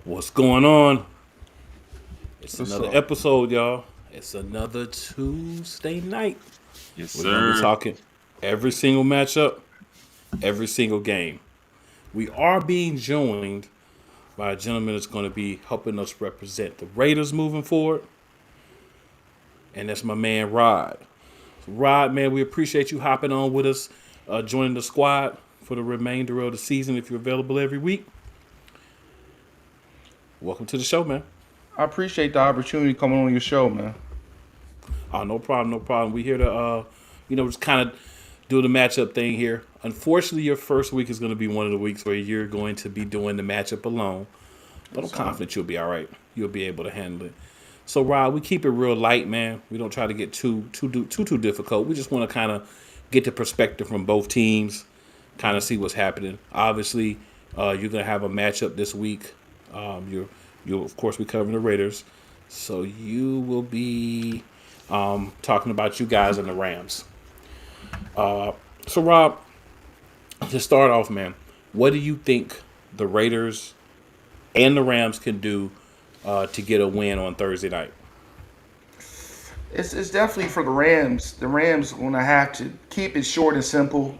What's going on? It's What's another up? episode, y'all. It's another Tuesday night. Yes, We're going to be sir. talking every single matchup, every single game. We are being joined by a gentleman that's going to be helping us represent the Raiders moving forward, and that's my man Rod. Rod, man, we appreciate you hopping on with us, joining the squad for the remainder of the season if you're available every week. Welcome to the show, man. I appreciate the opportunity coming on your show, man. Oh, no problem, no problem. We here to, just kind of do the matchup thing here. Unfortunately, your first week is going to be one of the weeks where you're going to be doing the matchup alone. But I'm confident you'll be all right. You'll be able to handle it. So, Rob, we keep it real light, man. We don't try to get too difficult. We just want to kind of get the perspective from both teams, kind of see what's happening. Obviously, you're going to have a matchup this week. You'll of course be covering the Raiders, so you will be talking about you guys and the Rams. So, Rob, to start off, man, what do you think the Raiders and the Rams can do to get a win on Thursday night? It's definitely for the Rams. The Rams going to have to keep it short and simple,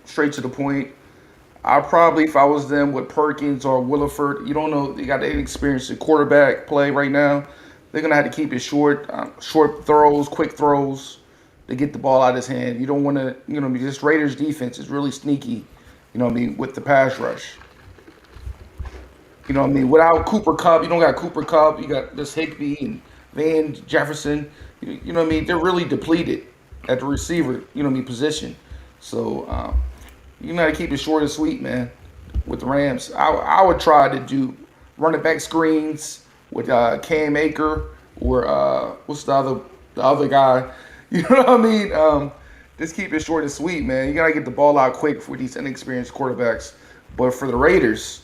straight to the point. I probably, if I was them with Perkins or Williford, you don't know, they got the inexperienced quarterback play right now. They're going to have to keep it short, short throws, quick throws to get the ball out of his hand. You don't want to, this Raiders defense is really sneaky, with the pass rush. Without Cooper Kupp, you don't got Cooper Kupp, you got this Higbee and Van Jefferson. They're really depleted at the receiver, position. So, you got to keep it short and sweet, man, with the Rams. I would try to do running back screens with Cam Akers or what's the other guy? You know what I mean? Just keep it short and sweet, man. You got to get the ball out quick for these inexperienced quarterbacks. But for the Raiders,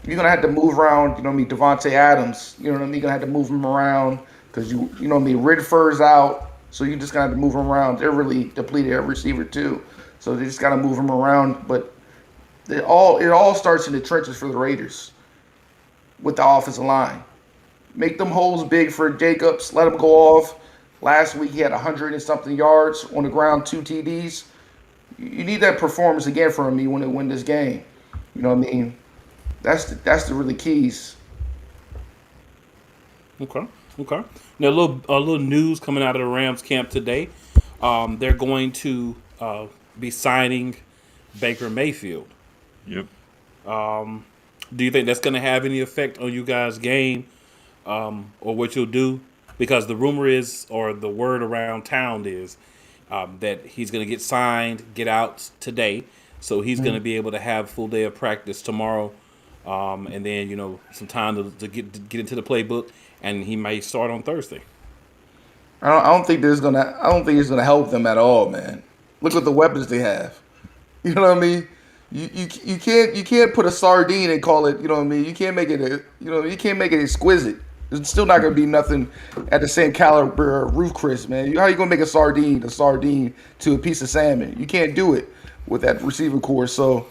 you're going to have to move around, Devontae Adams. You're going to have to move him around because, Redford's out. So you just got to have to move him around. They're really depleted at receiver, too. So they just got to move him around. But it all starts in the trenches for the Raiders with the offensive line. Make them holes big for Jacobs. Let him go off. Last week he had 100 and something yards on the ground, 2 TDs. You need that performance again from me when they win this game. You know what I mean? That's the really keys. Okay. Now, a little news coming out of the Rams camp today. They're going to be signing Baker Mayfield. Yep. Do you think that's going to have any effect on you guys' game or what you'll do? Because the rumor is, or the word around town is, that he's going to get signed, get out today. So he's going to be able to have a full day of practice tomorrow, and then some time to get into the playbook, and he might start on Thursday. I don't think it's gonna help them at all, man. Look at the weapons they have. You know what I mean? You can't put a sardine and call it. You know what I mean? You can't make it you can't make it exquisite. It's still not gonna be nothing at the same caliber of Roof Chris, man. How you gonna make a sardine to a piece of salmon? You can't do it with that receiver core. So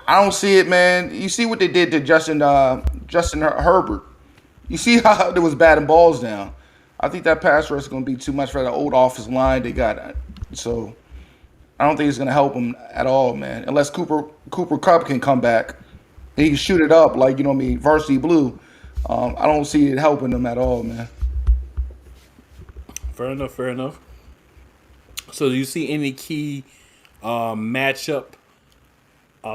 I don't see it, man. You see what they did to Justin Herbert. You see how there was batting balls down. I think that pass rush is going to be too much for that old offensive line they got. So I don't think it's going to help them at all, man. Unless Cooper Kupp can come back and he can shoot it up like, Varsity Blue. I don't see it helping them at all, man. Fair enough. So do you see any key matchup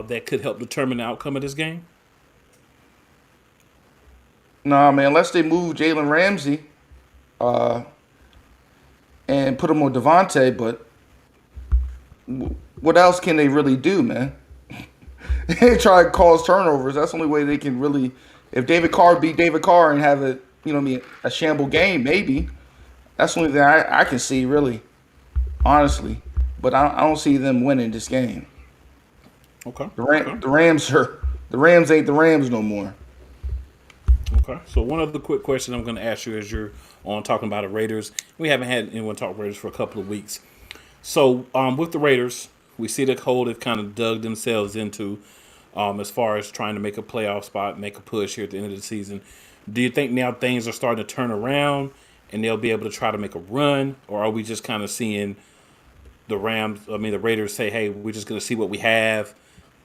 that could help determine the outcome of this game? Nah, man, unless they move Jalen Ramsey and put him on Devontae, but what else can they really do, man? They try to cause turnovers. That's the only way they can really. If David Carr beat David Carr and have a shamble game, maybe. That's the only thing I can see, really, honestly. But I don't see them winning this game. Okay. The Rams ain't the Rams no more. Okay. So one other quick question I'm going to ask you as you're on talking about the Raiders. We haven't had anyone talk Raiders for a couple of weeks. So with the Raiders, we see the hole they've kind of dug themselves into as far as trying to make a playoff spot, make a push here at the end of the season. Do you think now things are starting to turn around and they'll be able to try to make a run, or are we just kind of seeing the Raiders say, hey, we're just going to see what we have,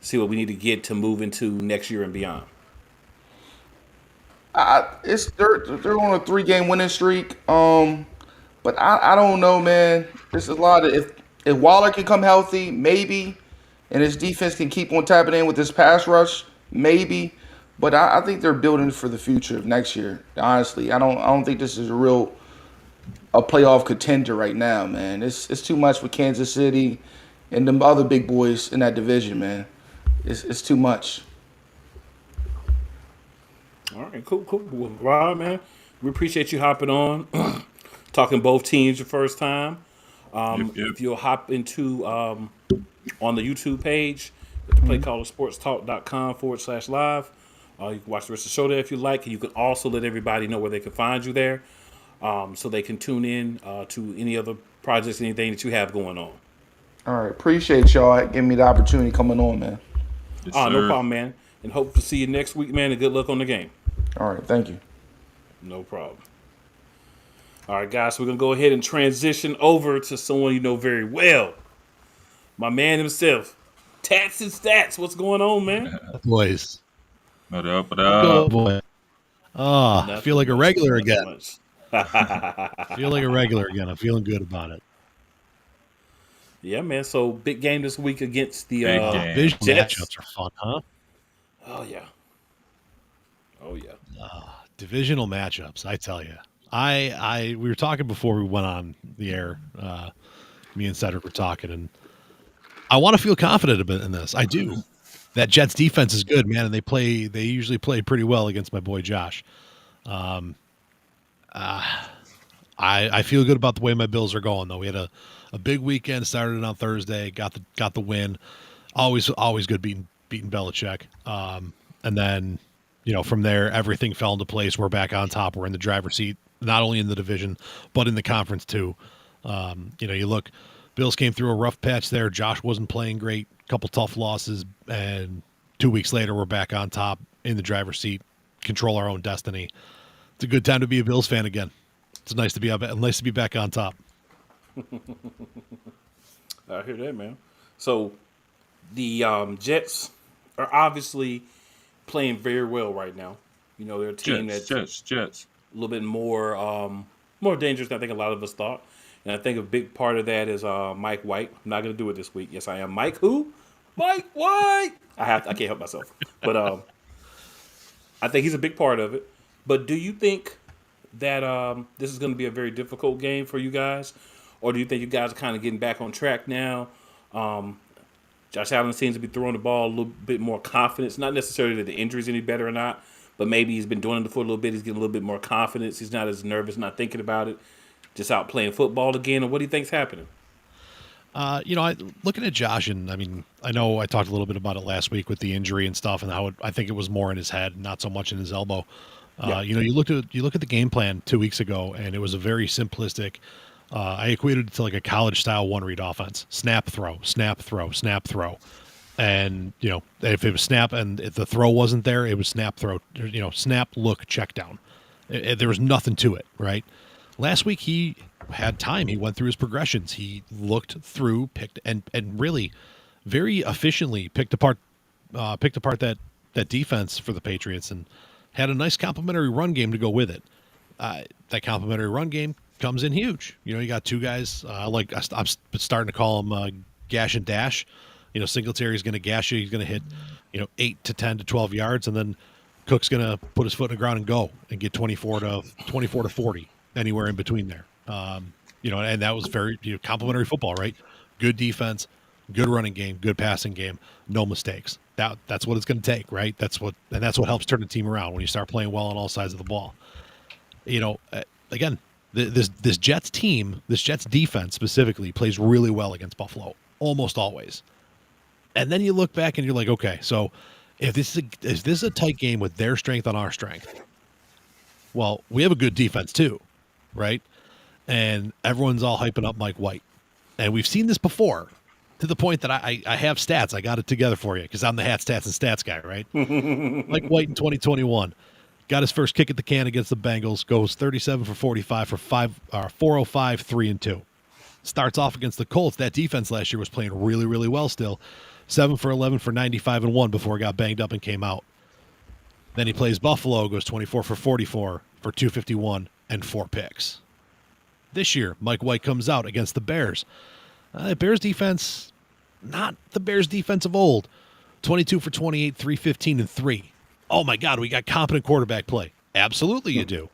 see what we need to get to move into next year and beyond? They're on a 3-game winning streak. But I don't know, man. There's a lot of if Waller can come healthy, maybe, and his defense can keep on tapping in with this pass rush, maybe. But I think they're building for the future of next year. Honestly, I don't think this is a playoff contender right now, man. It's too much for Kansas City and the other big boys in that division, man. It's too much. All right, cool. Well, Rob, man, we appreciate you hopping on, talking both teams your first time. Yep. If you'll hop into on the YouTube page, at playcallersportstalk.com/live. You can watch the rest of the show there if you like, and you can also let everybody know where they can find you there, so they can tune in to any other projects, anything that you have going on. All right, appreciate y'all giving me the opportunity coming on, man. Yes, No sir. problem, man. And hope to see you next week, man, and good luck on the game. All right, thank you. No problem. All right, guys, so we're going to go ahead and transition over to someone you know very well. My man himself, Tats and Stats. What's going on, man? Boys. What up? What Oh, up? boy. Oh, I feel like a regular again. Much. Feel like a regular again. I'm feeling good about it. Yeah, man. So, big game this week against the Big game. Division Jets. matchups are fun, huh? Oh, yeah. Divisional matchups, I tell you. We were talking before we went on the air. Me and Cedric were talking, and I want to feel confident a bit in this. I do. That Jets defense is good, man, and they usually play pretty well against my boy Josh. I feel good about the way my Bills are going, though. We had a big weekend, started it on Thursday, got the win. Always good beating Belichick. And then, from there, everything fell into place. We're back on top. We're in the driver's seat, not only in the division, but in the conference too. You look, Bills came through a rough patch there. Josh wasn't playing great, couple tough losses, and 2 weeks later, we're back on top in the driver's seat, control our own destiny. It's a good time to be a Bills fan again. It's nice to be back on top. I hear that, man. So, the Jets are obviously playing very well right now. They're a team that's Jets. a little bit more dangerous than I think a lot of us thought. And I think a big part of that is Mike White. I'm not going to do it this week. Yes, I am. Mike who? Mike White. I can't help myself. But I think he's a big part of it. But do you think that this is going to be a very difficult game for you guys? Or do you think you guys are kind of getting back on track now? Josh Allen seems to be throwing the ball a little bit more confidence. Not necessarily that the injury's any better or not, but maybe he's been doing it for a little bit. He's getting a little bit more confidence. He's not as nervous, not thinking about it. Just out playing football again. Or what do you think's happening? Looking at Josh, and I know I talked a little bit about it last week with the injury and stuff, and how I think it was more in his head, not so much in his elbow. Yeah. You look at the game plan 2 weeks ago, and it was a very simplistic. I equated it to like a college style one read offense: snap, throw, snap, throw, snap, throw. And if it was snap and if the throw wasn't there, it was snap, throw. Snap, look, check down. There was nothing to it, right? Last week he had time. He went through his progressions. He looked through, picked, and really very efficiently picked apart that defense for the Patriots, and had a nice complimentary run game to go with it. That complimentary run game comes in huge. You got two guys, I'm starting to call them gash and dash. Singletary's going to gash you. He's going to hit, 8 to 10 to 12 yards, and then Cook's going to put his foot in the ground and go and get 24 to 40, anywhere in between there. And that was very complimentary football, right? Good defense, good running game, good passing game, no mistakes. That's what it's going to take, right? That's what helps turn the team around when you start playing well on all sides of the ball. Again, this Jets team, this Jets defense specifically, plays really well against Buffalo, almost always. And then you look back and you're like, okay, so if this is a tight game with their strength on our strength, well, we have a good defense too, right? And everyone's all hyping up Mike White. And we've seen this before. to the point that I have stats. I got it together for you because I'm the stats and stats guy, right? Mike White in 2021 got his first kick at the can against the Bengals. Goes 37 for 45 for 405, 3-2. Starts off against the Colts. That defense last year was playing really, really well still. 7 for 11 for 95 and 1 before he got banged up and came out. Then he plays Buffalo, goes 24 for 44 for 251 and 4 picks. This year, Mike White comes out against the Bears. The Bears defense, not the Bears defense of old. 22 for 28, 315 and 3. Oh my God, we got competent quarterback play. Absolutely you do.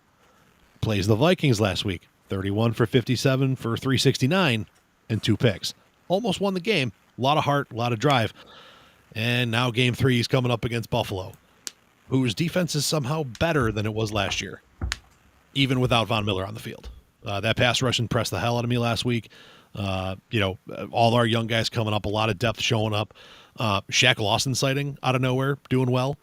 Plays the Vikings last week. 31 for 57 for 369 and 2 picks. Almost won the game. A lot of heart, a lot of drive. And now game 3 is coming up against Buffalo, whose defense is somehow better than it was last year, even without Von Miller on the field. That pass rush impressed the hell out of me last week. All our young guys coming up, a lot of depth showing up. Shaq Lawson sighting out of nowhere, doing well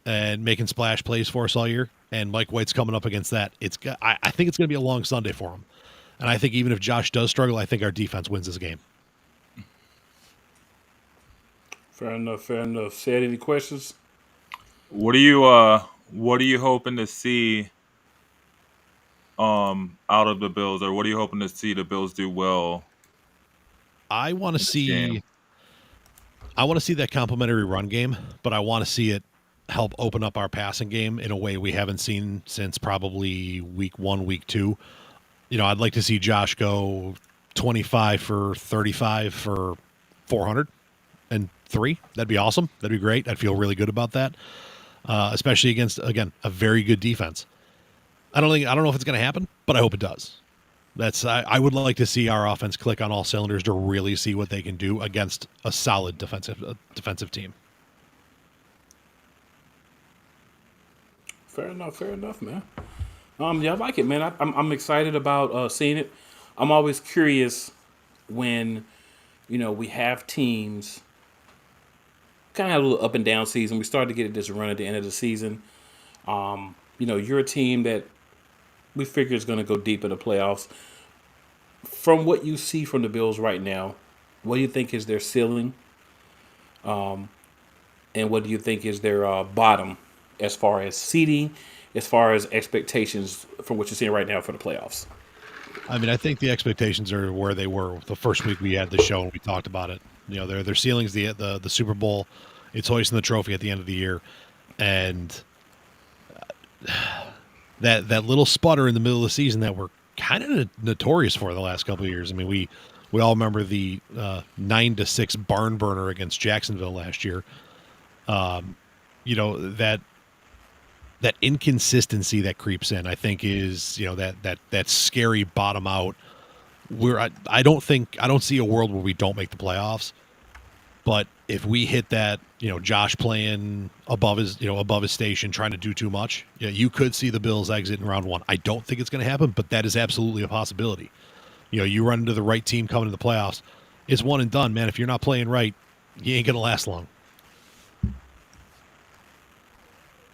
and making splash plays for us all year. And Mike White's coming up against that. I think it's going to be a long Sunday for him. And I think even if Josh does struggle, I think our defense wins this game. Fair enough. Fair enough. Said, any questions? What are you hoping to see out of the Bills, or what are you hoping to see the Bills do well? I want to see game? that complimentary run game, but I want to see it help open up our passing game in a way we haven't seen since probably week 1, week 2. I'd like to see Josh go 25 for 35 for 403. That'd be awesome. That'd be great. I'd feel really good about that, especially against, again, a very good defense. I don't know if it's going to happen, but I hope it does. I would like to see our offense click on all cylinders to really see what they can do against a solid defensive team. Fair enough, man. Yeah, I like it, man. I'm excited about seeing it. I'm always curious when, we have teams kind of have a little up and down season. We started to get this run at the end of the season. You're a team that we figure is going to go deep in the playoffs. From what you see from the Bills right now, what do you think is their ceiling? And what do you think is their bottom as far as seeding, as far as expectations from what you're seeing right now for the playoffs? I mean, I think the expectations are where they were the first week we had the show and we talked about it. Their ceiling's the Super Bowl. It's hoisting the trophy at the end of the year. And that little sputter in the middle of the season that we're kind of notorious for the last couple of years. I mean, we all remember the 9-6 barn burner against Jacksonville last year. That inconsistency that creeps in, I think, is that scary bottom out. I don't see a world where we don't make the playoffs. But if we hit that, Josh playing above his station, trying to do too much, you could see the Bills exit in round 1. I don't think it's going to happen, but that is absolutely a possibility. You run into the right team coming to the playoffs, it's one and done, man. If you're not playing right, you ain't going to last long.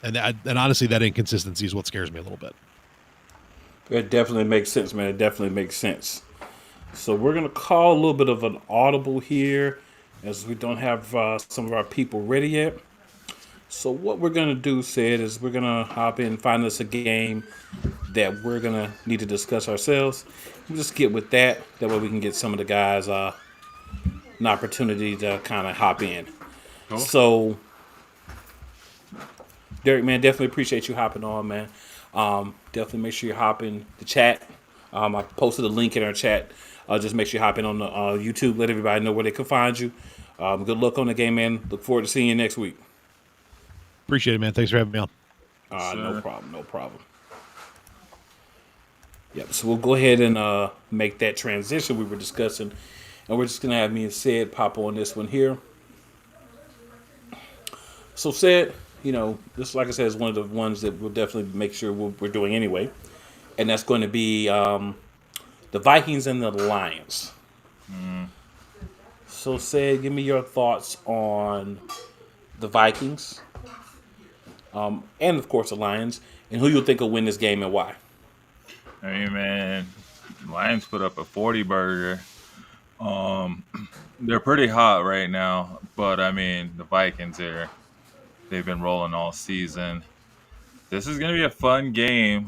And honestly, that inconsistency is what scares me a little bit. It definitely makes sense, man. It definitely makes sense. So we're going to call a little bit of an audible here, as we don't have some of our people ready yet. So what we're going to do, Sid, is we're going to hop in and find us a game that we're going to need to discuss ourselves. We'll just get with that. That way we can get some of the guys an opportunity to kind of hop in. Cool. So, Derek, man, definitely appreciate you hopping on, man. Definitely make sure you hop in the chat. I posted a link in our chat. Just make sure you hop in on the YouTube. Let everybody know where they can find you. Good luck on the game, man. Look forward to seeing you next week. Appreciate it, man. Thanks for having me on. No problem. Yep, so we'll go ahead and make that transition we were discussing. And we're just going to have me and Sid pop on this one here. So Sid, this, like I said, is one of the ones that we'll definitely make sure we're doing anyway. And that's going to be the Vikings and the Lions. So, Sid, give me your thoughts on the Vikings, and of course the Lions, and who you think will win this game and why. I mean, man, Lions put up a 40 burger. They're pretty hot right now, but I mean, the Vikings are they've been rolling all season. This is gonna be a fun game.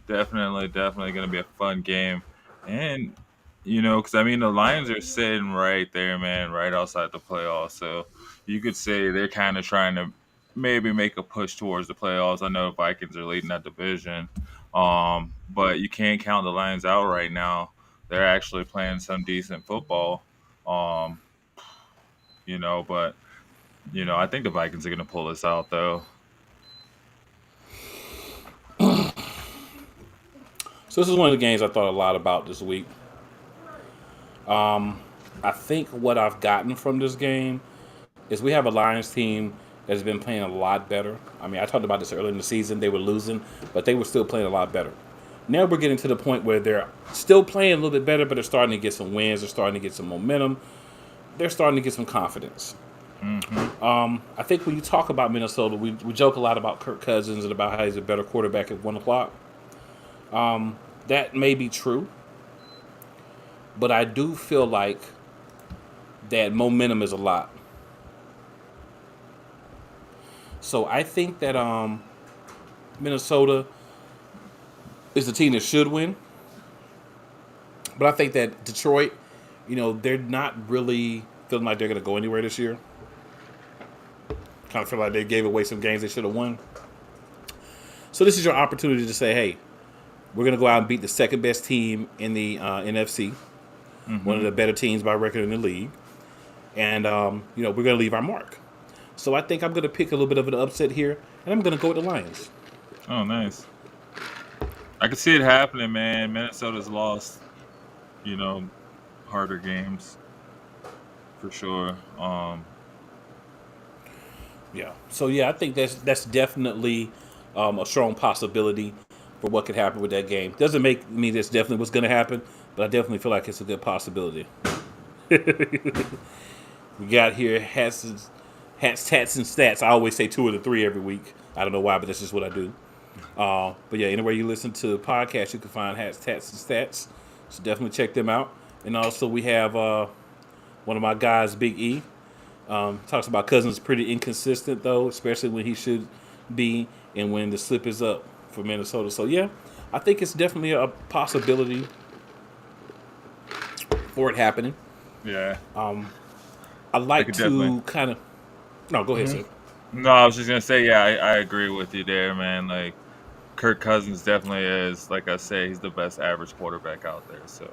Definitely gonna be a fun game, and because I mean the Lions are sitting right there, man, right outside the playoffs. So you could say they're kind of trying to maybe make a push towards the playoffs. I know the Vikings are leading that division, but you can't count the Lions out right now. They're actually playing some decent football, um, but I think the Vikings are gonna pull this out though. So this is one of the games I thought a lot about this week. I think what I've gotten from this game is we have a Lions team that has been playing a lot better. I mean, I talked about this earlier in the season. They were losing, but they were still playing a lot better. Now we're getting to the point where they're still playing a little bit better, but they're starting to get some wins. They're starting to get some momentum. They're starting to get some confidence. I think when you talk about Minnesota, we joke a lot about Kirk Cousins and about how he's a better quarterback at 1 o'clock. That may be true, but I do feel like that momentum is a lot. So I think that Minnesota is the team that should win. But I think that Detroit, they're not really feeling like they're going to go anywhere this year. Kind of feel like they gave away some games they should have won. So this is your opportunity to say, hey, we're going to go out and beat the second best team in the NFC, one of the better teams by record in the league. And, we're going to leave our mark. So I think I'm going to pick a little bit of an upset here, and I'm going to go with the Lions. Oh, nice. I can see it happening, man. Minnesota's lost, harder games for sure. Yeah. So yeah, I think that's definitely a strong possibility for what could happen with that game. Doesn't make me that's definitely what's going to happen, but I definitely feel like it's a good possibility. We got here hats, tats, and stats. I always say 2 of the 3 every week. I don't know why, but that's just what I do. But yeah, anywhere you listen to podcasts, you can find hats, tats, and stats. So definitely check them out. And also we have one of my guys, Big E. Talks about Cousins pretty inconsistent though, especially when he should be and when the slip is up for Minnesota. So yeah, I think it's definitely a possibility for it happening. Yeah. I like to kind of. No, go ahead, sir. No, I was just gonna say, yeah, I agree with you there, man. Like, Kirk Cousins definitely is, like I say, he's the best average quarterback out there. So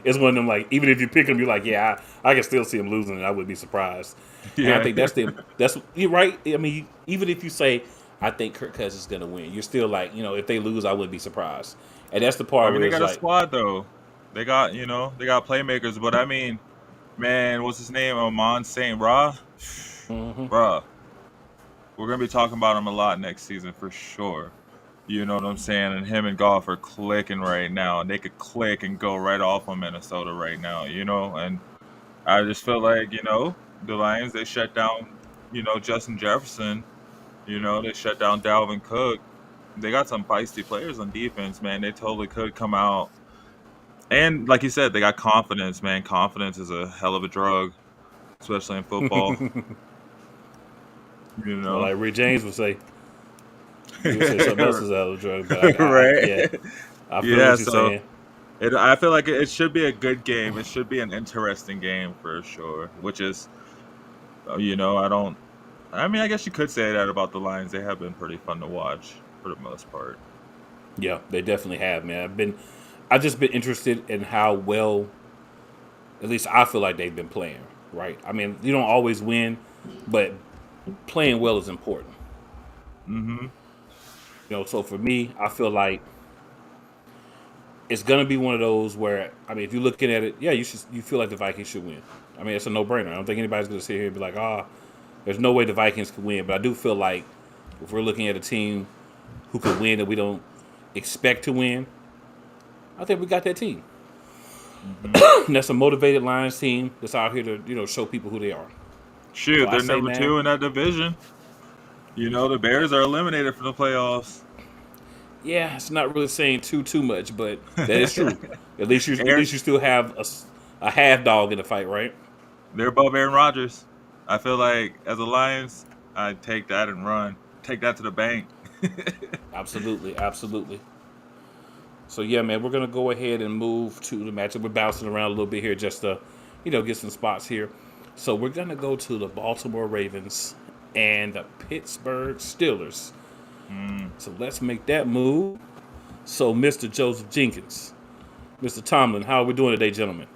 it's one of them, like, even if you pick him, you're like, yeah, I can still see him losing, and I wouldn't be surprised. Yeah. And I think that's you're right. I mean, even if you say, I think Kirk Cousins is gonna win, you're still like, if they lose, I wouldn't be surprised. And that's the part where they it's got a like, squad though. They got playmakers, but I mean, man, what's his name? Amon St. Ra? Bruh. We're going to be talking about him a lot next season for sure. You know what I'm saying? And him and Goff are clicking right now. And they could click and go right off on Minnesota right now, And I just feel like, the Lions, they shut down, Justin Jefferson. They shut down Dalvin Cook. They got some feisty players on defense, man. They totally could come out. And like you said, they got confidence, man. Confidence is a hell of a drug, especially in football. Well, like Rick James would say. He would say something else is a hell of a drug. But right? I feel what you're saying. I feel like it should be a good game. It should be an interesting game for sure. Which is, I guess you could say that about the Lions. They have been pretty fun to watch for the most part. Yeah, they definitely have, man. I've just been interested in how well, at least I feel like they've been playing, right? I mean, you don't always win, but playing well is important. So for me, I feel like it's going to be one of those where, I mean, if you're looking at it, yeah, you feel like the Vikings should win. I mean, it's a no-brainer. I don't think anybody's going to sit here and be like, there's no way the Vikings could win. But I do feel like if we're looking at a team who could win that we don't expect to win, I think we got that team. And that's a motivated Lions team that's out here to, show people who they are. Shoot, so they're number 2 in that division. The Bears are eliminated from the playoffs. Yeah, it's not really saying too much, but that is true. At least you still have a half dog in the fight, right? They're above Aaron Rodgers. I feel like as a Lions, I'd take that and run. Take that to the bank. Absolutely, absolutely. So yeah, man, we're gonna go ahead and move to the matchup. We're bouncing around a little bit here just to, get some spots here. So we're gonna go to the Baltimore Ravens and the Pittsburgh Steelers. So let's make that move. So Mr. Joseph Jenkins, Mr. Tomlin, how are we doing today, gentlemen?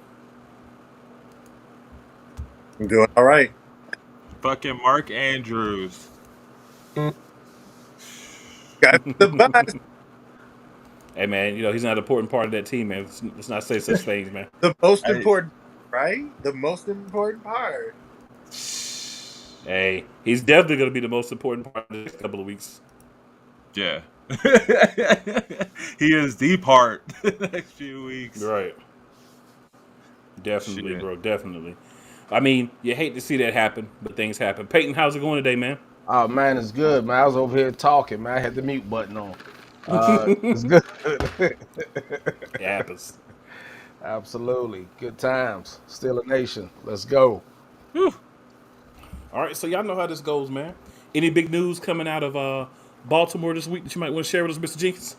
I'm doing all right. Fucking Mark Andrews. Got the bus. Hey man, he's not an important part of that team, man. Let's not say such things, man. The most important, right? The most important part. Hey, he's definitely going to be the most important part of the next couple of weeks. Yeah. He is the part the next few weeks. Right. Definitely, Shit. bro. Definitely. I mean, you hate to see that happen, but things happen. Peyton, how's it going today, man? Oh man, it's good, man. I was over here talking, man. I had the mute button on. It's good. It happens. Absolutely. Good times. Still a nation. Let's go. Whew. All right, so y'all know how this goes, man. Any big news coming out of Baltimore this week that you might want to share with us, Mr. Jenkins?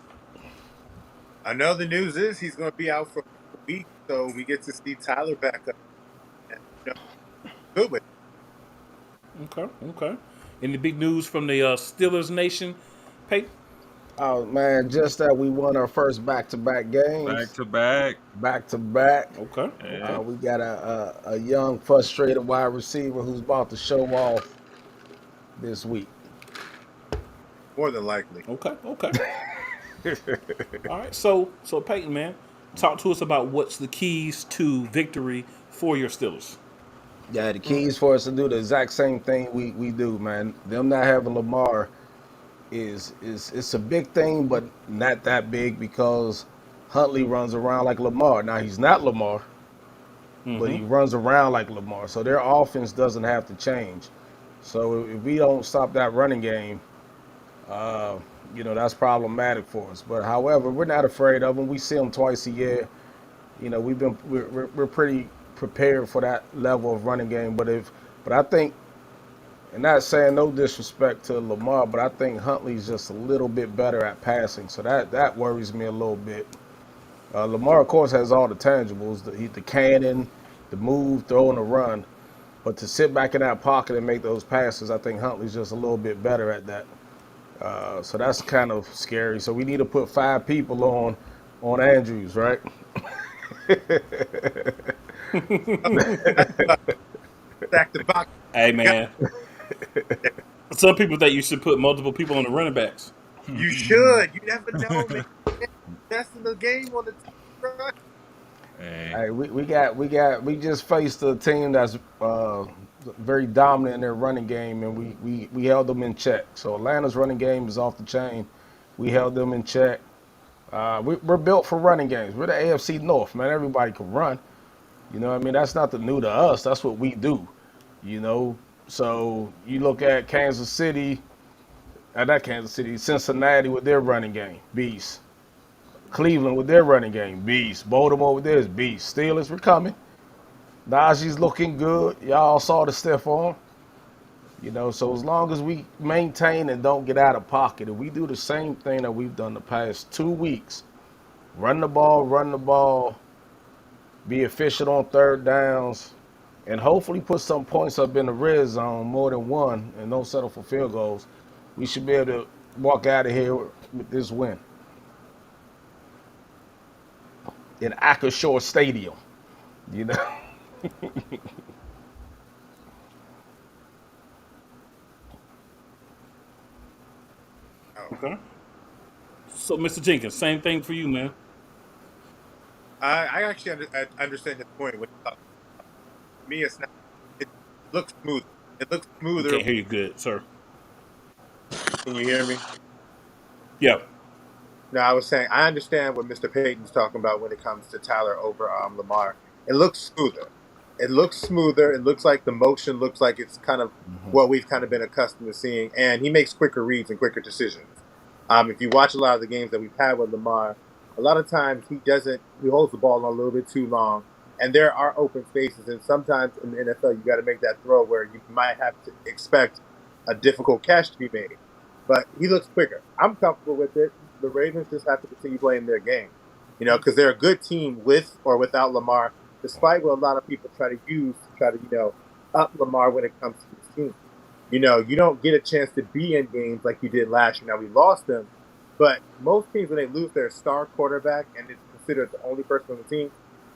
I know the news is he's going to be out for a week, so we get to see Tyler back up. And, good with it. Okay. Any big news from the Steelers Nation, Peyton? Oh man, just that we won our first back-to-back games. Back-to-back. Okay. Yeah. We got a young, frustrated wide receiver who's about to show off this week. More than likely. Okay. All right, so Peyton, man, talk to us about what's the keys to victory for your Steelers. Yeah, the keys for us to do the exact same thing we do, man. Them not having Lamar is it's a big thing, but not that big because Huntley runs around like Lamar. Now he's not Lamar, but he runs around like Lamar. So their offense doesn't have to change. So if we don't stop that running game, that's problematic for us. But however, we're not afraid of them. We see them twice a year. We're pretty prepared for that level of running game. But I think, and not saying no disrespect to Lamar, but I think Huntley's just a little bit better at passing. So that worries me a little bit. Lamar, of course, has all the tangibles, the cannon, the move, throw, and the run. But to sit back in that pocket and make those passes, I think Huntley's just a little bit better at that. So that's kind of scary. So we need to put 5 people on Andrews, right? Stack the box. Hey, man. Some people think you should put multiple people on the running backs. You should. You never know, man. That's in the game on the team, right? Hey, we just faced a team that's very dominant in their running game, and we held them in check. So Atlanta's running game is off the chain. We held them in check. We're built for running games. We're the AFC North, man. Everybody can run. You know what I mean? That's nothing new to us. That's what we do. So you look at Cincinnati with their running game, beast. Cleveland with their running game, beast. Baltimore with theirs, beast. Steelers, we're coming. Najee's looking good. Y'all saw the stiff arm. So as long as we maintain and don't get out of pocket, if we do the same thing that we've done the past 2 weeks, run the ball, be efficient on third downs, and hopefully put some points up in the red zone, more than one, and don't settle for field goals, we should be able to walk out of here with this win. In Acrisure Stadium, Okay. So, Mr. Jenkins, same thing for you, man. I actually understand his point. When to me, it's not. It looks smooth. It looks smoother. Can't hear you good, sir. Can you hear me? Yeah. No, I was saying I understand what Mr. Payton's talking about when it comes to Tyler over Lamar. It looks smoother. It looks like the motion looks like it's kind of what we've kind of been accustomed to seeing, and he makes quicker reads and quicker decisions. If you watch a lot of the games that we've had with Lamar, a lot of times he holds the ball a little bit too long, And there are open spaces, and sometimes in the NFL, you got to make that throw where you might have to expect a difficult catch to be made. But he looks quicker. I'm comfortable with it. The Ravens just have to continue playing their game, because they're a good team with or without Lamar, despite what a lot of people try to use to try to, up Lamar when it comes to this team. You don't get a chance to be in games like you did last year. Now, we lost them, but most teams, when they lose their star quarterback and it's considered the only person on the team,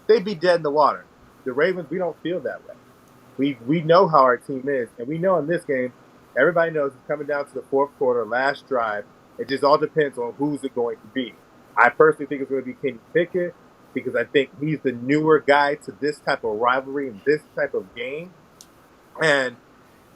they'd be dead in the water. The Ravens, we don't feel that way. We know how our team is, and we know in this game, everybody knows it's coming down to the fourth quarter, last drive. It just all depends on who's it going to be. I personally think it's going to be Kenny Pickett because I think he's the newer guy to this type of rivalry and this type of game. And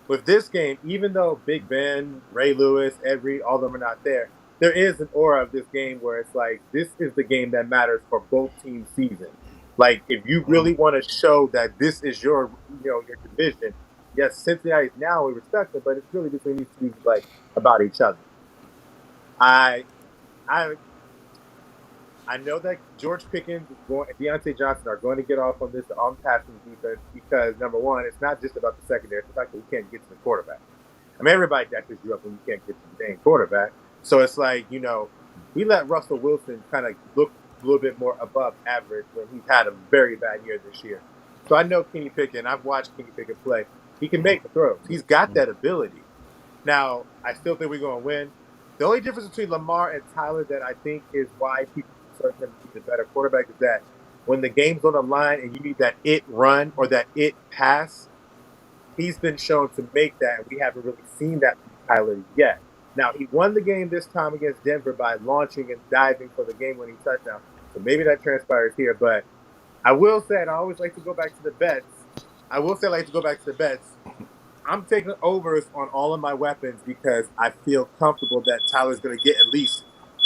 with this game, even though Big Ben, Ray Lewis, Ed Reed, all of them are not there, there is an aura of this game where it's like, this is the game that matters for both teams' season. Like, if you really want to show that this is your division, yes, Cincinnati's now, we respect it, but it's really between these teams, like, about each other. I know that George Pickens and Deontay Johnson are going to get off on this on passing defense because, number one, it's not just about the secondary. It's the fact that we can't get to the quarterback. I mean, everybody dashes you up when you can't get to the dang quarterback. So it's like, we let Russell Wilson kind of look a little bit more above average when he's had a very bad year this year. So I know Kenny Pickett. I've watched Kenny Pickett play. He can make the throws. He's got that ability. Now, I still think we're going to win. The only difference between Lamar and Tyler that I think is why people start him to be the better quarterback is that when the game's on the line and you need that it run or that it pass, he's been shown to make that, and we haven't really seen that from Tyler yet. Now, he won the game this time against Denver by launching and diving for the game-winning touchdown. So maybe that transpires here. But I will say, and I always like to go back to the bets. I'm taking overs on all of my weapons because I feel comfortable that Tyler's going to get at least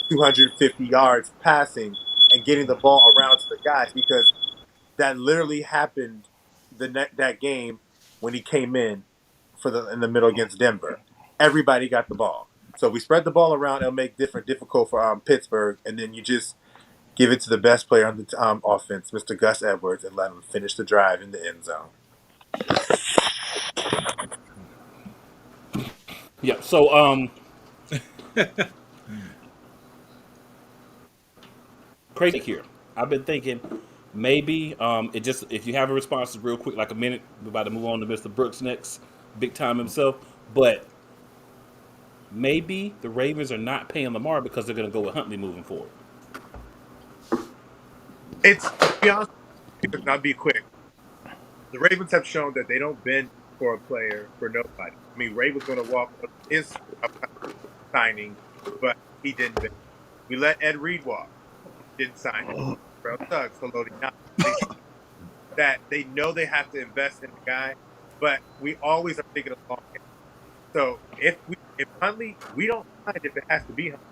250 yards passing and getting the ball around to the guys because that literally happened that game when he came in in the middle against Denver. Everybody got the ball. So we spread the ball around. It'll make difficult for Pittsburgh, and then you just give it to the best player on the offense, Mr. Gus Edwards, and let him finish the drive in the end zone. Yeah. So crazy here. I've been thinking maybe if you have a response real quick, like a minute, we're about to move on to Mr. Brooks next, big time himself. But maybe the Ravens are not paying Lamar because they're going to go with Huntley moving forward. To be honest, I'll be quick. The Ravens have shown that they don't bend for a player for nobody. I mean, Ray was going to walk his signing, but he didn't bend. We let Ed Reed walk. Didn't sign him. Bro, thugs, that they know they have to invest in the guy, but we always are thinking of long game. So if Huntley, we don't mind if it has to be Huntley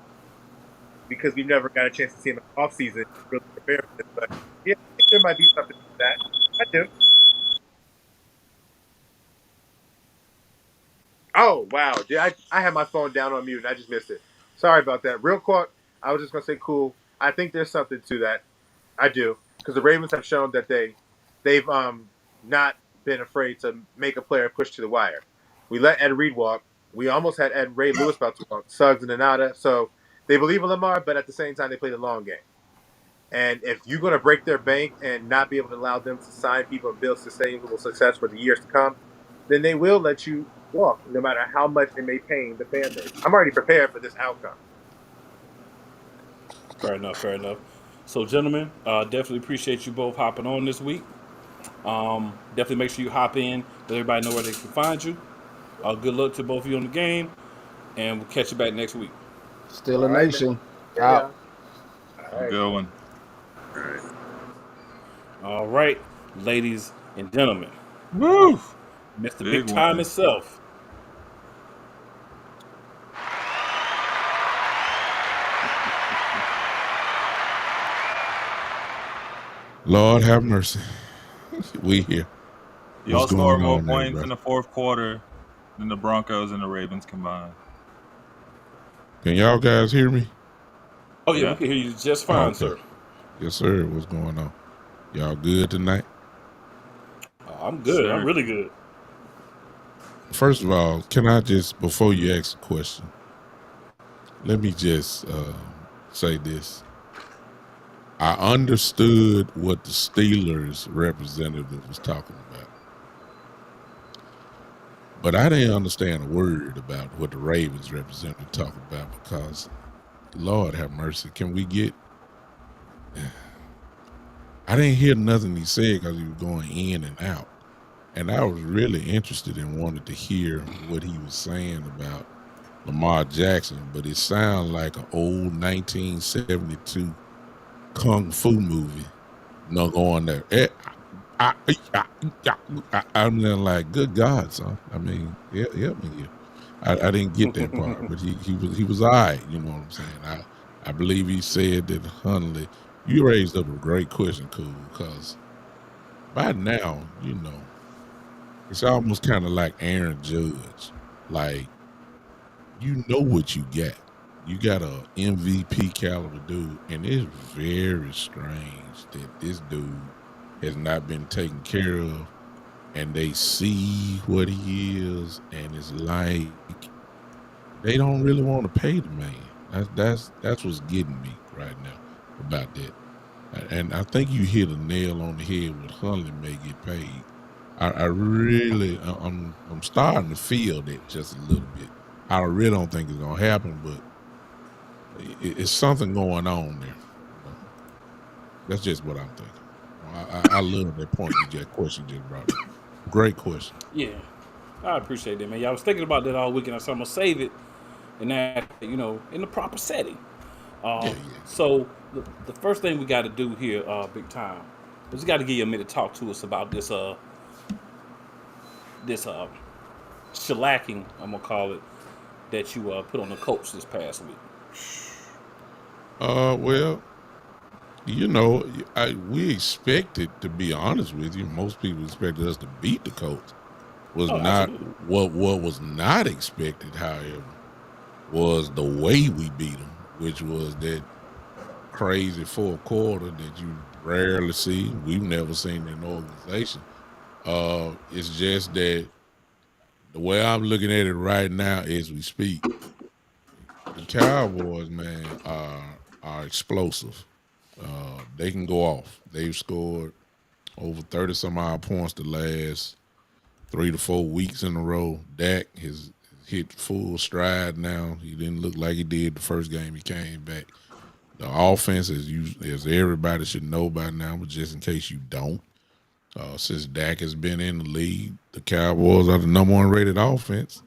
because we've never got a chance to see him in the offseason to really prepare for this. But yeah, I think there might be something to that. I do. Oh, wow. I had my phone down on mute and I just missed it. Sorry about that. Real quick, I was just going to say cool. I think there's something to that. I do. Because the Ravens have shown that they've not been afraid to make a player push to the wire. We let Ed Reed walk. We almost had Ray Lewis about to walk. Suggs and Anada. So they believe in Lamar, but at the same time, they play the long game. And if you're going to break their bank and not be able to allow them to sign people and build sustainable success for the years to come, then they will let you walk, no matter how much it may pain the fan base. I'm already prepared for this outcome. Fair enough. So, gentlemen, definitely appreciate you both hopping on this week. Definitely make sure you hop in, let everybody know where they can find you. Good luck to both of you on the game, and we'll catch you back next week. Still a nation. Out. Good one. All right, ladies and gentlemen. Woo! Mr. Big Time himself. Lord have mercy. We here. Y'all scored more points in the fourth quarter than the Broncos and the Ravens combined. Can y'all guys hear me? Oh, yeah, we can hear you just fine, sir. Yes, sir. What's going on? Y'all good tonight? I'm good. I'm Sir. really good. First of all, can I just, before you ask a question, let me just say this. I understood what the Steelers representative was talking about, but I didn't understand a word about what the Ravens representative talking about because, Lord have mercy, can we get? I didn't hear nothing he said because he was going in and out, and I was really interested and wanted to hear what he was saying about Lamar Jackson, but it sounded like an old 1972 kung fu movie. No, going there. I'm then like, good God, son. I mean, yeah, help me here. I didn't get that part, but he was all right. You know what I'm saying? I believe he said that Hundley. You raised up a great question, Cool, because by now, you know, it's almost kind of like Aaron Judge. Like, you know what you got. You got a MVP caliber dude, and it's very strange that this dude has not been taken care of, and they see what he is, and it's like they don't really want to pay the man. That's what's getting me right now about that. And I think you hit a nail on the head with Hundley may get paid. I'm starting to feel that just a little bit. I really don't think it's gonna happen, but it's something going on there. That's just what I'm thinking. I love that point that question just brought up. Great question. Yeah, I appreciate that, man. Yeah, I was thinking about that all weekend. I said I'm gonna save it, and that in the proper setting. So the first thing we got to do here, big time, is we got to give you a minute to talk to us about this shellacking, I'm gonna call it, that you put on the Colts this past week. Well, you know, we expected, to be honest with you, most people expected us to beat the Colts. What was not expected, however, was the way we beat them, which was that crazy fourth quarter that you rarely see. We've never seen in an organization. It's just that the way I'm looking at it right now as we speak, the Cowboys, man, are explosive. They can go off. They've scored over 30-some odd points the last 3 to 4 weeks in a row. Dak has hit full stride now. He didn't look like he did the first game he came back. The offense, as everybody should know by now, but just in case you don't, since Dak has been in the league, the Cowboys are the #1 rated offense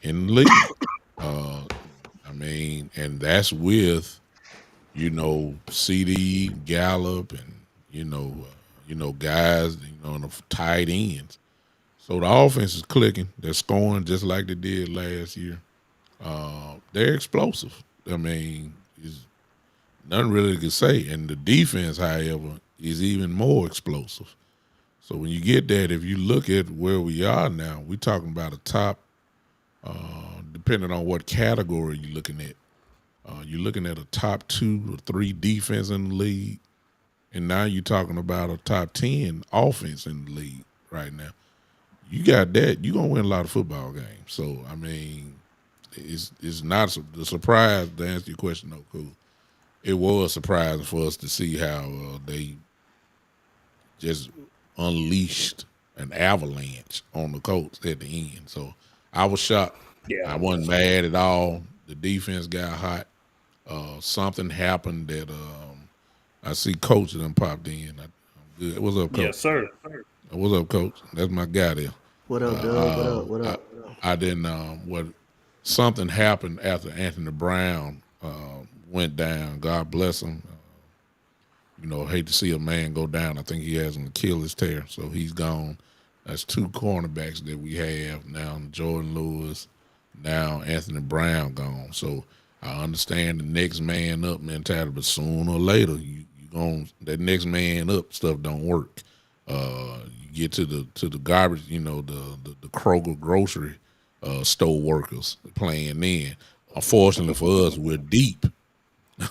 in the league. I mean, and that's with, CD, Gallup, and guys, and the tight ends. So the offense is clicking. They're scoring just like they did last year. They're explosive. I mean, there's nothing really to say. And the defense, however, is even more explosive. So when you get that, if you look at where we are now, we're talking about a top, depending on what category you're looking at. You're looking at a top 2 or 3 defense in the league, and now you're talking about a top 10 offense in the league right now. You got that, you're going to win a lot of football games. So, I mean, it's not the surprise, to answer your question, no, Cool. It was surprising for us to see how they just unleashed an avalanche on the Colts at the end. So I was shocked. Yeah, I wasn't mad at all. The defense got hot. Something happened that I see Coach done popped in. I'm good. What's up, Coach? Yes, sir. What's up, Coach? That's my guy there. What up, Doug? What up? I didn't. Something happened after Anthony Brown went down. God bless him. Hate to see a man go down. I think he has an Achilles tear, so he's gone. That's 2 cornerbacks that we have now. Jordan Lewis, now Anthony Brown gone. So I understand the next man up mentality, but sooner or later, that next man up stuff don't work. You get to the garbage, the Kroger grocery store workers playing in. Unfortunately for us, we're deep,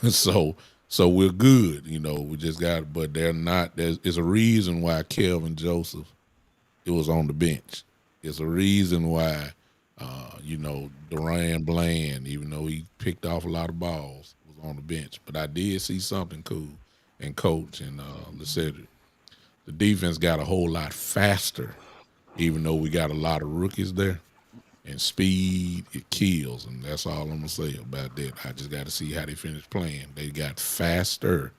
so we're good. We just got, but they're not. There's a reason why Kelvin Joseph it was on the bench. It's a reason why, Duran Bland, even though he picked off a lot of balls, was on the bench. But I did see something cool in Coach and Cedric. The defense got a whole lot faster, even though we got a lot of rookies there. And speed, it kills, and that's all I'm gonna say about that. I just got to see how they finish playing. They got faster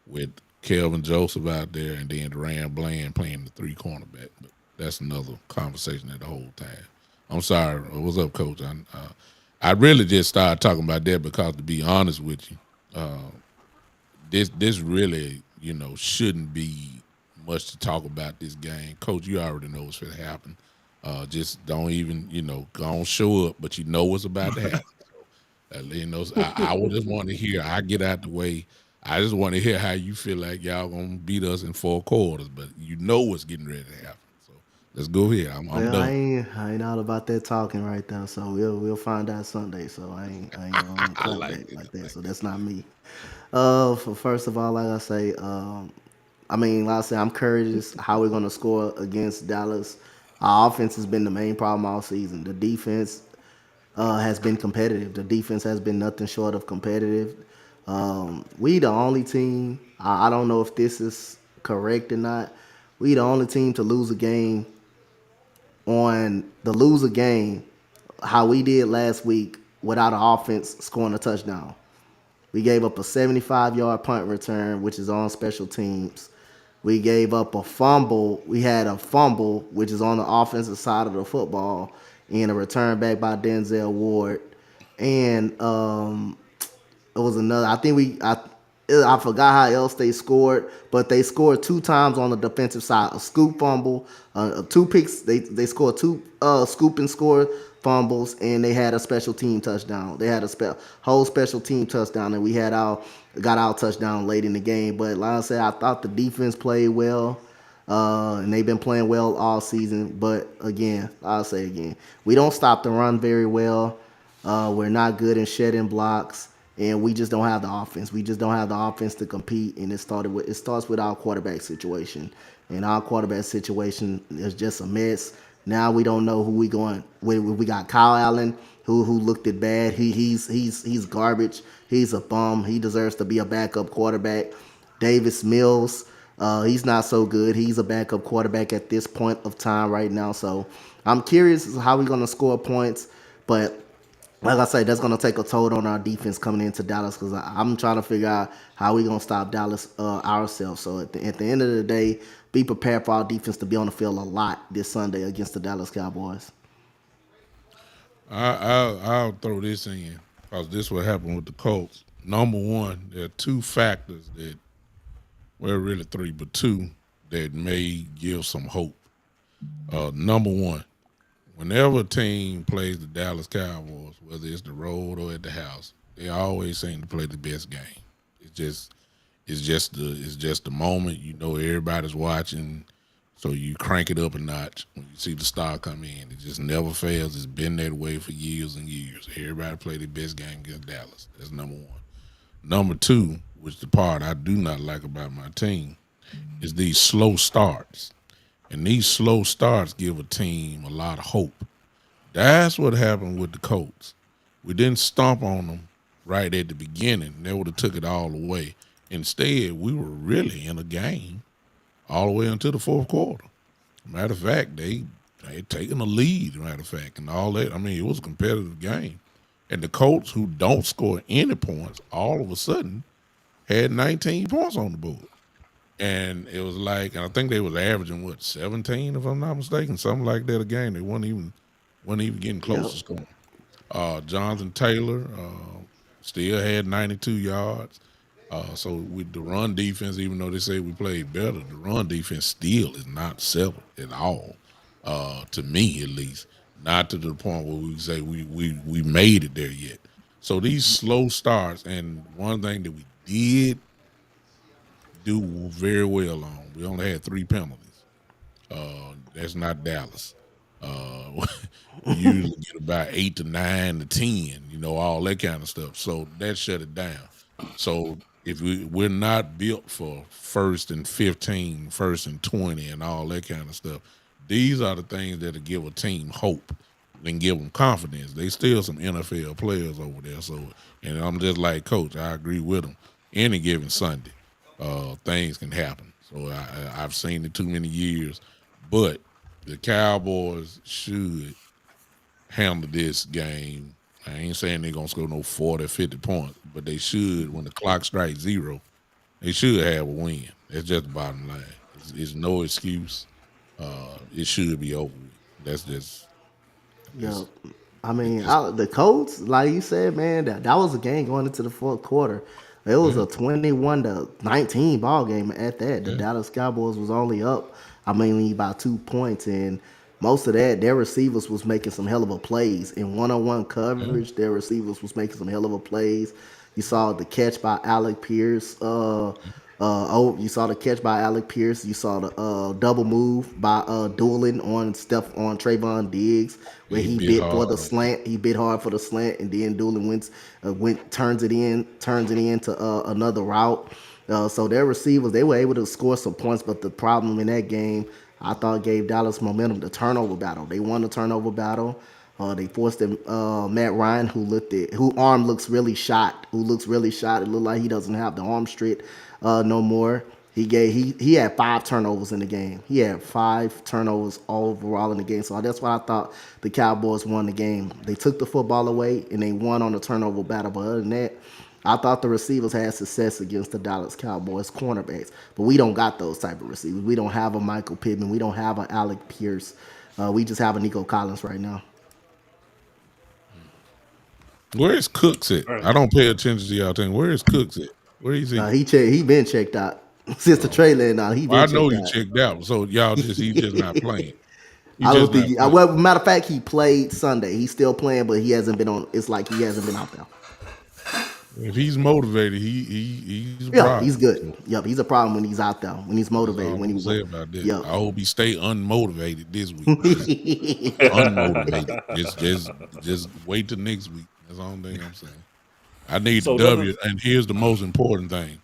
with Kelvin Joseph out there, and then Duran Bland playing the 3 cornerback. But that's another conversation at the whole time. I'm sorry. What's up, Coach? I really just started talking about that because, to be honest with you, this really, shouldn't be much to talk about this game. Coach, you already know what's going to happen. Just don't even, go on show up, but you know what's about to happen. So, I would just want to hear. I get out the way. I just want to hear how you feel like y'all gonna beat us in 4 quarters, but you know what's getting ready to happen. So let's go here. I'm Well, done. I ain't all about that talking right now. So we'll find out Sunday. So I ain't gonna I clap like back it. like I that. like So it. that's not me. First of all, like I say, like I say, I'm curious how we're gonna score against Dallas. Our offense has been the main problem all season. The defense has been competitive. The defense has been nothing short of competitive. We the only team. I don't know if this is correct or not. We the only team to lose a game on the loser game, how we did last week without an offense scoring a touchdown. We gave up a 75-yard punt return, which is on special teams. We gave up a fumble. We had a fumble, which is on the offensive side of the football, and a return back by Denzel Ward. And it was another. I forgot how else they scored, but they scored 2 times on the defensive side. A scoop fumble, 2 picks. They scored 2 scoop and score fumbles, and they had a special team touchdown. They had a whole special team touchdown, and we got our touchdown late in the game. But like I said, I thought the defense played well. And they've been playing well all season. But again, I'll say again, we don't stop the run very well. We're not good in shedding blocks, and we just don't have the offense. We just don't have the offense to compete. And it starts with our quarterback situation, and our quarterback situation is just a mess. Now we don't know who we going. We got Kyle Allen, who looked it bad. He's garbage. He's a bum. He deserves to be a backup quarterback. Davis Mills, he's not so good. He's a backup quarterback at this point of time right now. So I'm curious as to how we're going to score points. But like I say, that's going to take a toll on our defense coming into Dallas because I'm trying to figure out how we're going to stop Dallas ourselves. So at the end of the day, be prepared for our defense to be on the field a lot this Sunday against the Dallas Cowboys. I'll throw this in because this what happened with the Colts. Number one, there are 2 factors that, well, really 3, but 2 that may give some hope. Number one, whenever a team plays the Dallas Cowboys, whether it's the road or at the house, they always seem to play the best game. It's just the moment. Everybody's watching, so you crank it up a notch when you see the star come in. It just never fails. It's been that way for years and years. Everybody play the best game against Dallas. That's number one. Number 2, which the part I do not like about my team, is these slow starts. And these slow starts give a team a lot of hope. That's what happened with the Colts. We didn't stomp on them right at the beginning. They would have took it all away. Instead, we were really in a game all the way until the 4th quarter. Matter of fact, they had taken a lead, matter of fact, and all that. I mean, it was a competitive game. And the Colts, who don't score any points, all of a sudden had 19 points on the board. And it was like, and I think they was averaging 17, if I'm not mistaken, something like that a game. They weren't even getting close Yep. to scoring. Jonathan Taylor still had 92 yards. So with the run defense, even though they say we played better, the run defense still is not settled at all. To me, at least, not to the point where we say we made it there yet. So these slow starts, and one thing that we did do very well on, we only had 3 penalties. That's not Dallas. We usually get about 8 to 9 to 10, all that kind of stuff. So that shut it down. So if we're not built for 1st and 15, 1st and 20, and all that kind of stuff, These are the things that'll give a team hope and give them confidence. They still some NFL players over there. So, and I'm just like Coach. I agree with them. Any given Sunday, things can happen. So I've seen it too many years, but the Cowboys should handle this game. I ain't saying they're gonna score no 40, 50 points, but they should. When the clock strikes 0, they should have a win. That's just the bottom line. It's no excuse. It should be over with. That's just. Yeah, I mean, the Colts, like you said, man, that was a game going into the fourth quarter. It was a 21-19 ball game at that. The Dallas Cowboys was only up, I mean, by 2 points, and most of that, their receivers was making some hell of a plays in one-on-one coverage. Their receivers was making some hell of a plays. You saw the catch by Alec Pierce. You saw the catch by Alec Pierce. You saw the double move by Doolin on Trayvon Diggs, where he bit for the slant. He bit hard for the slant, and then Doolin turns it into another route. So their receivers, they were able to score some points, but the problem in that game, I thought, gave Dallas momentum. The turnover battle. They won the turnover battle. They forced Matt Ryan, who arm looks really shot. It looked like he doesn't have the arm strength no more. He had 5 turnovers in the game. He had 5 turnovers overall in the game. So that's why I thought the Cowboys won the game. They took the football away and they won on the turnover battle. But other than that, I thought the receivers had success against the Dallas Cowboys cornerbacks. But we don't got those type of receivers. We don't have a Michael Pittman. We don't have a Alec Pierce. We just have a Nico Collins right now. Where is Cooks at? I don't pay attention to y'all thing. Where is Cooks at? Where is he? He been checked out since the trailer. Now he been. I know he checked out. So y'all he's just not playing. I don't think. Well, matter of fact, he played Sunday. He's still playing, but he hasn't been on. It's like he hasn't been out there. If he's motivated, he's he's good. Yep, he's a problem when he's out there. When he's motivated. When he's about this. Yep. I hope he stay unmotivated this week. Unmotivated. Just wait till next week. That's the only thing I'm saying. I need the W, and here's the most important thing.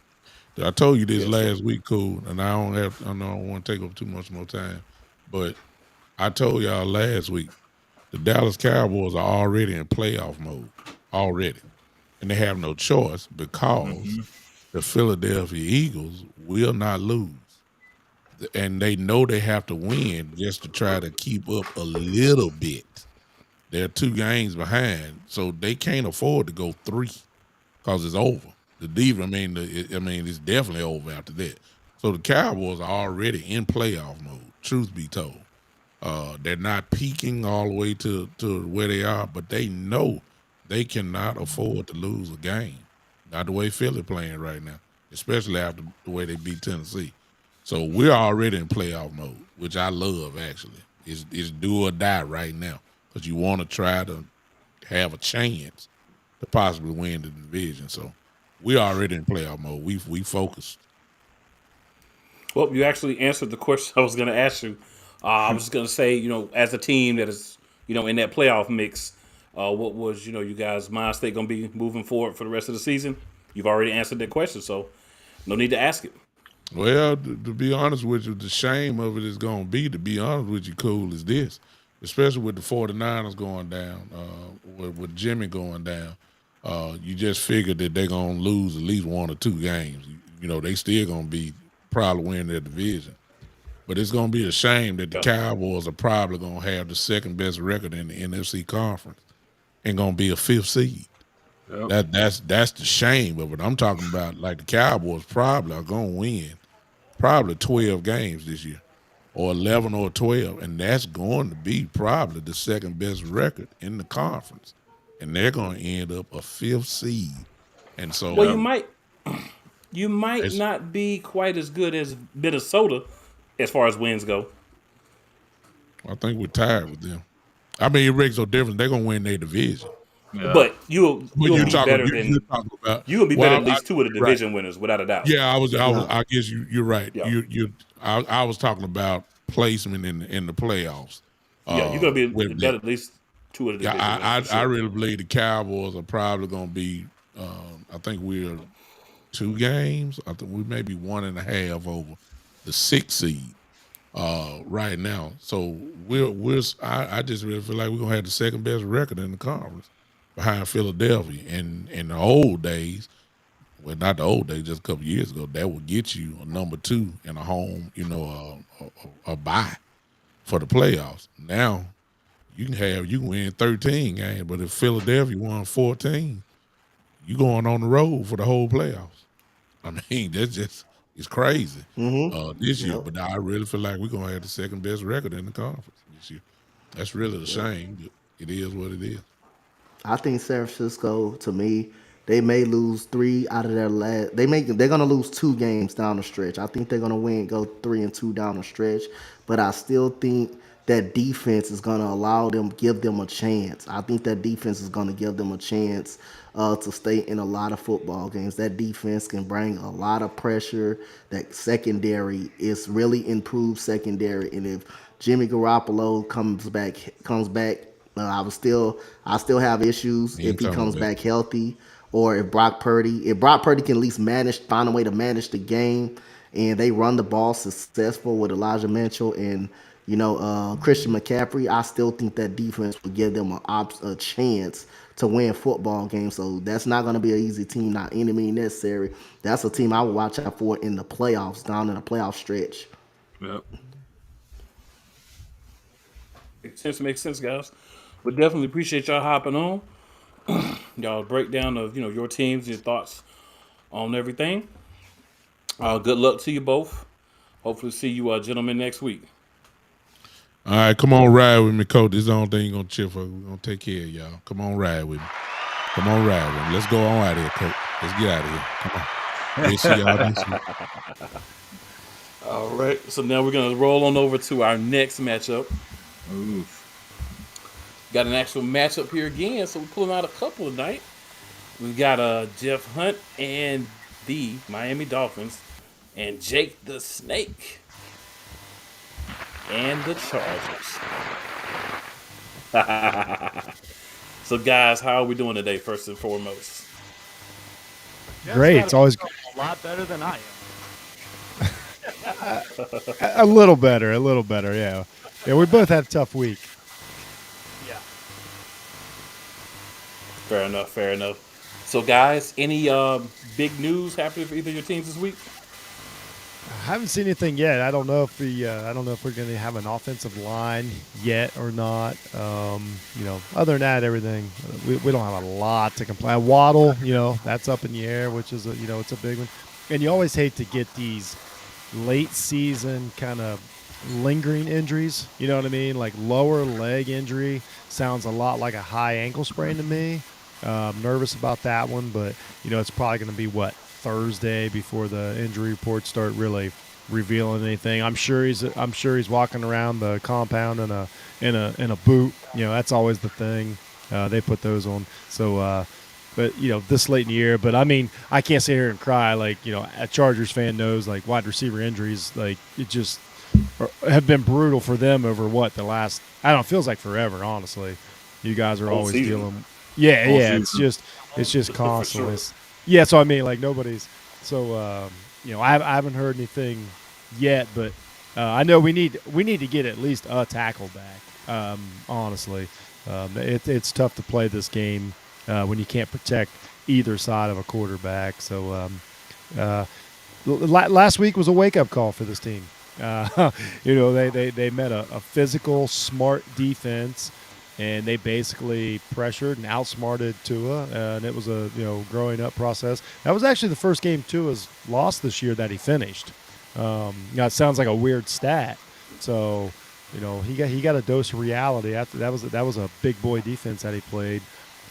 I told you this last week, cool, and I don't want to take up too much more time, but I told y'all last week the Dallas Cowboys are already in playoff mode already, and they have no choice because the Philadelphia Eagles will not lose, and they know they have to win just to try to keep up a little bit. They're 2 games behind, so they can't afford to go 3 because it's over. The defense, it's definitely over after that. So the Cowboys are already in playoff mode, truth be told. They're not peaking all the way to where they are, but they know they cannot afford to lose a game. Not the way Philly playing right now, especially after the way they beat Tennessee. So we're already in playoff mode, which I love, actually. It's do or die right now because you want to try to have a chance to possibly win the division. So we're already in playoff mode. We focused. Well, you actually answered the question I was going to ask you. I was just going to say, as a team that is, in that playoff mix, what was, you guys' mind state going to be moving forward for the rest of the season? You've already answered that question, so no need to ask it. Well, to be honest with you, the shame of it is going to be, to be honest with you, Cool, is this. Especially with the 49ers going down, with Jimmy going down, you just figured that they're going to lose at least 1 or 2 games. They still going to be probably win their division. But it's going to be a shame that the Cowboys are probably going to have the 2nd best record in the NFC conference and going to be a 5th seed. Yep. That's the shame of it. I'm talking about like the Cowboys probably are going to win probably 12 games this year. Or 11 or 12, and that's going to be probably the 2nd best record in the conference, and they're going to end up a 5th seed. And so, well, you might not be quite as good as Minnesota as far as wins go. I think we're tired with them. I mean, it makes no difference. They're going to win their division. Yeah. But you'll be better than you'll be better than at least 2 of the division winners, without a doubt. Yeah, I guess you're right. Yeah. I was talking about placement in the playoffs. You're gonna be better than at least 2 of the division winners. I really believe the Cowboys are probably gonna be. I think we're 2 games. I think we may be 1.5 over the 6th seed. right now. So I just really feel like we're gonna have the second best record in the conference behind Philadelphia. And in the old days, well, not the old days, just a couple years ago, that would get you a number 2 in a home, a bye for the playoffs. Now you can win 13 games, but if Philadelphia won 14, you going on the road for the whole playoffs. I mean, it's crazy this year. Yep. But I really feel like we're gonna have the second best record in the conference this year. That's really the shame. But it is what it is. I think San Francisco, to me, they may lose 3 out of their last. They're gonna lose 2 games down the stretch. I think they're gonna go 3-2 down the stretch, but I still think that defense is gonna give them a chance. I think that defense is gonna give them a chance to stay in a lot of football games. That defense can bring a lot of pressure. That secondary is really improved secondary, and if Jimmy Garoppolo comes back. I still have issues He if ain't he coming comes back. back healthy, or if Brock Purdy can at least find a way to manage the game, and they run the ball successful with Elijah Mitchell and Christian McCaffrey. I still think that defense will give them a chance to win football games. So that's not going to be an easy team, not any means necessary. That's a team I would watch out for in the playoffs, down in the playoff stretch. Yep. Makes sense, guys. But definitely appreciate y'all hopping on. Y'all breakdown of your teams, your thoughts on everything. Good luck to you both. Hopefully see you gentlemen next week. All right, come on, ride with me, coach. This is the only thing you're gonna cheer for. We're gonna take care of y'all. Come on, ride with me. Come on, ride with me. Let's go on out of here, coach. Let's get out of here. Come on. We'll see y'all next week. All right. So now we're gonna roll on over to our next matchup. Oof. Got an actual matchup here again, so we're pulling out a couple tonight. We've got Jeff Hunt and the Miami Dolphins, and Jake the Snake and the Chargers. So, guys, how are we doing today? First and foremost, Great. It's always a lot better than I am. a little better. Yeah. Yeah, we both had a tough week. Yeah. fair enough. So, guys, any big news happening for either of your teams this week? I haven't seen anything yet. I don't know if we're going to have an offensive line yet or not. Other than that, everything we don't have a lot to complain. Waddle, that's up in the air, which is it's a big one. And you always hate to get these late season kind of lingering injuries. You know what I mean? Like lower leg injury sounds a lot like a high ankle sprain to me. Nervous about that one, but it's probably going to be Thursday before the injury reports start really revealing anything. I'm sure he's walking around the compound in a boot. That's always the thing. They put those on. So, but this late in the year. But I mean, I can't sit here and cry. Like a Chargers fan knows, like wide receiver injuries, like it just have been brutal for them over the last. I don't know. It feels like forever. Honestly, you guys are always season. dealing. Yeah. It's just constantly. Sure. Yeah, so I mean, like nobody's. So I haven't heard anything yet, but I know we need to get at least a tackle back. Honestly, it's tough to play this game when you can't protect either side of a quarterback. So last week was a wake up call for this team. They met a physical, smart defense. And they basically pressured and outsmarted Tua, and it was a growing up process. That was actually the first game Tua's lost this year that he finished. It sounds like a weird stat. So, he got a dose of reality after that was a big boy defense that he played.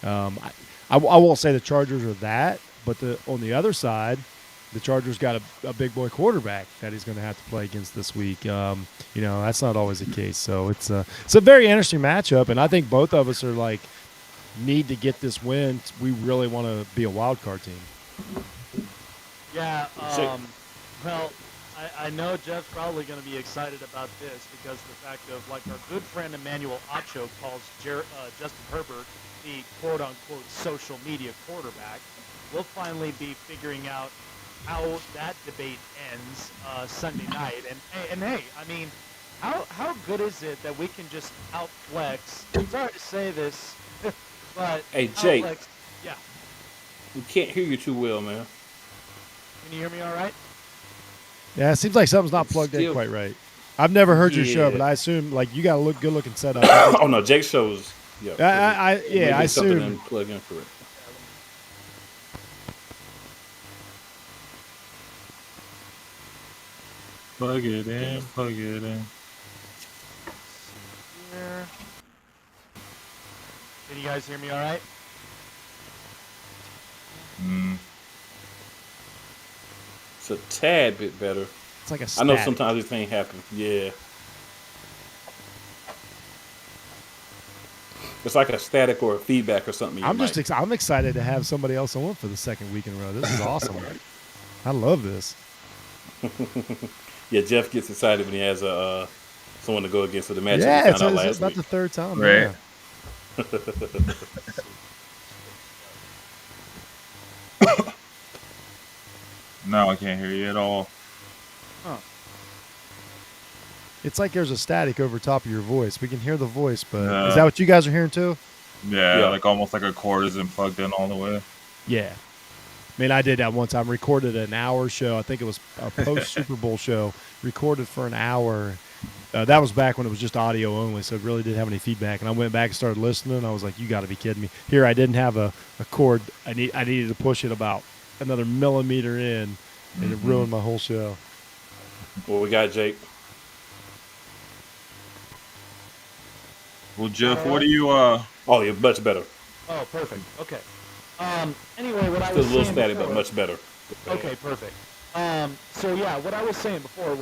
I won't say the Chargers are that, but on the other side, the Chargers got a big boy quarterback that he's going to have to play against this week. That's not always the case. So it's a very interesting matchup, and I think both of us are need to get this win. We really want to be a wild card team. Yeah. Well, I know Jeff's probably going to be excited about this because the fact of our good friend Emmanuel Acho calls Justin Herbert the quote-unquote social media quarterback. We'll finally be figuring out how that debate ends Sunday night. And hey, I mean, how good is it that we can just outflex? I'm sorry to say this, but Hey, Jake. outflex. Yeah. We can't hear you too well, man. Can you hear me all right? Yeah, it seems like something's not plugged in quite right. I've never heard your show, but I assume like you got a good looking setup. Oh no, Jake's shows. Yeah, I assume. And plug in for it. Plug it in, plug it in. Here. Can you guys hear me all right? It's a tad bit better. It's like a I know sometimes this thing happens. Yeah. It's like a static or a feedback or something. I'm excited to have somebody else on for the second week in a row. This is awesome. I love this. Yeah, Jeff gets excited when he has someone to go against for the match. Yeah, it's about the third time. Right. Yeah. No, I can't hear you at all. Huh. It's like there's a static over top of your voice. We can hear the voice, but is that what you guys are hearing too? Yeah, like almost like a cord isn't plugged in all the way. Yeah. I mean, I did that one time. Recorded an hour show. I think it was a post-Super Bowl show. Recorded for an hour. That was back when it was just audio only, so it really didn't have any feedback. And I went back and started listening. And I was like, you got to be kidding me. Here, I didn't have a cord. I needed to push it about another millimeter in, and it ruined my whole show. What we got, Jake? Well, Jeff, what do you Oh, yeah, much better. Oh, perfect. Okay. Anyway, what I Still was a little saying static, before, but much better. Okay, perfect. So yeah, what I was saying before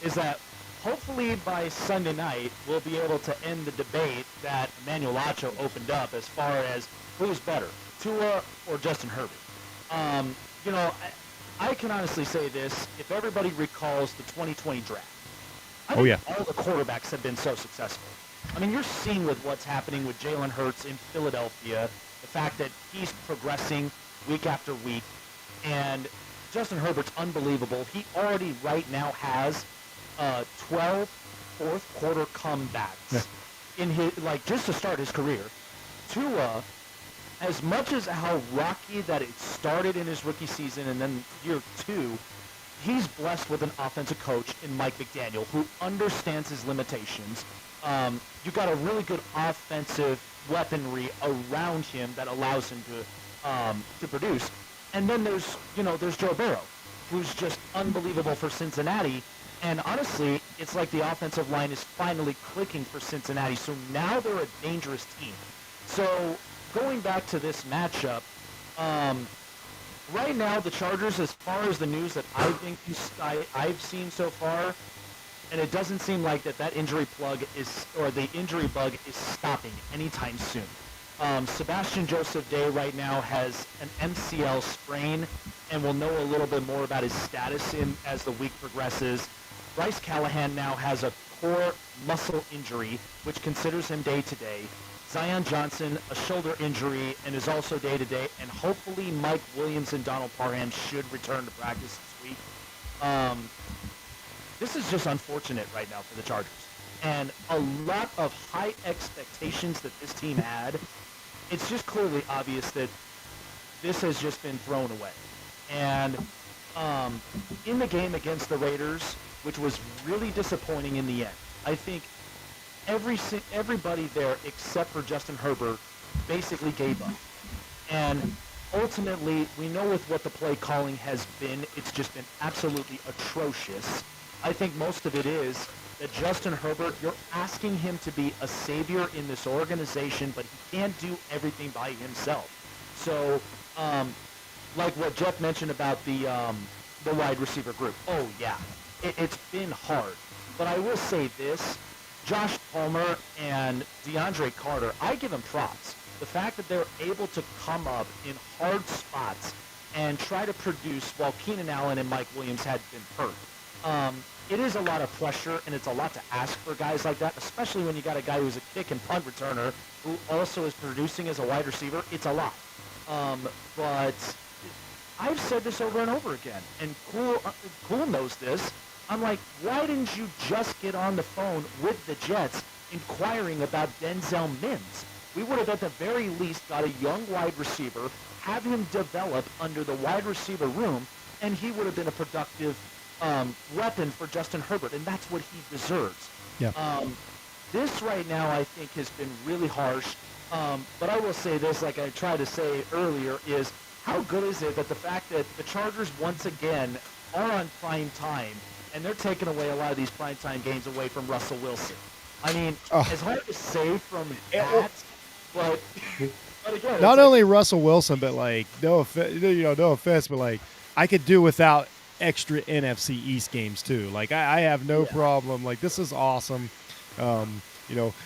is that hopefully by Sunday night we'll be able to end the debate that Emmanuel Acho opened up as far as who's better, Tua or Justin Herbert. You know, I can honestly say this: if everybody recalls the 2020 draft, I think all the quarterbacks have been so successful. I mean, you're seeing with what's happening with Jalen Hurts in Philadelphia, the fact that he's progressing week after week, and Justin Herbert's unbelievable. He already right now has 12 fourth quarter comebacks in his, like, just to start his career. Tua, as much as how rocky that it started in his rookie season and then year two, he's blessed with an offensive coach in Mike McDaniel who understands his limitations. You got a really good offensive weaponry around him that allows him to produce. And then there's Joe Burrow, who's just unbelievable for Cincinnati. And honestly, it's like the offensive line is finally clicking for Cincinnati. So now they're a dangerous team. So going back to this matchup, right now the Chargers, as far as the news that I've seen so far, and it doesn't seem like that injury the injury bug is stopping anytime soon. Sebastian Joseph Day right now has an MCL sprain, and we'll know a little bit more about his status as the week progresses. Bryce Callahan now has a core muscle injury, which considers him day-to-day. Zion Johnson, a shoulder injury, and is also day-to-day. And hopefully Mike Williams and Donald Parham should return to practice this week. This is just unfortunate right now for the Chargers. And a lot of high expectations that this team had. It's just clearly obvious that this has just been thrown away. And in the game against the Raiders, which was really disappointing in the end, I think everybody there except for Justin Herbert basically gave up. And ultimately, we know with what the play calling has been, it's just been absolutely atrocious. I think most of it is that Justin Herbert, you're asking him to be a savior in this organization, but he can't do everything by himself. So, like what Jeff mentioned about the wide receiver group. Oh, yeah, it's been hard. But I will say this, Josh Palmer and DeAndre Carter, I give them props. The fact that they're able to come up in hard spots and try to produce while Keenan Allen and Mike Williams had been hurt. It is a lot of pressure, and it's a lot to ask for guys like that, especially when you got a guy who's a kick and punt returner who also is producing as a wide receiver. It's a lot. But I've said this over and over again, and Cool knows this. I'm like, why didn't you just get on the phone with the Jets inquiring about Denzel Mims? We would have at the very least got a young wide receiver, have him develop under the wide receiver room, and he would have been a productive weapon for Justin Herbert, and that's what he deserves. Yeah. This right now, I think, has been really harsh. But I will say this, like I tried to say earlier, is how good is it that the fact that the Chargers once again are on prime time, and they're taking away a lot of these prime time games away from Russell Wilson. I mean, it's hard to say from that, but again, not only Russell Wilson, but like no offense, but like I could do without extra NFC East games too. Like I have no problem. Like this is awesome. I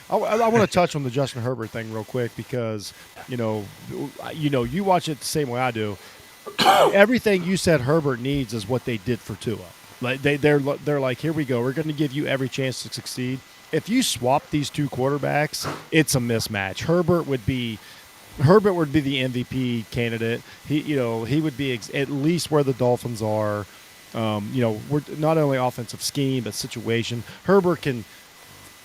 want to touch on the Justin Herbert thing real quick because you watch it the same way I do. Everything you said Herbert needs is what they did for Tua. Like they're like, here we go. We're going to give you every chance to succeed. If you swap these two quarterbacks, it's a mismatch. Herbert would be the MVP candidate. He would be at least where the Dolphins are. We're not only offensive scheme but situation. Herbert can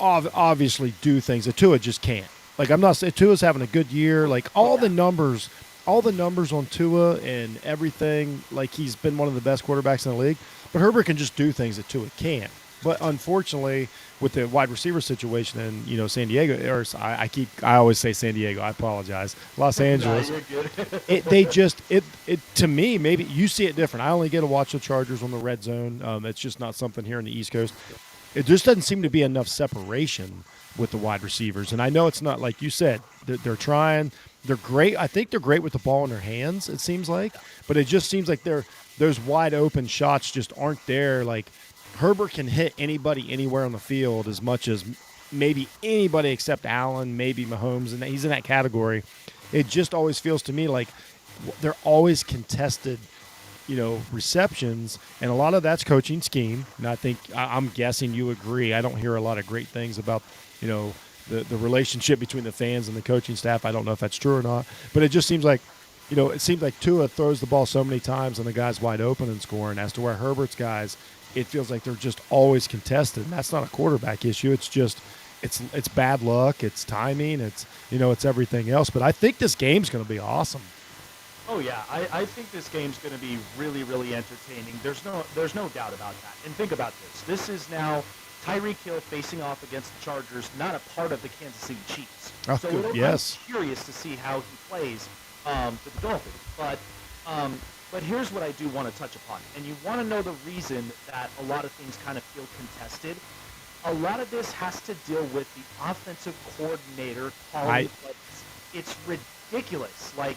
obviously do things that Tua just can't. Like I'm not saying Tua's having a good year. Like all the numbers on Tua and everything. Like he's been one of the best quarterbacks in the league. But Herbert can just do things that Tua can't. But unfortunately, with the wide receiver situation in San Diego, or I always say San Diego. I apologize. Los Angeles. No, you're good. To me, maybe you see it different. I only get to watch the Chargers on the red zone. It's just not something here in the East Coast. It just doesn't seem to be enough separation with the wide receivers. And I know it's not like you said. They're trying. They're great. I think they're great with the ball in their hands, it seems like. But it just seems like those wide open shots just aren't there. Like Herbert can hit anybody anywhere on the field as much as maybe anybody except Allen, maybe Mahomes, and he's in that category. It just always feels to me like they're always contested, receptions, and a lot of that's coaching scheme. And I think I'm guessing you agree. I don't hear a lot of great things about, the relationship between the fans and the coaching staff. I don't know if that's true or not, but it just seems like, it seems like Tua throws the ball so many times and the guy's wide open and scoring. As to where Herbert's guys, it feels like they're just always contested. And that's not a quarterback issue. It's just, it's bad luck. It's timing. It's, it's everything else. But I think this game's going to be awesome. Oh yeah, I think this game's going to be really, really entertaining. There's no doubt about that. And think about this. This is now Tyreek Hill facing off against the Chargers, not a part of the Kansas City Chiefs. Oh, so good. I'm Yes. curious to see how he plays for the Dolphins. But here's what I do want to touch upon. And you want to know the reason that a lot of things kind of feel contested. A lot of this has to deal with the offensive coordinator calling plays. It's ridiculous. Like,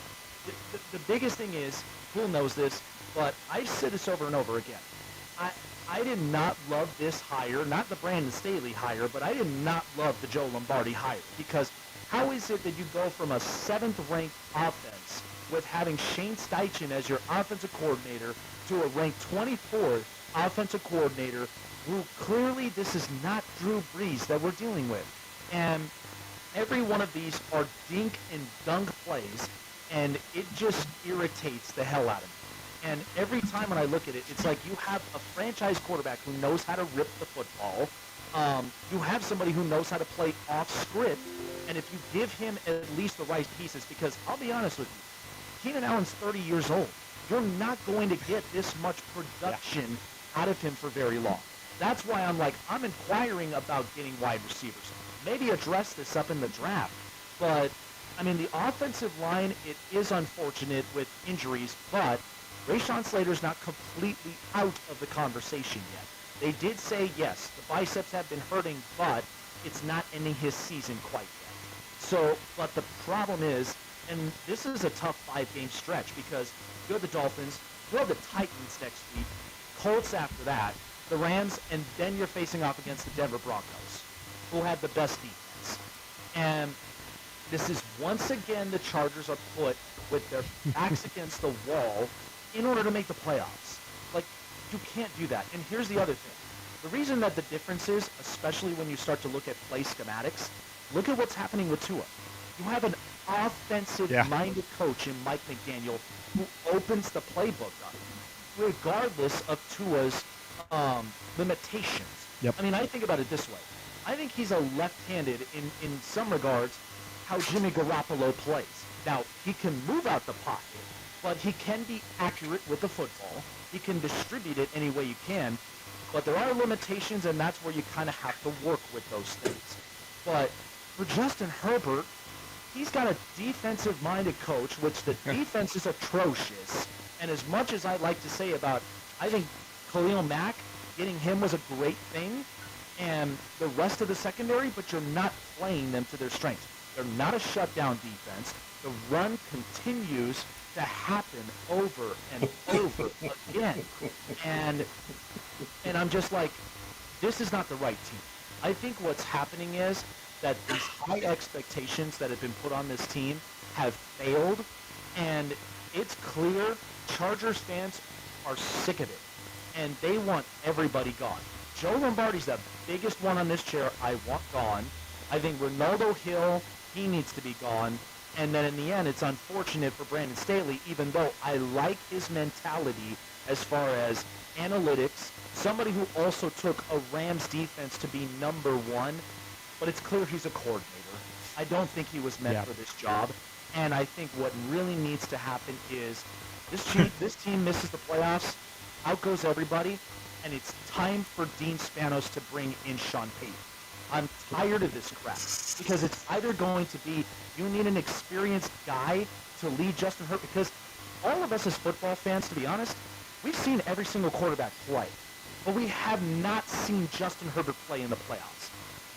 the biggest thing is, Poole knows this, but I've said this over and over again. I did not love this hire, not the Brandon Staley hire, but I did not love the Joe Lombardi hire. Because how is it that you go from a 7th-ranked offense with having Shane Steichen as your offensive coordinator to a ranked 24th offensive coordinator who clearly this is not Drew Brees that we're dealing with. And every one of these are dink and dunk plays, and it just irritates the hell out of me. And every time when I look at it, it's like you have a franchise quarterback who knows how to rip the football. You have somebody who knows how to play off script. And if you give him at least the right pieces, because I'll be honest with you, Keenan Allen's 30 years old. You're not going to get this much production out of him for very long. That's why I'm inquiring about getting wide receivers. Maybe address this up in the draft. But, I mean, the offensive line, it is unfortunate with injuries, but Rashawn Slater's not completely out of the conversation yet. They did say, yes, the biceps have been hurting, but it's not ending his season quite yet. So, but the problem is, and this is a tough 5-game stretch because you have the Dolphins, you have the Titans next week, Colts after that, the Rams, and then you're facing off against the Denver Broncos, who have the best defense. And this is once again the Chargers are put with their backs against the wall in order to make the playoffs. Like, you can't do that. And here's the other thing. The reason that the difference is, especially when you start to look at play schematics, look at what's happening with Tua. You have an offensive-minded coach in Mike McDaniel who opens the playbook up, regardless of Tua's limitations. Yep. I mean, I think about it this way. I think he's a left-handed in some regards how Jimmy Garoppolo plays. Now, he can move out the pocket, but he can be accurate with the football. He can distribute it any way you can, but there are limitations, and that's where you kind of have to work with those things. But for Justin Herbert, he's got a defensive-minded coach, which the defense is atrocious. And as much as I like to say about, I think Khalil Mack, getting him was a great thing, and the rest of the secondary, but you're not playing them to their strengths. They're not a shutdown defense. The run continues to happen over and over again. And I'm just like, this is not the right team. I think what's happening is that these high expectations that have been put on this team have failed, and it's clear Chargers fans are sick of it, and they want everybody gone. Joe Lombardi's the biggest one on this chair I want gone. I think Ronaldo Hill, he needs to be gone. And then in the end, it's unfortunate for Brandon Staley, even though I like his mentality as far as analytics, somebody who also took a Rams defense to be number one, but it's clear he's a coordinator. I don't think he was meant for this job. And I think what really needs to happen is this team misses the playoffs, out goes everybody, and it's time for Dean Spanos to bring in Sean Payton. I'm tired of this crap because it's either going to be you need an experienced guy to lead Justin Herbert, because all of us as football fans, to be honest, we've seen every single quarterback play, but we have not seen Justin Herbert play in the playoffs.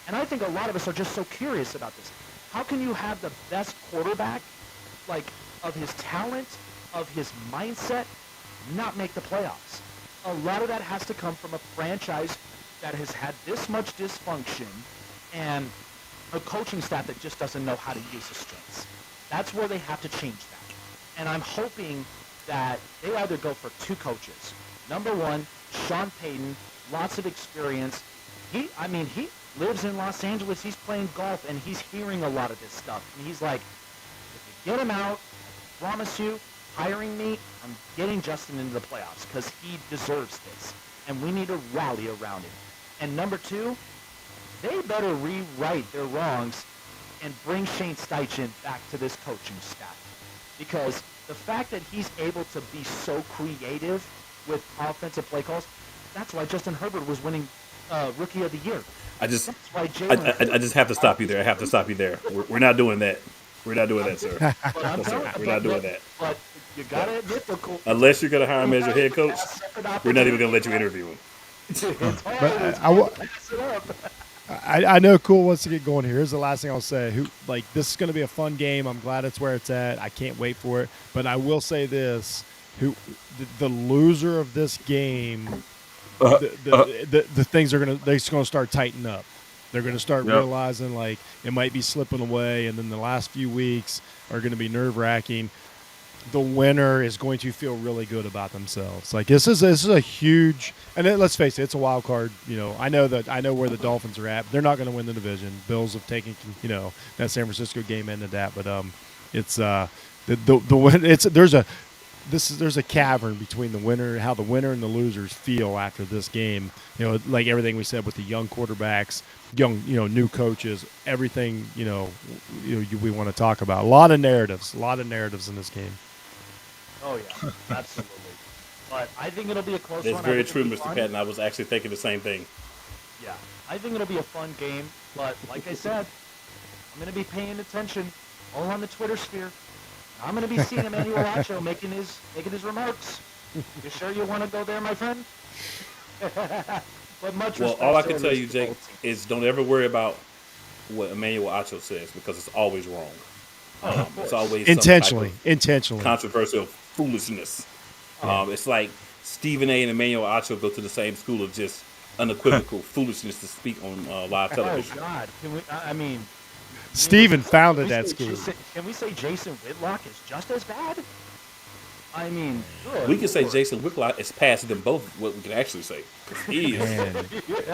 And I think a lot of us are just so curious about this. How can you have the best quarterback, like, of his talent, of his mindset, not make the playoffs? A lot of that has to come from a franchise that has had this much dysfunction and a coaching staff that just doesn't know how to use the strengths. That's where they have to change that. And I'm hoping that they either go for two coaches. Number one, Sean Payton, lots of experience. He lives in Los Angeles. He's playing golf, and he's hearing a lot of this stuff. And he's like, if you get him out, promise you, hiring me, I'm getting Justin into the playoffs because he deserves this. And we need to rally around him. And number two, they better rewrite their wrongs and bring Shane Steichen back to this coaching staff. Because the fact that he's able to be so creative with offensive play calls, that's why Justin Herbert was winning Rookie of the Year. I just have to stop you there. I have to stop you there. We're not doing that. We're not doing that, sir. No, sir. We're not doing that. But you got to admit, unless you're going to hire him as your head coach, we're not even going to let you interview him. But I know Cool wants to get going here. Here's the last thing I'll say. This is going to be a fun game. I'm glad it's where it's at. I can't wait for it. But I will say this: the loser of this game, the things they're going to start tightening up. They're going to start realizing it might be slipping away, and then the last few weeks are going to be nerve-wracking. The winner is going to feel really good about themselves. This is a huge, and let's face it, it's a wild card. I know where the Dolphins are at. They're not going to win the division. Bills have taken that San Francisco game ended that, but it's there's a cavern between the winner, how the winner and the losers feel after this game. Like everything we said with the young quarterbacks, new coaches, everything we want to talk about. A lot of narratives in this game. Oh yeah, absolutely. But I think it'll be a close one. That's very true, Mr. Patton. I was actually thinking the same thing. Yeah, I think it'll be a fun game. But like I said, I'm going to be paying attention all on the Twitter sphere. I'm going to be seeing Emmanuel Acho making his remarks. You sure you want to go there, my friend? But much respect. All I can tell you, Jake, is don't ever worry about what Emmanuel Acho says because it's always wrong. It's always intentionally controversial foolishness. It's like Stephen A. and Emmanuel Acho go to the same school of just unequivocal foolishness to speak on live television. Oh God! Stephen founded that school. Can we say Jason Whitlock is just as bad? I mean, good. We can say Jason Whitlock is past them both. What we can actually say, he is.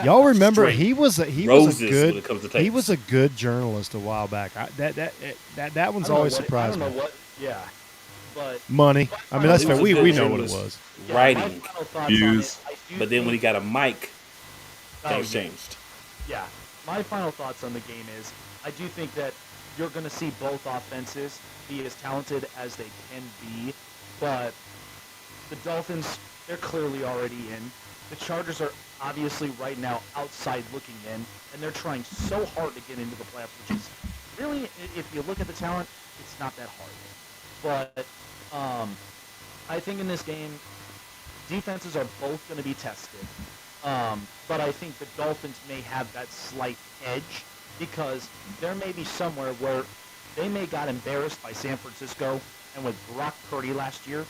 Y'all remember he was a good journalist a while back. That one's always surprised me. But Money. I mean, that's He fair. was a We good know what it journalist was. yeah, my writing, final thoughts Views. on it. I do but then when he think- got a mic, Oh, things yeah. changed. Yeah, my final thoughts on the game is I do think that you're going to see both offenses be as talented as they can be, but the Dolphins, they're clearly already in. The Chargers are obviously right now outside looking in, and they're trying so hard to get into the playoffs, which is really, if you look at the talent, it's not that hard. But I think in this game, defenses are both going to be tested. But I think the Dolphins may have that slight edge because there may be somewhere where they may got embarrassed by San Francisco and with Brock Purdy last year.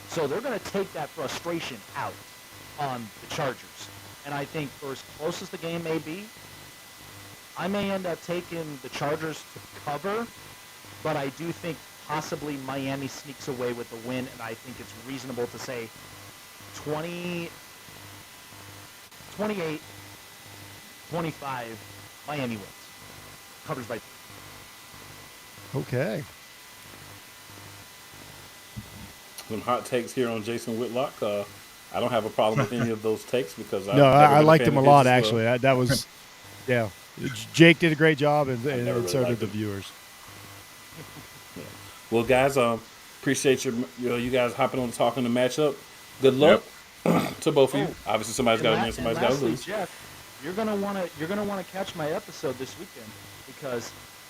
So they're going to take that frustration out on the Chargers. And I think for as close as the game may be, I may end up taking the Chargers to cover, but I do think possibly Miami sneaks away with the win, and I think it's reasonable to say 28, 25, Miami wins. Covers by 3. Okay. Some hot takes here on Jason Whitlock. I don't have a problem with any of those takes because No, I liked him a lot, actually. That was, yeah. Jake did a great job, and never really so did liked the him. viewers. Well, guys, appreciate you guys hopping on talking the matchup. Good luck to both of you. Obviously, somebody's got to win, somebody's got to lose. Jeff, you're gonna wanna catch my episode this weekend because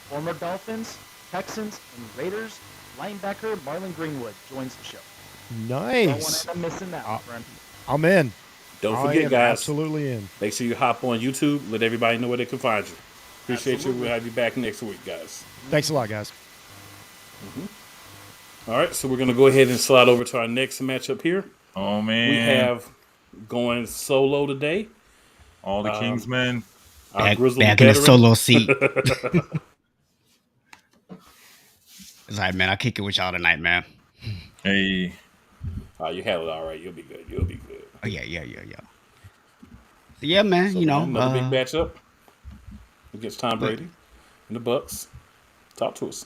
former Dolphins, Texans, and Raiders linebacker Marlon Greenwood joins the show. Nice. Don't want to end up missing that, my friend. I'm in. Don't I forget, am guys. absolutely in. Make sure you hop on YouTube. Let everybody know where they can find you. Appreciate Absolutely. you. We'll have you back next week, guys. Thanks a lot, guys. All right, so we're going to go ahead and slide over to our next matchup here. Oh man, We have going solo today. all the Kingsmen. Our grizzled Back in the veteran. solo seat. It's all right, man. I'll kick it with y'all tonight, man. Hey, You handled it all right. You'll be good. You'll be good. Oh, yeah. So, yeah, man, So, you know. man, another big matchup against Tom Brady and the Bucks. Talk to us.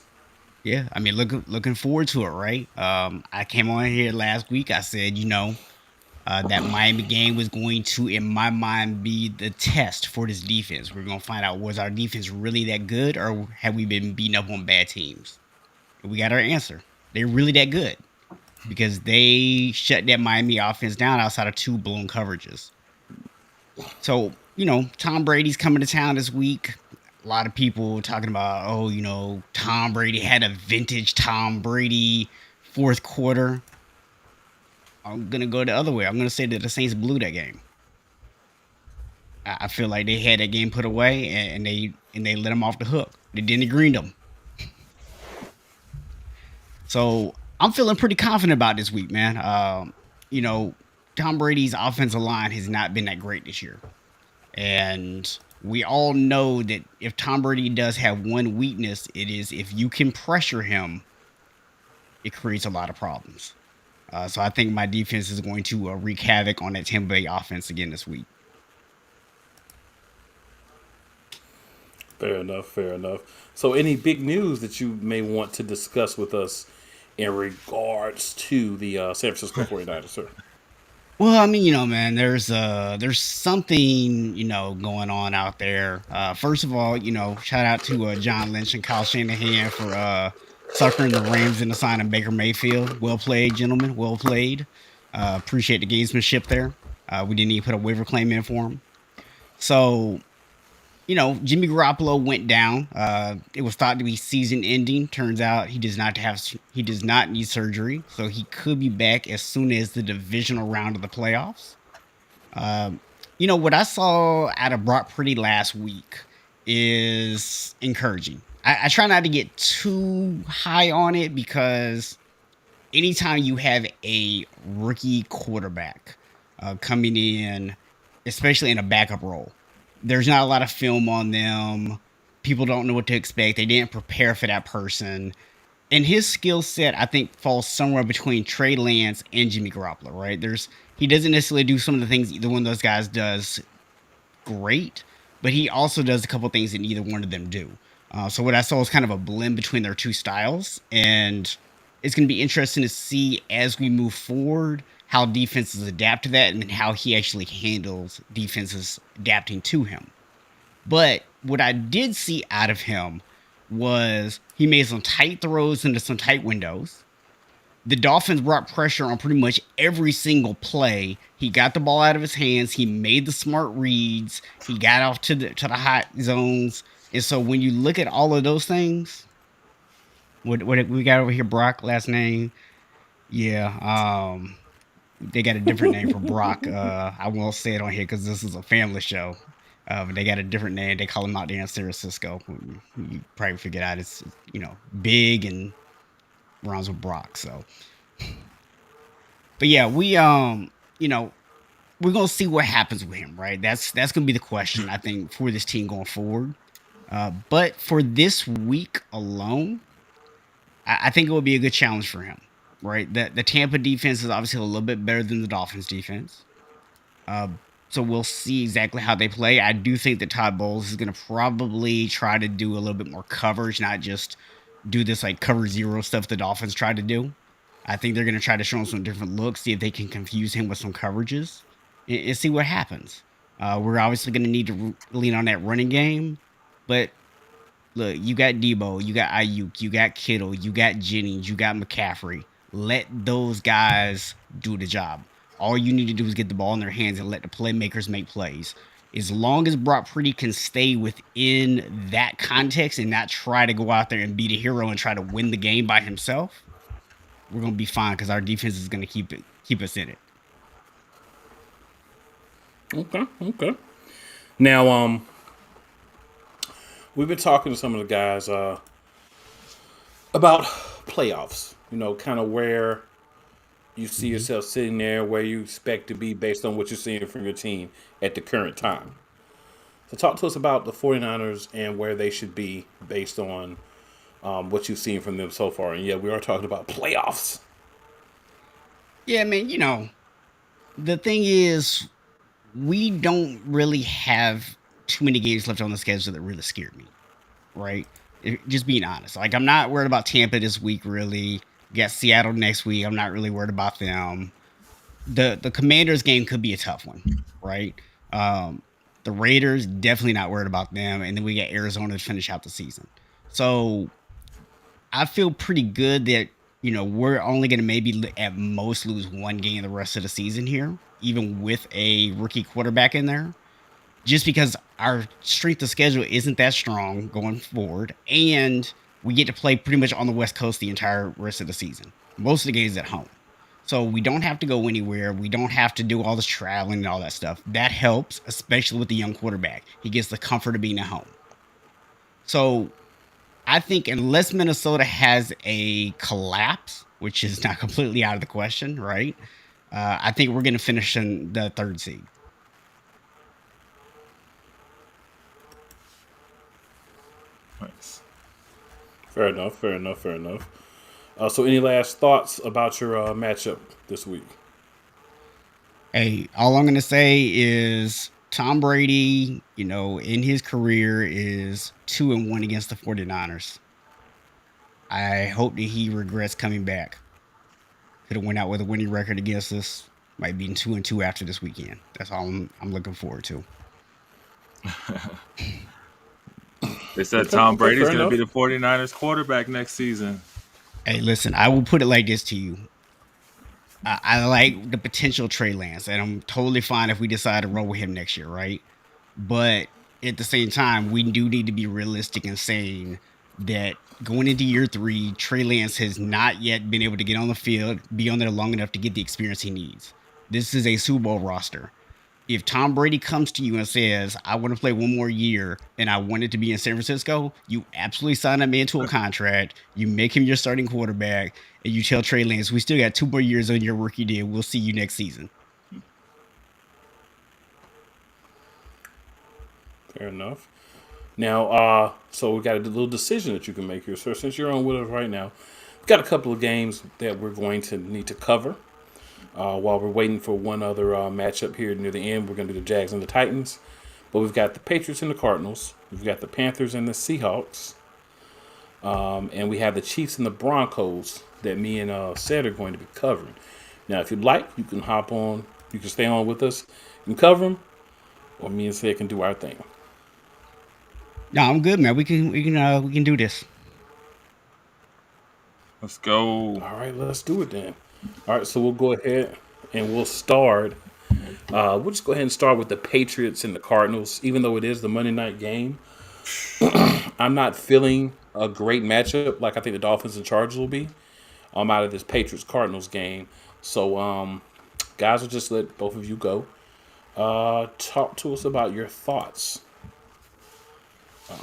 Yeah, I mean, looking forward to it, right? I came on here last week. I said, that Miami game was going to, in my mind, be the test for this defense. We're going to find out, was our defense really that good, or have we been beating up on bad teams? And we got our answer. They're really that good because they shut that Miami offense down outside of 2 blown coverages. So, Tom Brady's coming to town this week. A lot of people talking about, Tom Brady had a vintage Tom Brady fourth quarter. I'm going to go the other way. I'm going to say that the Saints blew that game. I feel like they had that game put away and they let them off the hook. They didn't green them. So I'm feeling pretty confident about this week, man. Tom Brady's offensive line has not been that great this year. And we all know that if Tom Brady does have one weakness, it is if you can pressure him, it creates a lot of problems. So I think my defense is going to wreak havoc on that Tampa Bay offense again this week. Fair enough. So any big news that you may want to discuss with us in regards to the San Francisco 49ers, sir? Well, I mean, man, there's something, going on out there. First of all, shout out to John Lynch and Kyle Shanahan for suckering the Rams into signing Baker Mayfield. Well played, gentlemen. Well played. Appreciate the gamesmanship there. We didn't even put a waiver claim in for him. So, Jimmy Garoppolo went down. It was thought to be season ending. Turns out he does not need surgery, so he could be back as soon as the divisional round of the playoffs. What I saw out of Brock Purdy last week is encouraging. I try not to get too high on it because anytime you have a rookie quarterback coming in, especially in a backup role, there's not a lot of film on them. People don't know what to expect. They didn't prepare for that person. And his skill set, I think, falls somewhere between Trey Lance and Jimmy Garoppolo, right? He doesn't necessarily do some of the things either one of those guys does great, but he also does a couple things that neither one of them do. So what I saw was kind of a blend between their two styles. And it's going to be interesting to see as we move forward how defenses adapt to that and how he actually handles defenses adapting to him. But what I did see out of him was he made some tight throws into some tight windows. The Dolphins brought pressure on pretty much every single play. He got the ball out of his hands. He made the smart reads. He got off to the hot zones. And so when you look at all of those things, what we got over here, Brock, last name? Yeah, they got a different name for Brock. I won't say it on here because this is a family show. But they got a different name. They call him out there in San Francisco. You probably figured out it's, big and rhymes with Brock. So, but yeah, we're gonna see what happens with him, right? That's gonna be the question, I think, for this team going forward. But for this week alone, I think it will be a good challenge for him, right? The Tampa defense is obviously a little bit better than the Dolphins defense. So we'll see exactly how they play. I do think that Todd Bowles is going to probably try to do a little bit more coverage, not just do this like cover zero stuff the Dolphins tried to do. I think they're going to try to show him some different looks, see if they can confuse him with some coverages, and see what happens. We're obviously going to need to lean on that running game, but look, you got Debo, you got Ayuk, you got Kittle, you got Jennings, you got McCaffrey. Let those guys do the job. All you need to do is get the ball in their hands and let the playmakers make plays. As long as Brock Purdy can stay within that context and not try to go out there and be the hero and try to win the game by himself, we're going to be fine because our defense is going to keep us in it. Okay. Now, we've been talking to some of the guys about playoffs, kind of where you see yourself sitting there, where you expect to be based on what you're seeing from your team at the current time. So talk to us about the 49ers and where they should be based on what you've seen from them so far. And yeah, we are talking about playoffs. Yeah, man, the thing is, we don't really have too many games left on the schedule that really scared me, right? Just being honest. Like, I'm not worried about Tampa this week, really. Got Seattle next week. I'm not really worried about them. The Commanders game could be a tough one, right? The Raiders, definitely not worried about them. And then we got Arizona to finish out the season. So I feel pretty good that, we're only going to maybe at most lose one game the rest of the season here, even with a rookie quarterback in there. Just because our strength of schedule isn't that strong going forward. And we get to play pretty much on the West Coast the entire rest of the season. Most of the games at home. So we don't have to go anywhere. We don't have to do all this traveling and all that stuff. That helps, especially with the young quarterback. He gets the comfort of being at home. So I think unless Minnesota has a collapse, which is not completely out of the question, right? I think we're going to finish in the third seed. Nice. Fair enough. So any last thoughts about your matchup this week? Hey, all I'm going to say is Tom Brady, in his career is 2-1 against the 49ers. I hope that he regrets coming back. Could have went out with a winning record against us. Might be 2-2 after this weekend. That's all I'm looking forward to. They said Tom Brady's going to be the 49ers quarterback next season. Hey, listen, I will put it like this to you. I like the potential Trey Lance, and I'm totally fine if we decide to roll with him next year, right? But at the same time, we do need to be realistic in saying that going into year 3, Trey Lance has not yet been able to get on the field, be on there long enough to get the experience he needs. This is a Super Bowl roster. If Tom Brady comes to you and says, I want to play one more year and I want it to be in San Francisco, you absolutely sign that man to a contract. You make him your starting quarterback and you tell Trey Lance, we still got 2 more years on your rookie deal. We'll see you next season. Fair enough. Now, so we got a little decision that you can make here, sir. Since you're on with us right now, we've got a couple of games that we're going to need to cover. While we're waiting for one other matchup here near the end, we're going to do the Jags and the Titans. But we've got the Patriots and the Cardinals. We've got the Panthers and the Seahawks. And we have the Chiefs and the Broncos that me and Seth are going to be covering. Now, if you'd like, you can hop on. You can stay on with us. You can cover them, or me and Seth can do our thing. No, I'm good, man. We can do this. Let's go. All right, let's do it then. All right, so we'll go ahead and we'll start. We'll just go ahead and start with the Patriots and the Cardinals, even though it is the Monday night game. I'm not feeling a great matchup like I think the Dolphins and Chargers will be. I'm out of this Patriots Cardinals game. So, guys, will just let both of you go. Talk to us about your thoughts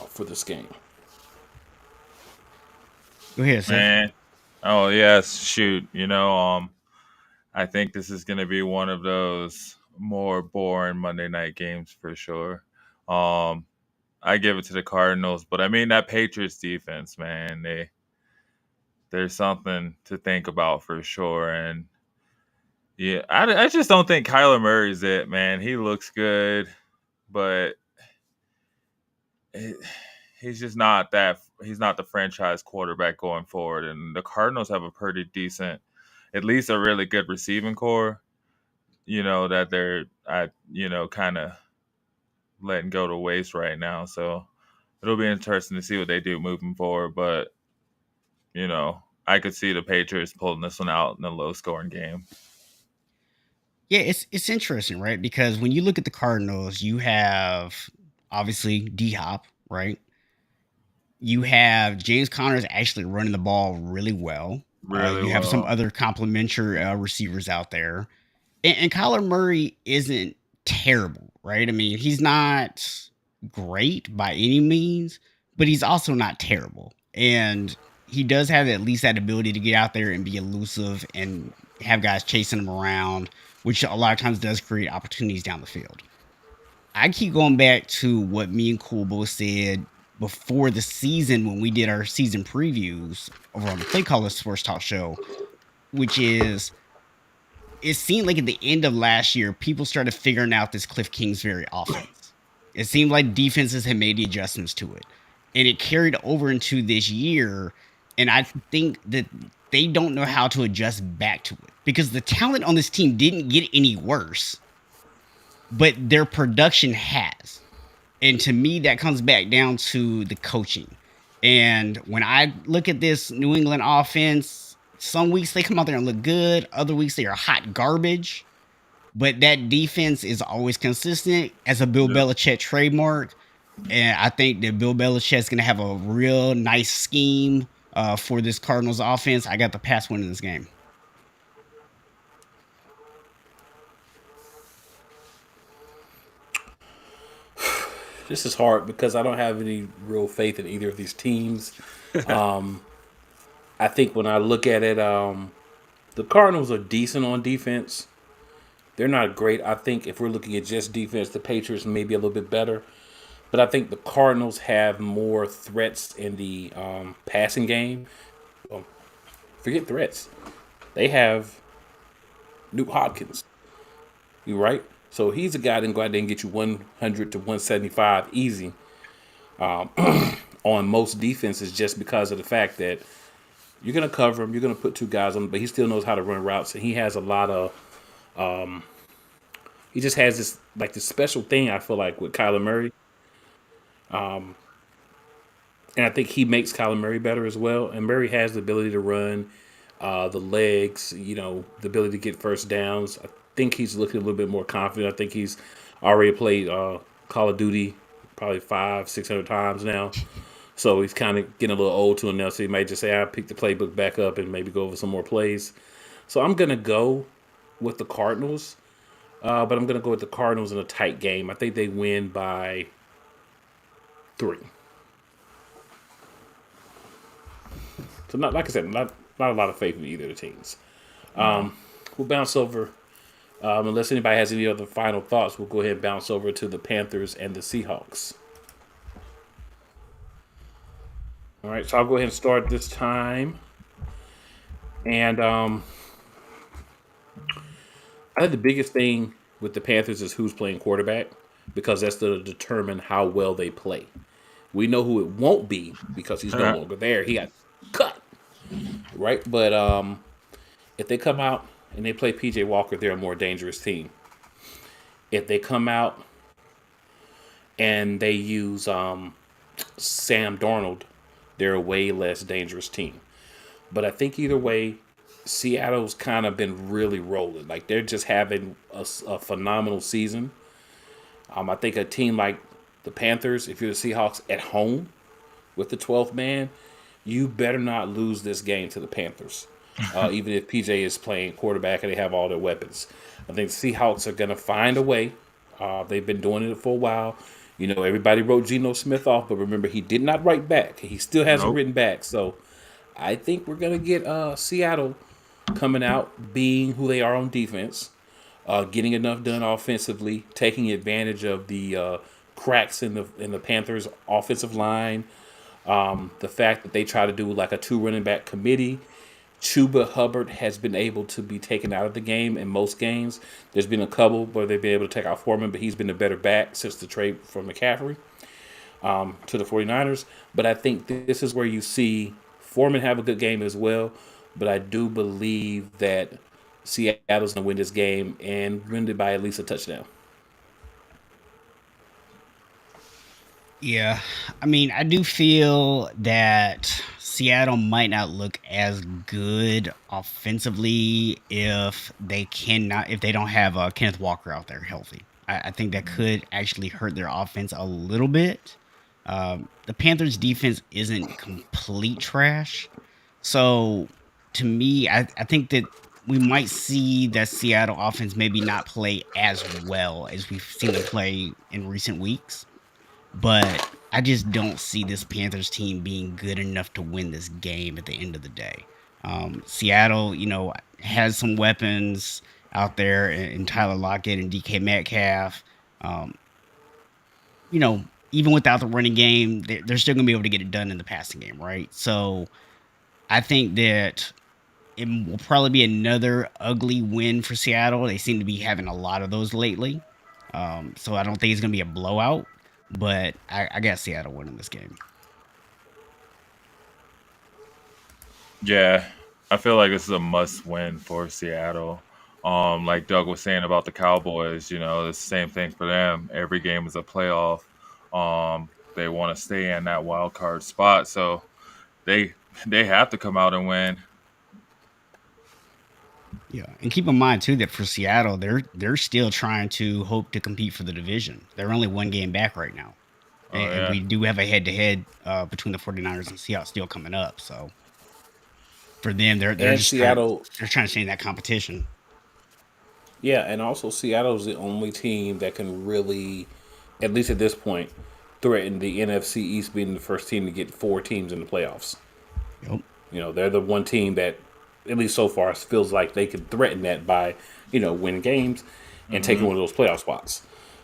for this game. Go ahead, Seth. Man. Oh yes, shoot. I think this is gonna be one of those more boring Monday night games for sure. I give it to the Cardinals, but I mean that Patriots defense, man, there's something to think about for sure. And yeah, I just don't think Kyler Murray's it, man. He looks good, but he's just not that. He's not the franchise quarterback going forward. And the Cardinals have a pretty decent, at least a really good receiving core. That they're kind of letting go to waste right now. So it'll be interesting to see what they do moving forward. But I could see the Patriots pulling this one out in a low scoring game. Yeah, it's interesting, right? Because when you look at the Cardinals, you have obviously D-Hop, right? You have James Conner's actually running the ball really well. Really You have some well. other complimentary receivers out there. And Kyler Murray isn't terrible, right? I mean, he's not great by any means, but he's also not terrible. And he does have at least that ability to get out there and be elusive and have guys chasing him around, which a lot of times does create opportunities down the field. I keep going back to what me and Cool both said before the season when we did our season previews over on the Play Caller Sports Talk show, which is it seemed like at the end of last year, people started figuring out this Cliff Kingsbury offense. It seemed like defenses had made the adjustments to it, and it carried over into this year. And I think that they don't know how to adjust back to it because the talent on this team didn't get any worse, but their production has. And to me, that comes back down to the coaching. And when I look at this New England offense, some weeks they come out there and look good. Other weeks they are hot garbage. But that defense is always consistent as a Bill Belichick trademark. And I think that Bill Belichick is going to have a real nice scheme for this Cardinals offense. I got the Pats winning this game. This is hard because I don't have any real faith in either of these teams. I think when I look at it, the Cardinals are decent on defense. They're not great. I think if we're looking at just defense, the Patriots may be a little bit better. But I think the Cardinals have more threats in the passing game. Well, forget threats. They have Nuke Hopkins. You right? So he's a guy that can go out there and get you 100 to 175 easy on most defenses just because of the fact that you're going to cover him. You're going to put two guys on him, but he still knows how to run routes. And he has a lot of he just has this special thing, I feel like, with Kyler Murray. And I think he makes Kyler Murray better as well. And Murray has the ability to run, the legs, the ability to get first downs. I think he's looking a little bit more confident. I think he's already played Call of Duty probably 500-600 times now. So he's kind of getting a little old to him now. So he might just say, I'll pick the playbook back up and maybe go over some more plays. So I'm going to go with the Cardinals. But I'm going to go with the Cardinals in a tight game. I think they win by 3. So not like I said, not a lot of faith in either of the teams. We'll bounce over. Unless anybody has any other final thoughts, we'll go ahead and bounce over to the Panthers and the Seahawks. All right, so I'll go ahead and start this time. And I think the biggest thing with the Panthers is who's playing quarterback because that's going to determine how well they play. We know who it won't be because he's no longer there. He got cut, right? But if they come out and they play PJ Walker, they're a more dangerous team. If they come out and they use Sam Darnold, they're a way less dangerous team. But I think either way, Seattle's kind of been really rolling. Like they're just having a phenomenal season. I think a team like the Panthers, if you're the Seahawks at home with the 12th man, you better not lose this game to the Panthers. Even if PJ is playing quarterback and they have all their weapons. I think the Seahawks are going to find a way. They've been doing it for a while. You know, everybody wrote Geno Smith off, but remember, he did not write back. He still hasn't written back. So I think we're going to get Seattle coming out, being who they are on defense, getting enough done offensively, taking advantage of the cracks in the Panthers' offensive line, the fact that they try to do like a 2 running back committee. Chuba Hubbard has been able to be taken out of the game in most games. There's been a couple where they've been able to take out Foreman, but he's been a better back since the trade for McCaffrey to the 49ers. But I think this is where you see Foreman have a good game as well. But I do believe that Seattle's going to win this game and win it by at least a touchdown. Yeah, I mean, I do feel that Seattle might not look as good offensively if they don't have Kenneth Walker out there healthy. I think that could actually hurt their offense a little bit. The Panthers' defense isn't complete trash, so to me, I think that we might see that Seattle offense maybe not play as well as we've seen them play in recent weeks. But I just don't see this Panthers team being good enough to win this game at the end of the day. Seattle, has some weapons out there in Tyler Lockett and DK Metcalf. Even without the running game, they're still going to be able to get it done in the passing game, right? So I think that it will probably be another ugly win for Seattle. They seem to be having a lot of those lately. So I don't think it's going to be a blowout. But I got Seattle winning this game. Yeah, I feel like this is a must-win for Seattle. Like Doug was saying about the Cowboys, it's the same thing for them. Every game is a playoff. They want to stay in that wild card spot, so they have to come out and win. Yeah, and keep in mind too that for Seattle, they're still trying to hope to compete for the division. They're only one game back right now, and we do have a head-to-head between the 49ers and Seahawks still coming up. So for them, they're just Seattle. They're trying to stay in that competition. Yeah, and also Seattle's the only team that can really, at least at this point, threaten the NFC East being the first team to get 4 teams in the playoffs. Yep. They're the one team that, at least so far, feels like they could threaten that by, win games and taking one of those playoff spots.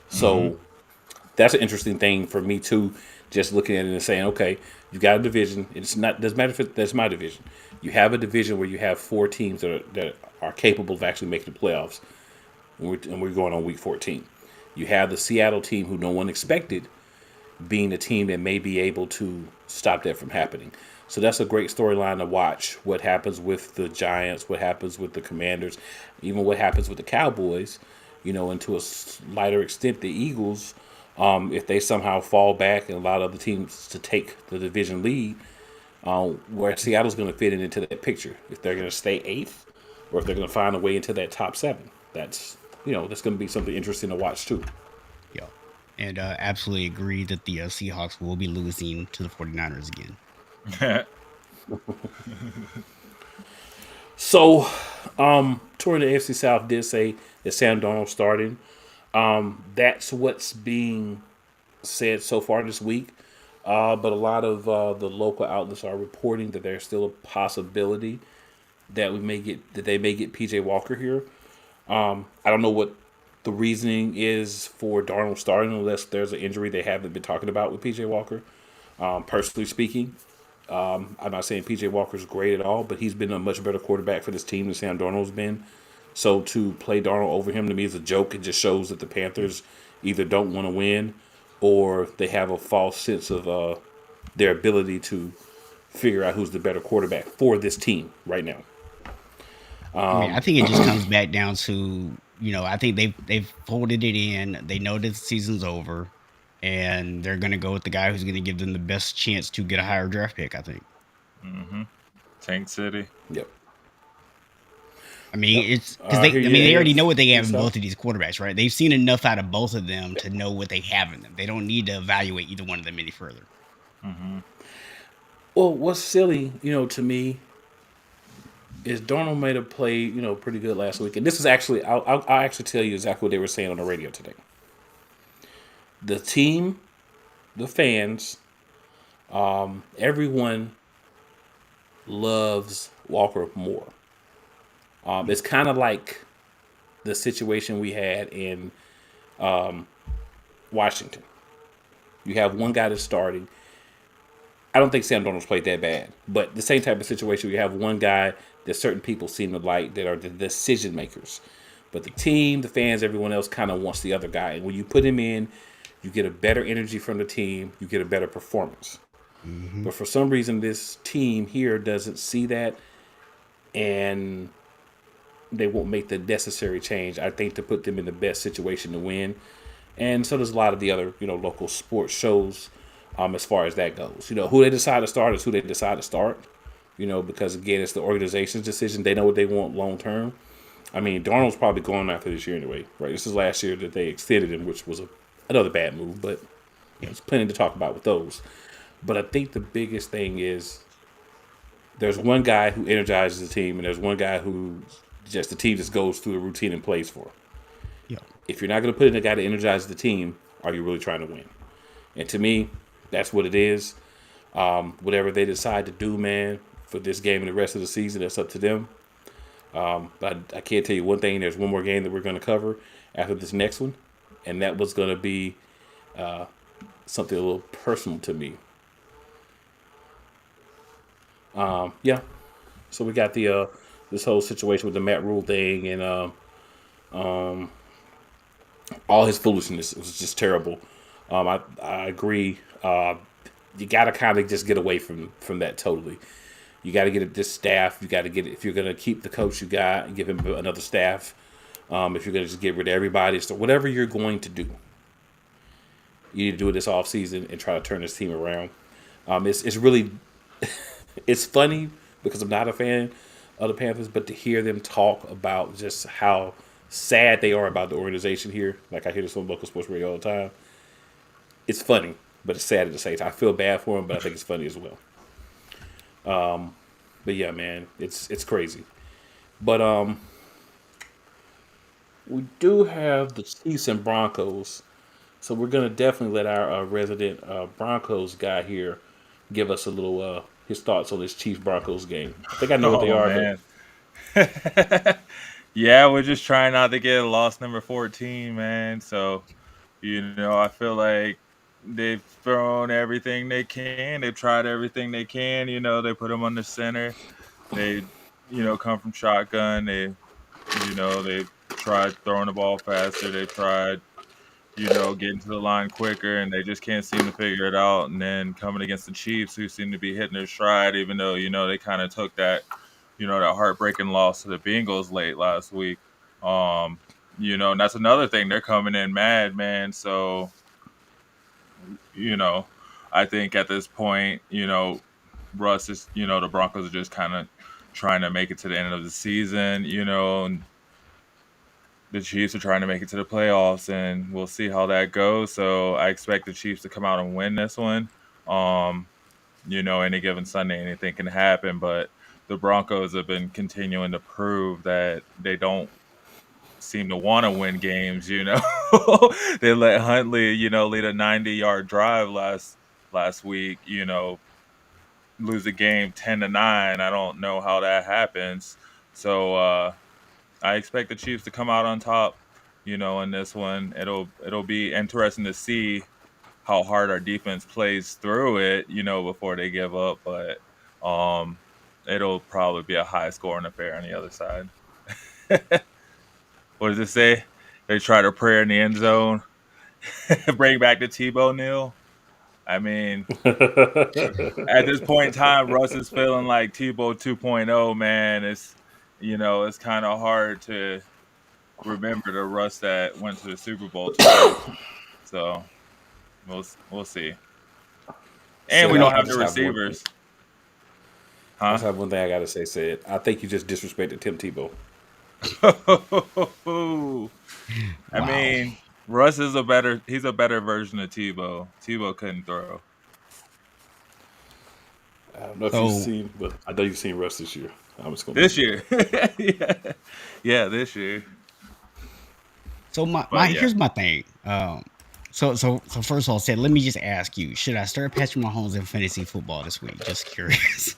So that's an interesting thing for me too. Just looking at it and saying, okay, you got a division. It's not doesn't matter if that's my division. You have a division where you have 4 teams that are capable of actually making the playoffs, and we're going on week 14. You have the Seattle team who no one expected being the team that may be able to stop that from happening. So that's a great storyline to watch. What happens with the Giants, what happens with the Commanders, even what happens with the Cowboys, and to a slighter extent, the Eagles, if they somehow fall back and allow other teams to take the division lead, where Seattle's going to fit into that picture. If they're going to stay 8th or if they're going to find a way into that top 7. That's going to be something interesting to watch too. Yeah, and absolutely agree that the Seahawks will be losing to the 49ers again. So, touring the AFC South did say that Sam Darnold starting. That's what's being said so far this week. But a lot of the local outlets are reporting that there's still a possibility that they may get PJ Walker here. I don't know what the reasoning is for Darnold starting unless there's an injury they haven't been talking about with PJ Walker. Personally speaking, I'm not saying PJ Walker's great at all, but he's been a much better quarterback for this team than Sam Darnold's been. So to play Darnold over him to me is a joke. It just shows that the Panthers either don't want to win or they have a false sense of their ability to figure out who's the better quarterback for this team right now. I mean, I think it just comes back down to, I think they've folded it in. They know that the season's over, and they're going to go with the guy who's going to give them the best chance to get a higher draft pick, I think. Mm-hmm. Tank City. Yep. I mean, it's because Here you they have already know what they have in yourself. both of these quarterbacks, right? They've seen enough out of both of them to know what they have in them. They don't need to evaluate either one of them any further. Mm-hmm. Well, what's silly, to me, is Darnold made a play, pretty good last week. And this is actually, I'll actually tell you exactly what they were saying on the radio today. The team, the fans, everyone loves Walker more. It's kind of like the situation we had in Washington. You have one guy that's starting. I don't think Sam Darnold's played that bad, but the same type of situation. You have one guy that certain people seem to like that are the decision makers, but the team, the fans, everyone else kind of wants the other guy. And when you put him in, you get a better energy from the team. You get a better performance. Mm-hmm. But for some reason, this team here doesn't see that, and they won't make the necessary change, I think, to put them in the best situation to win. And so does a lot of the other, local sports shows. As far as that goes, who they decide to start is who they decide to start, because again, it's the organization's decision. They know what they want long term. I mean, Darnold's probably going after this year anyway, right? This is last year that they extended him, which was another bad move, but there's plenty to talk about with those. But I think the biggest thing is there's one guy who energizes the team, and there's one guy who just the team just goes through the routine and plays for. Yeah. If you're not going to put in a guy that energizes the team, are you really trying to win? And to me, that's what it is. Whatever they decide to do, man, for this game and the rest of the season, that's up to them. But I can't tell you one thing. There's one more game that we're going to cover after this next one, and that was going to be something a little personal to me. Yeah. So we got the this whole situation with the Matt Rule thing and all his foolishness. It was just terrible. I agree. You got to kind of just get away from that totally. You got to get this staff. You got to get it. If you're going to keep the coach you got, give him another staff. If you're going to just get rid of everybody, so whatever you're going to do, you need to do it this off season and try to turn this team around. It's really it's funny because I'm not a fan of the Panthers, but to hear them talk about just how sad they are about the organization here, like I hear this on local sports radio all the time. It's funny, but it's sad at the same time. I feel bad for them, but I think it's funny as well. But yeah, man, it's crazy. But we do have the Chiefs and Broncos, so we're gonna definitely let our resident Broncos guy here give us a little his thoughts on this Chiefs Broncos game. I think I know what they are, man. Yeah, we're just trying not to get loss number 14, man. So, I feel like they've thrown everything they can. They've tried everything they can. They put them on the center. They, come from shotgun. They've tried throwing the ball faster. They tried, getting to the line quicker, and they just can't seem to figure it out. And then coming against the Chiefs, who seem to be hitting their stride, even though, they kind of took that, that heartbreaking loss to the Bengals late last week. And that's another thing. They're coming in mad, man. So, I think at this point, Russ is, the Broncos are just kind of trying to make it to the end of the season, and the Chiefs are trying to make it to the playoffs, and we'll see how that goes. So I expect the Chiefs to come out and win this one. Any given Sunday, anything can happen, but the Broncos have been continuing to prove that they don't seem to want to win games. They let Huntley, lead a 90-yard drive last week, lose the game 10-9. I don't know how that happens. So I expect the Chiefs to come out on top, in this one. It'll be interesting to see how hard our defense plays through it, before they give up. But it'll probably be a high-scoring affair on the other side. What does it say? They try to prayer in the end zone. Bring back the Tebow Neal. I mean, at this point in time, Russ is feeling like Tebow 2.0, man. It's kind of hard to remember the Russ that went to the Super Bowl twice. So we'll see. And we don't have the receivers. I just have one thing I gotta say, Sid. I think you just disrespected Tim Tebow. I mean, Russ is he's a better version of Tebow. Tebow couldn't throw. I don't know if you've seen, but I know you've seen Russ this year. I'm just gonna this year. yeah, this year. So here's my thing. So first of all, Sid, let me just ask you: should I start Patrick Mahomes in fantasy football this week? Just curious.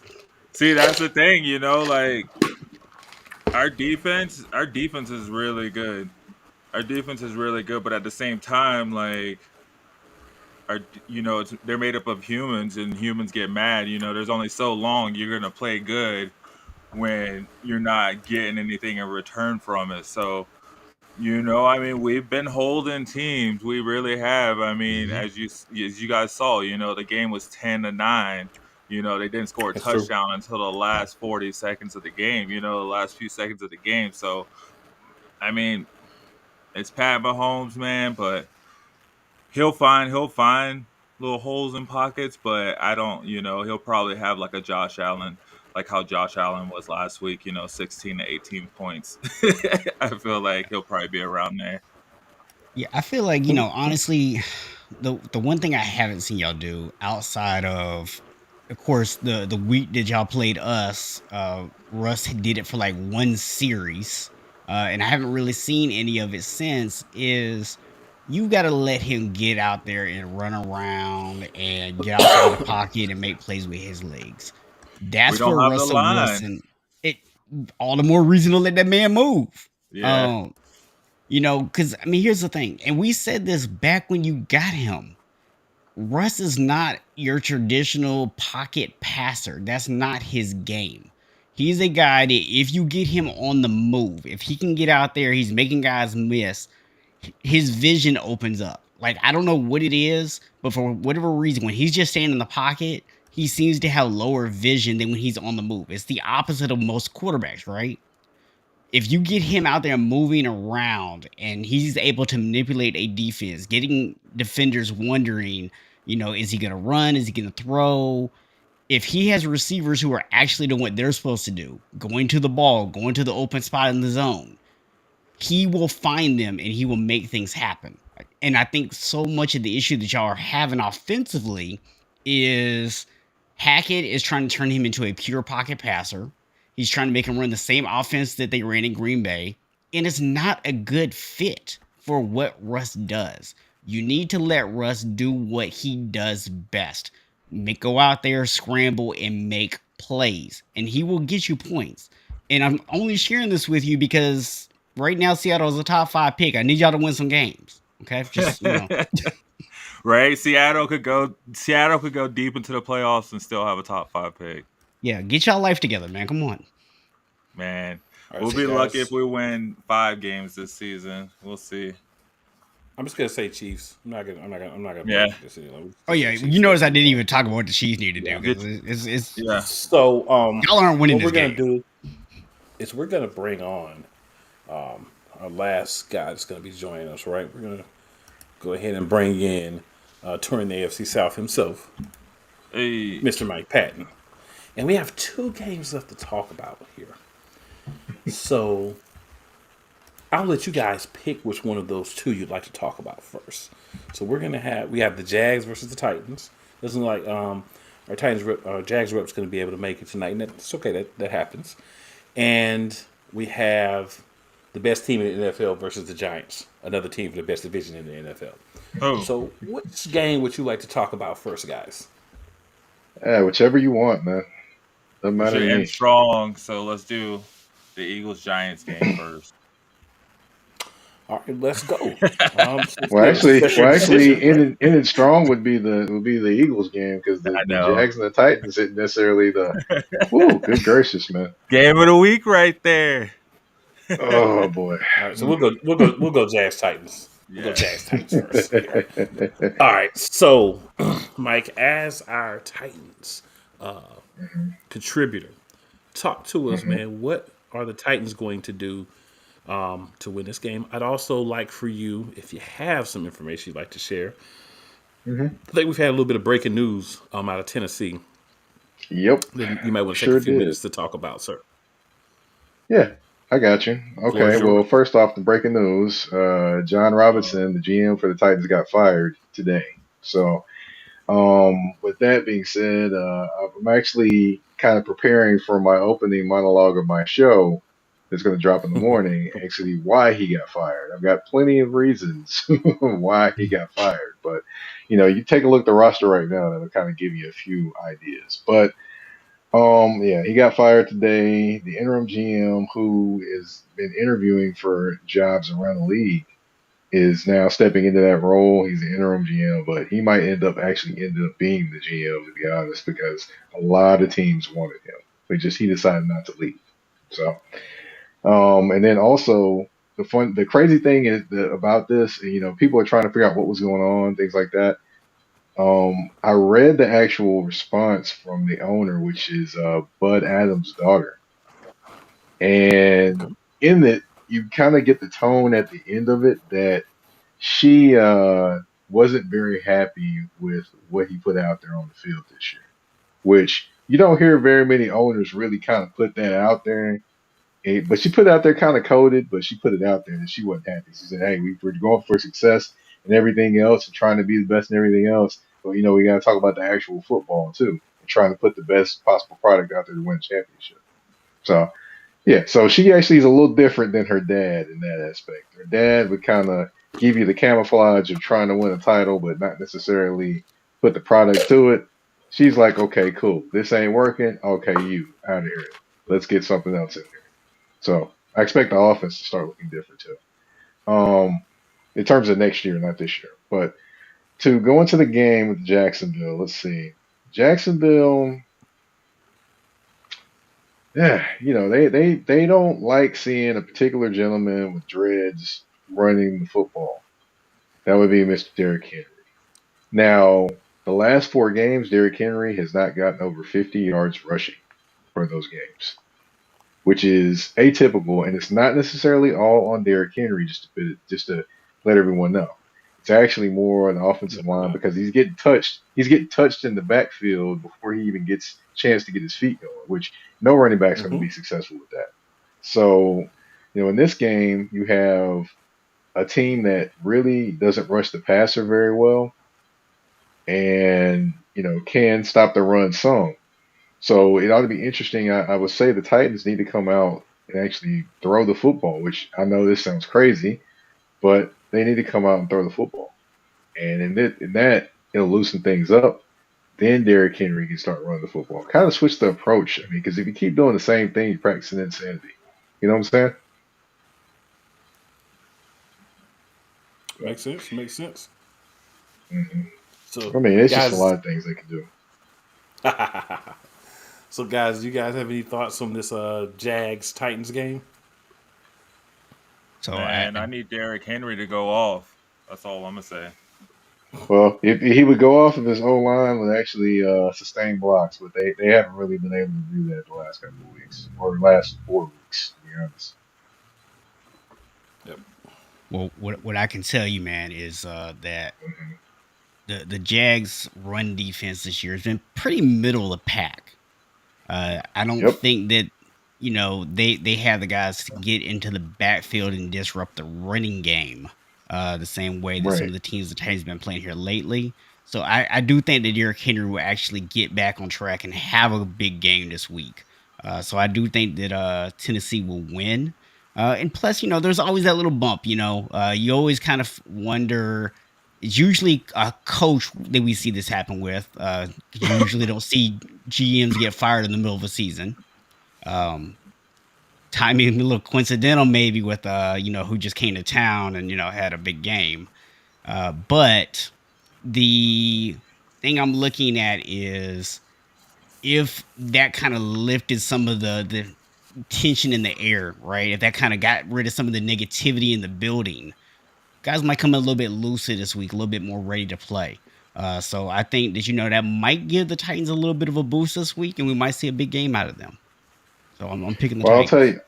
See, that's the thing, like our defense is really good. Our defense is really good, but at the same time, like they're made up of humans, and humans get mad. There's only so long you're gonna play good when you're not getting anything in return from it. So, we've been holding teams. We really have. I mean, as you guys saw, the game was 10-9. They didn't score a touchdown until the last 40 seconds of the game, the last few seconds of the game. So, I mean, it's Pat Mahomes, man, but he'll find little holes in pockets, but I don't, he'll probably have like a Josh Allen, like how Josh Allen was last week, 16 to 18 points. I feel like he'll probably be around there. Yeah, I feel like, honestly, the one thing I haven't seen y'all do outside of course, the week that y'all played us, Russ did it for like one series, and I haven't really seen any of it since, is you got to let him get out there and run around and get outside the pocket and make plays with his legs. That's where Russell Wilson, all the more reason to let that man move. Yeah. Because, I mean, here's the thing, and we said this back when you got him. Russ is not your traditional pocket passer. That's not his game. He's a guy that if you get him on the move, if he can get out there, he's making guys miss, his vision opens up. Like, I don't know what it is, but for whatever reason, when he's just standing in the pocket, he seems to have lower vision than when he's on the move. It's the opposite of most quarterbacks, right? If you get him out there moving around and he's able to manipulate a defense, getting defenders wondering, is he going to run? Is he going to throw? If he has receivers who are actually doing what they're supposed to do, going to the ball, going to the open spot in the zone, he will find them and he will make things happen. And I think so much of the issue that y'all are having offensively is Hackett is trying to turn him into a pure pocket passer. He's trying to make him run the same offense that they ran in Green Bay. And it's not a good fit for what Russ does. You need to let Russ do what he does best. Go out there, scramble, and make plays. And he will get you points. And I'm only sharing this with you because right now Seattle is a top 5 pick. I need y'all to win some games. Okay? Just, Right? Seattle could go deep into the playoffs and still have a top 5 pick. Yeah, get y'all life together, man. Come on. Man, we'll be lucky if we win 5 games this season. We'll see. I'm just gonna say Chiefs. I'm not gonna. Yeah. This Oh yeah, you notice I didn't even talk about what the Chiefs need to do. It's yeah. So y'all aren't winning this game. What we're gonna do is we're gonna bring on our last guy that's gonna be joining us. Right, we're gonna go ahead and bring in touring the AFC South himself, Mr. Mike Patton. And we have 2 games left to talk about here. So I'll let you guys pick which one of those 2 you'd like to talk about first. So we have the Jags versus the Titans. Doesn't like our Jags rep's going to be able to make it tonight, and it's okay, that happens. And we have the best team in the NFL versus the Giants, another team for the best division in the NFL. Oh. So which game would you like to talk about first, guys? Yeah, whichever you want, man. Doesn't matter to me. End strong, so let's do the Eagles-Giants game first. All right, let's go. Well, actually, ending strong would be the Eagles game because the Jags and the Titans isn't necessarily the. Woo, good gracious, man! Game of the week, right there. Oh boy! All right, so we'll go Jags Titans. We'll go Jags Titans first. Here. All right. So, Mike, as our Titans contributor, talk to us, man. What are the Titans going to do to win this game? I'd also like for you, if you have some information you'd like to share. I think we've had a little bit of breaking news out of Tennessee. Yep. That you might want to take Sure a few did. minutes to talk about, sir. Yeah, I got you. Floor is Okay, well, yours. first off, the breaking news: John Robinson, the GM for the Titans, got fired today. So, with that being said, I'm actually kind of preparing for my opening monologue of my show that's going to drop in the morning. Actually, why he got fired. I've got plenty of reasons why he got fired, but you take a look at the roster right now, that'll kind of give you a few ideas. But yeah, he got fired today. The interim GM, who has been interviewing for jobs around the league, is now stepping into that role. He's the interim GM, but he might end up being the GM, to be honest, because a lot of teams wanted him. But he decided not to leave. So, and then also the crazy thing is about this, people are trying to figure out what was going on, things like that. I read the actual response from the owner, which is Bud Adams' daughter, and in it, you kind of get the tone at the end of it that she wasn't very happy with what he put out there on the field this year, which you don't hear very many owners really kind of put that out there. But she put it out there kind of coded, but she put it out there that she wasn't happy. She said, "Hey, we're going for success and everything else, and trying to be the best and everything else. But we got to talk about the actual football too, and trying to put the best possible product out there to win a championship." So yeah, so she actually is a little different than her dad in that aspect. Her dad would kind of give you the camouflage of trying to win a title, but not necessarily put the product to it. She's like, "Okay, cool. This ain't working. Okay, you out of here. Let's get something else in here." So I expect the offense to start looking different too. In terms of next year, not this year. But to go into the game with Jacksonville, let's see. Jacksonville, yeah, they don't like seeing a particular gentleman with dreads running the football. That would be Mr. Derrick Henry. Now, the last 4 games, Derrick Henry has not gotten over 50 yards rushing for those games, which is atypical, and it's not necessarily all on Derrick Henry. Just to let everyone know, it's actually more on the offensive line because he's getting touched. He's getting touched in the backfield before he even gets a chance to get his feet going, which no running back's going to be successful with that. So, in this game, you have a team that really doesn't rush the passer very well, and can stop the run some. So it ought to be interesting. I would say the Titans need to come out and actually throw the football, which I know this sounds crazy, but they need to come out and throw the football. And in that, it'll loosen things up. Then Derrick Henry can start running the football. Kind of switch the approach. I mean, because if you keep doing the same thing, you're practicing insanity. You know what I'm saying? Makes sense. Makes sense. So, I mean, it's just a guys, lot of things they can do. So, guys, do you guys have any thoughts on this Jags Titans game? So Man, I need Derrick Henry to go off. That's all I'm gonna say. Well, if he would go off of his O line would actually sustain blocks, but they haven't really been able to do that the last couple of weeks or last 4 weeks, to be honest. Yep. Well, what I can tell you, man, is that the Jags' run defense this year has been pretty middle of the pack. I don't think that they have the guys to get into the backfield and disrupt the running game the same way that some of the teams the Titans have been playing here lately. So I do think that Derrick Henry will actually get back on track and have a big game this week. So I do think that Tennessee will win. And plus, there's always that little bump. You always kind of wonder. It's usually a coach that we see this happen with. You usually don't see GMs get fired in the middle of a season. Timing a little coincidental maybe with who just came to town and had a big game. But the thing I'm looking at is if that kind of lifted some of the tension in the air, right? If that kind of got rid of some of the negativity in the building. guys might come in a little bit looser this week, a little bit more ready to play. So I think that that might give the Titans a little bit of a boost this week, and we might see a big game out of them. So I'm picking the Well, Titans.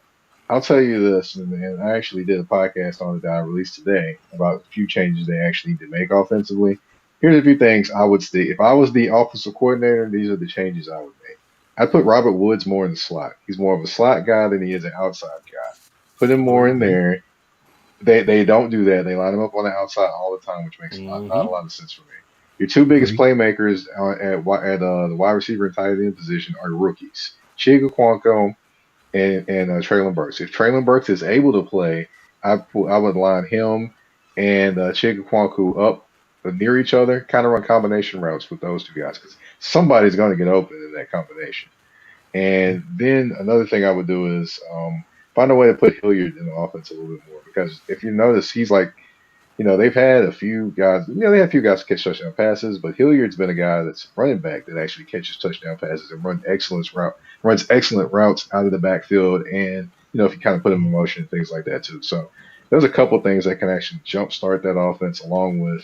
I'll tell you this, and I actually did a podcast on it that I released today about a few changes they actually need to make offensively. Here's a few things I would say. If I was the offensive coordinator, these are the changes I would make. I'd put Robert Woods more in the slot. He's more of a slot guy than he is an outside guy. Put him more in there. They don't do that. They line him up on the outside all the time, which makes not a lot of sense for me. Your two biggest playmakers at the wide receiver and tight end position are rookies, 𝐏𝐀𝐑 and Treylon Burks. If Treylon Burks is able to play, I would line him and 𝐏𝐀𝐑 up near each other, kind of run combination routes with those two guys because somebody's going to get open in that combination. And then another thing I would do is find a way to put Hilliard in the offense a little bit more because if you notice, he's like, they've had a few guys, they had a few guys catch touchdown passes, but Hilliard's been a guy that's running back that actually catches touchdown passes and runs excellent routes out of the backfield. And, if you kind of put him in motion and things like that too. So there's a couple things that can actually jumpstart that offense along with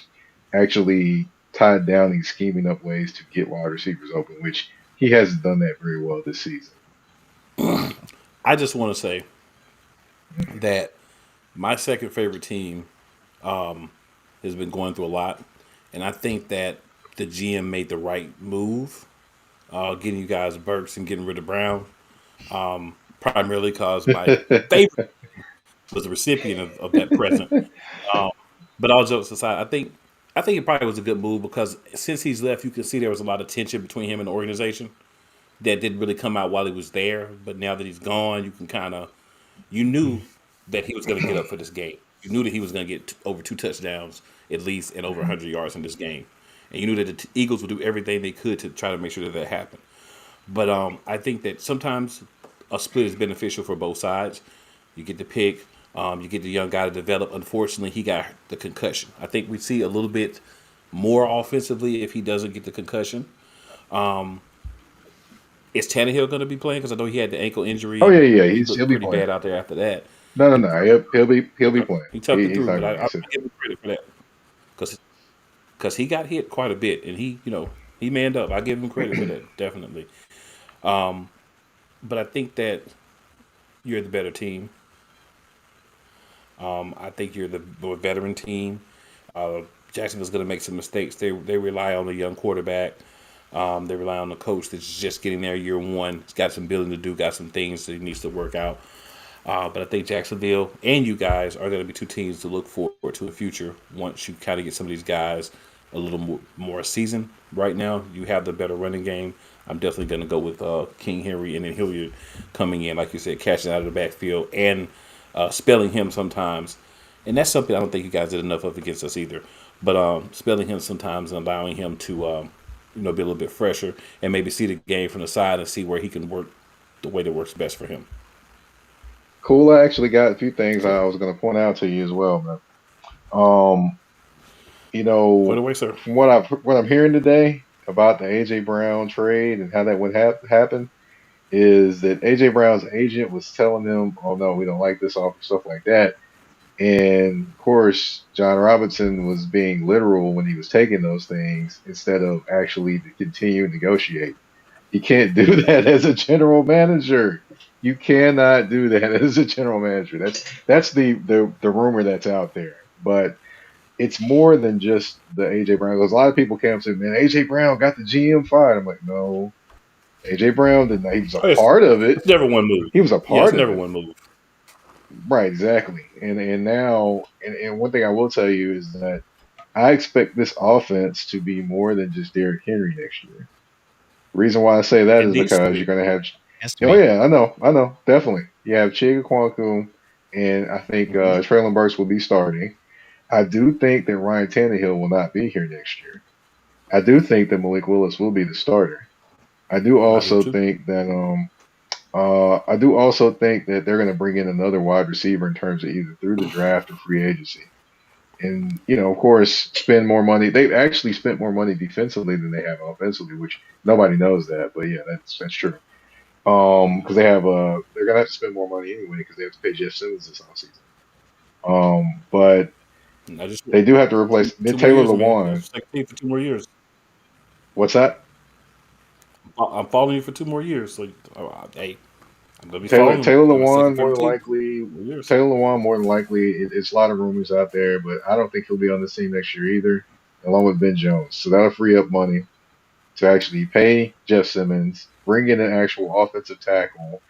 actually tied down and scheming up ways to get wide receivers open, which he hasn't done that very well this season. I just want to say that my second favorite team has been going through a lot, and I think that the GM made the right move, getting you guys Burks and getting rid of Brown, primarily because my favorite was the recipient of that present. But all jokes aside, I think it probably was a good move because since he's left, you can see there was a lot of tension between him and the organization that didn't really come out while he was there. But now that he's gone, you knew that he was going to get up for this game. You knew that he was going to get over 2 touchdowns at least and over 100 yards in this game. And you knew that the Eagles would do everything they could to try to make sure that happened. But I think that sometimes a split is beneficial for both sides. You get the pick. You get the young guy to develop. Unfortunately, he got the concussion. I think we see a little bit more offensively if he doesn't get the concussion. Is Tannehill going to be playing? Because I know he had the ankle injury. Oh yeah, He'll he'll be pretty playing. bad out there after that. No, he'll be playing. He tucked it through, but I give him credit for that because he got hit quite a bit and he manned up. I give him credit for that definitely. But I think that you're the better team. I think you're the more veteran team. Jacksonville's going to make some mistakes. They rely on the young quarterback. They rely on the coach that's just getting there year one. He's got some building to do, got some things that he needs to work out. But I think Jacksonville and you guys are going to be two teams to look forward to the future once you kind of get some of these guys a little more seasoned. Right now, you have the better running game. I'm definitely going to go with King Henry and then Hilliard coming in, like you said, catching out of the backfield and spelling him sometimes. And that's something I don't think you guys did enough of against us either. But spelling him sometimes and allowing him to be a little bit fresher and maybe see the game from the side and see where he can work the way that works best for him. Cool. I actually got a few things I was going to point out to you as well, man. Put away, sir. From what I'm hearing today about the AJ Brown trade and how that would happen is that AJ Brown's agent was telling them, "Oh no, we don't like this offer," stuff like that. And of course, John Robinson was being literal when he was taking those things instead of actually to continue to negotiate. You can't do that as a general manager. You cannot do that as a general manager. That's the rumor that's out there. But it's more than just the AJ Brown. Because a lot of people came and said, "Man, AJ Brown got the GM fired." I'm like, no, AJ Brown did not. He was a part of it. It's never one move. He was a part of it. Never one move. Right, exactly. And now, and one thing I will tell you is that I expect this offense to be more than just Derrick Henry next year. The reason why I say that is because you're going to have. Oh yeah, I know, definitely. You have 𝐏𝐀𝐑, and I think Treylon Burks will be starting. I do think that Ryan Tannehill will not be here next year. I do think that Malik Willis will be the starter. I do also think that they're going to bring in another wide receiver in terms of either through the draft or free agency. And, of course, spend more money. They've actually spent more money defensively than they have offensively, which nobody knows that. But, yeah, that's true. Because they're going to have to spend more money anyway because they have to pay Jeff Simmons this offseason. But I just They do have to replace two more Taylor years, man. Lewan. Just take me for 2 more years. What's that? I'm following you for 2 more years. Like, hey, I'm gonna be Taylor following Taylor them. Second, Lewan third more than team. likely. 2 years. Taylor Lewan more than likely. It's a lot of rumors out there, but I don't think he'll be on the team next year either, along with Ben Jones. So that'll free up money to actually pay Jeff Simmons, bring in an actual offensive tackle,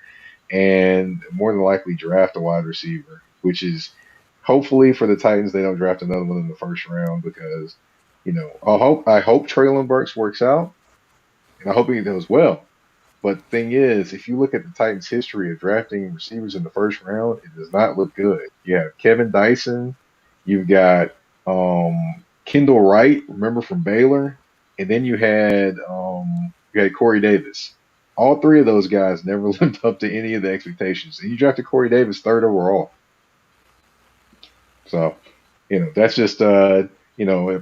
and more than likely draft a wide receiver, which is hopefully for the Titans they don't draft another one in the first round because, I hope Traylon Burks works out and I hope he does well. But the thing is, if you look at the Titans' history of drafting receivers in the first round, it does not look good. You have Kevin Dyson, you've got Kendall Wright, remember from Baylor, and then you had Corey Davis. All three of those guys never lived up to any of the expectations. And you drafted Corey Davis third overall. So, that's just if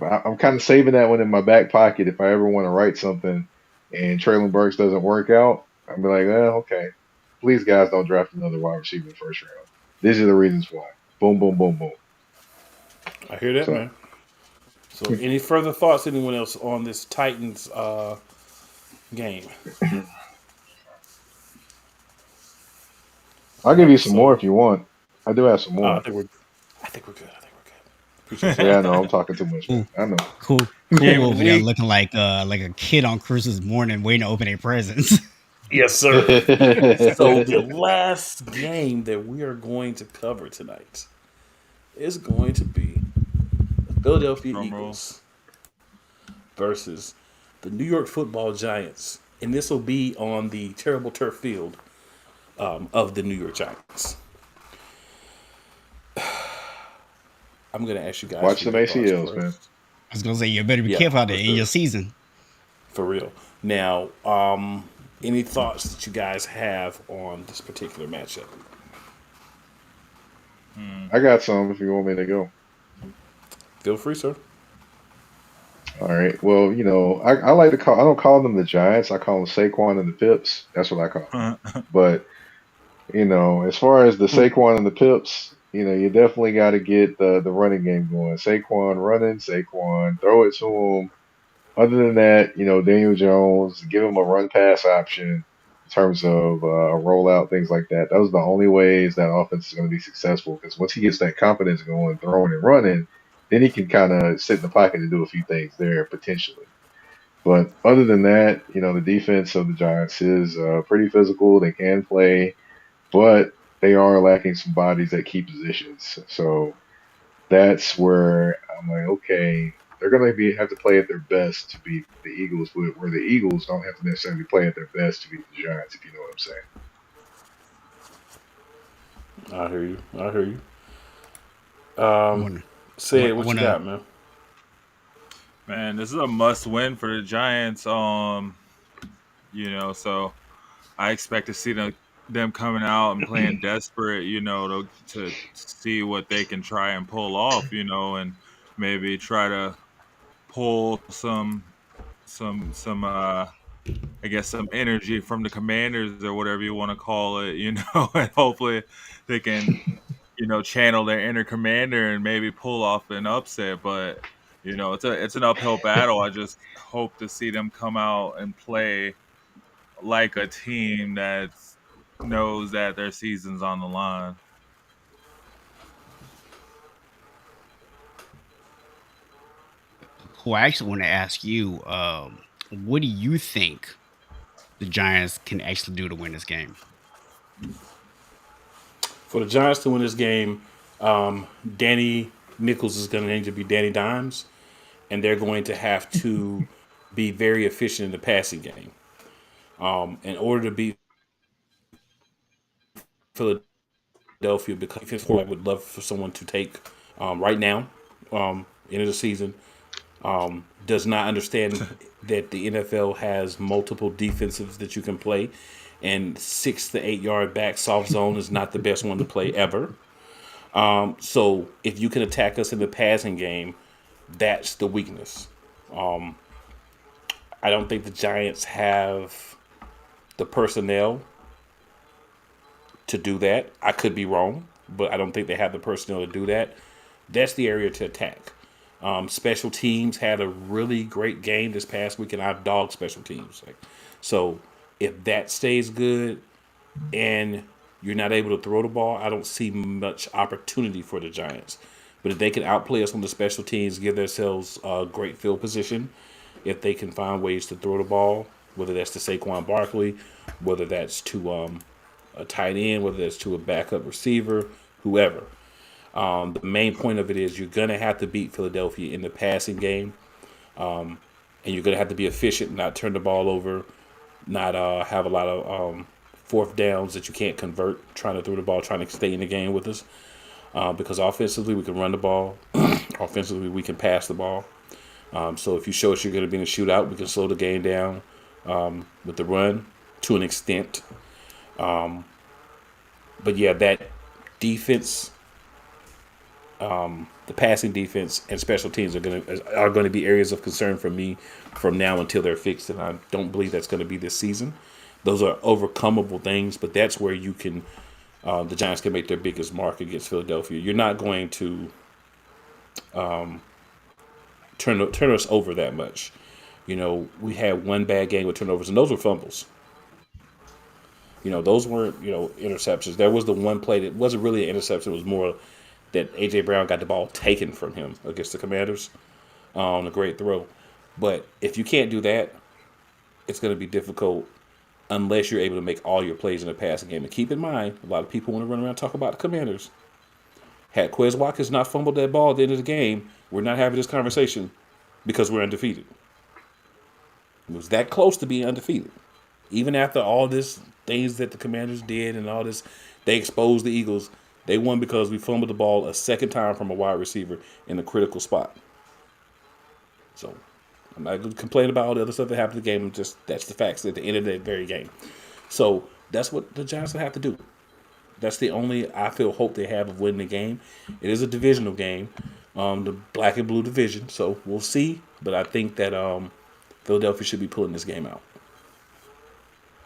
I'm kind of saving that one in my back pocket if I ever want to write something and Traylon Burks doesn't work out, I'll be like, okay. Please, guys, don't draft another wide receiver in the first round. These are the reasons why. Boom, boom, boom, boom. I hear that, So, man. So, any further thoughts, anyone else, on this Titans game? I'll All give you right, some more so if you want. I do have some I more. think we're good. I think we're good. Appreciate Yeah, I that. know. I'm talking too much, man. Cool, I know. cool Can over there, we? looking like a kid on Christmas morning, waiting to open their presents. Yes, sir. So the last game that we are going to cover tonight is going to be the Philadelphia Drum roll. Eagles versus the New York Football Giants, and this will be on the terrible turf field of the New York Giants. I'm going to ask you guys Watch for them your thoughts ACLs, man. first. I was gonna say you better be Yeah, careful out for there in your sure. season. For real. Now, any thoughts that you guys have on this particular matchup? I got some if you want me to go. Feel free, sir. All right. Well, I like to call. I don't call them the Giants. I call them Saquon and the Pips. That's what I call them. But as far as the Saquon and the Pips, you definitely got to get the running game going. Saquon running, Saquon throw it to him. Other than that, Daniel Jones, give him a run pass option in terms of rollout, things like that. Those are the only ways that offense is going to be successful because once he gets that confidence going, throwing and running, then he can kind of sit in the pocket and do a few things there potentially. But other than that, the defense of the Giants is pretty physical. They can play, but they are lacking some bodies at key positions. So that's where I'm like, okay, they're going to have to play at their best to beat the Eagles, where the Eagles don't have to necessarily play at their best to beat the Giants, if you know what I'm saying. I hear you. I hear you. I wanna, I Say want, it. I What you wanna. got, man? Man, this is a must-win for the Giants. So I expect to see them coming out and playing desperate, to see what they can try and pull off, and maybe try to pull some I guess some energy from the Commanders or whatever you want to call it, and hopefully they can, channel their inner commander and maybe pull off an upset. But it's an uphill battle. I just hope to see them come out and play like a team that knows that their season's on the line. Cool. I actually want to ask you, what do you think the Giants can actually do to win this game? For the Giants to win this game, Danny Nichols is going to need to be Danny Dimes, and they're going to have to be very efficient in the passing game. In order to beat Philadelphia, because I would love for someone to take right now, end of the season, does not understand that the NFL has multiple defensives that you can play, and 6 to 8 yard back soft zone is not the best one to play ever. So if you can attack us in the passing game, that's the weakness. I don't think the Giants have the personnel to do that. I could be wrong, but I don't think they have the personnel to do that. That's the area to attack. Special teams had a really great game this past week, and I dog special teams. So if that stays good and you're not able to throw the ball, I don't see much opportunity for the Giants. But if they can outplay us on the special teams, give themselves a great field position, if they can find ways to throw the ball, whether that's to Saquon Barkley, whether that's to a tight end, whether that's to a backup receiver, whoever. The main point of it is you're going to have to beat Philadelphia in the passing game, and you're going to have to be efficient, not turn the ball over, not have a lot of fourth downs that you can't convert, trying to throw the ball, trying to stay in the game with us. Because offensively, we can run the ball. Offensively, we can pass the ball. So if you show us you're going to be in a shootout, we can slow the game down with the run to an extent. But yeah, that defense, the passing defense and special teams are going to be areas of concern for me from now until they're fixed, and I don't believe that's going to be this season. Those are overcomable things, but that's where you can, the Giants can make their biggest mark against Philadelphia. You're not going to turn us over that much. We had one bad game with turnovers, and those were fumbles. Those weren't, interceptions. There was the one play that wasn't really an interception. It was more that A.J. Brown got the ball taken from him against the Commanders on a great throw. But if you can't do that, it's going to be difficult unless you're able to make all your plays in the passing game. And keep in mind, a lot of people want to run around and talk about the Commanders. Had Quez Watkins not fumbled that ball at the end of the game, we're not having this conversation because we're undefeated. It was that close to being undefeated. Even after all this things that the Commanders did and all this, they exposed the Eagles. They won because we fumbled the ball a second time from a wide receiver in a critical spot. So I'm not going to complain about all the other stuff that happened in the game. That's the facts at the end of that very game. So that's what the Giants will have to do. That's the only, I feel, hope they have of winning the game. It is a divisional game, the black and blue division. So we'll see. But I think that Philadelphia should be pulling this game out.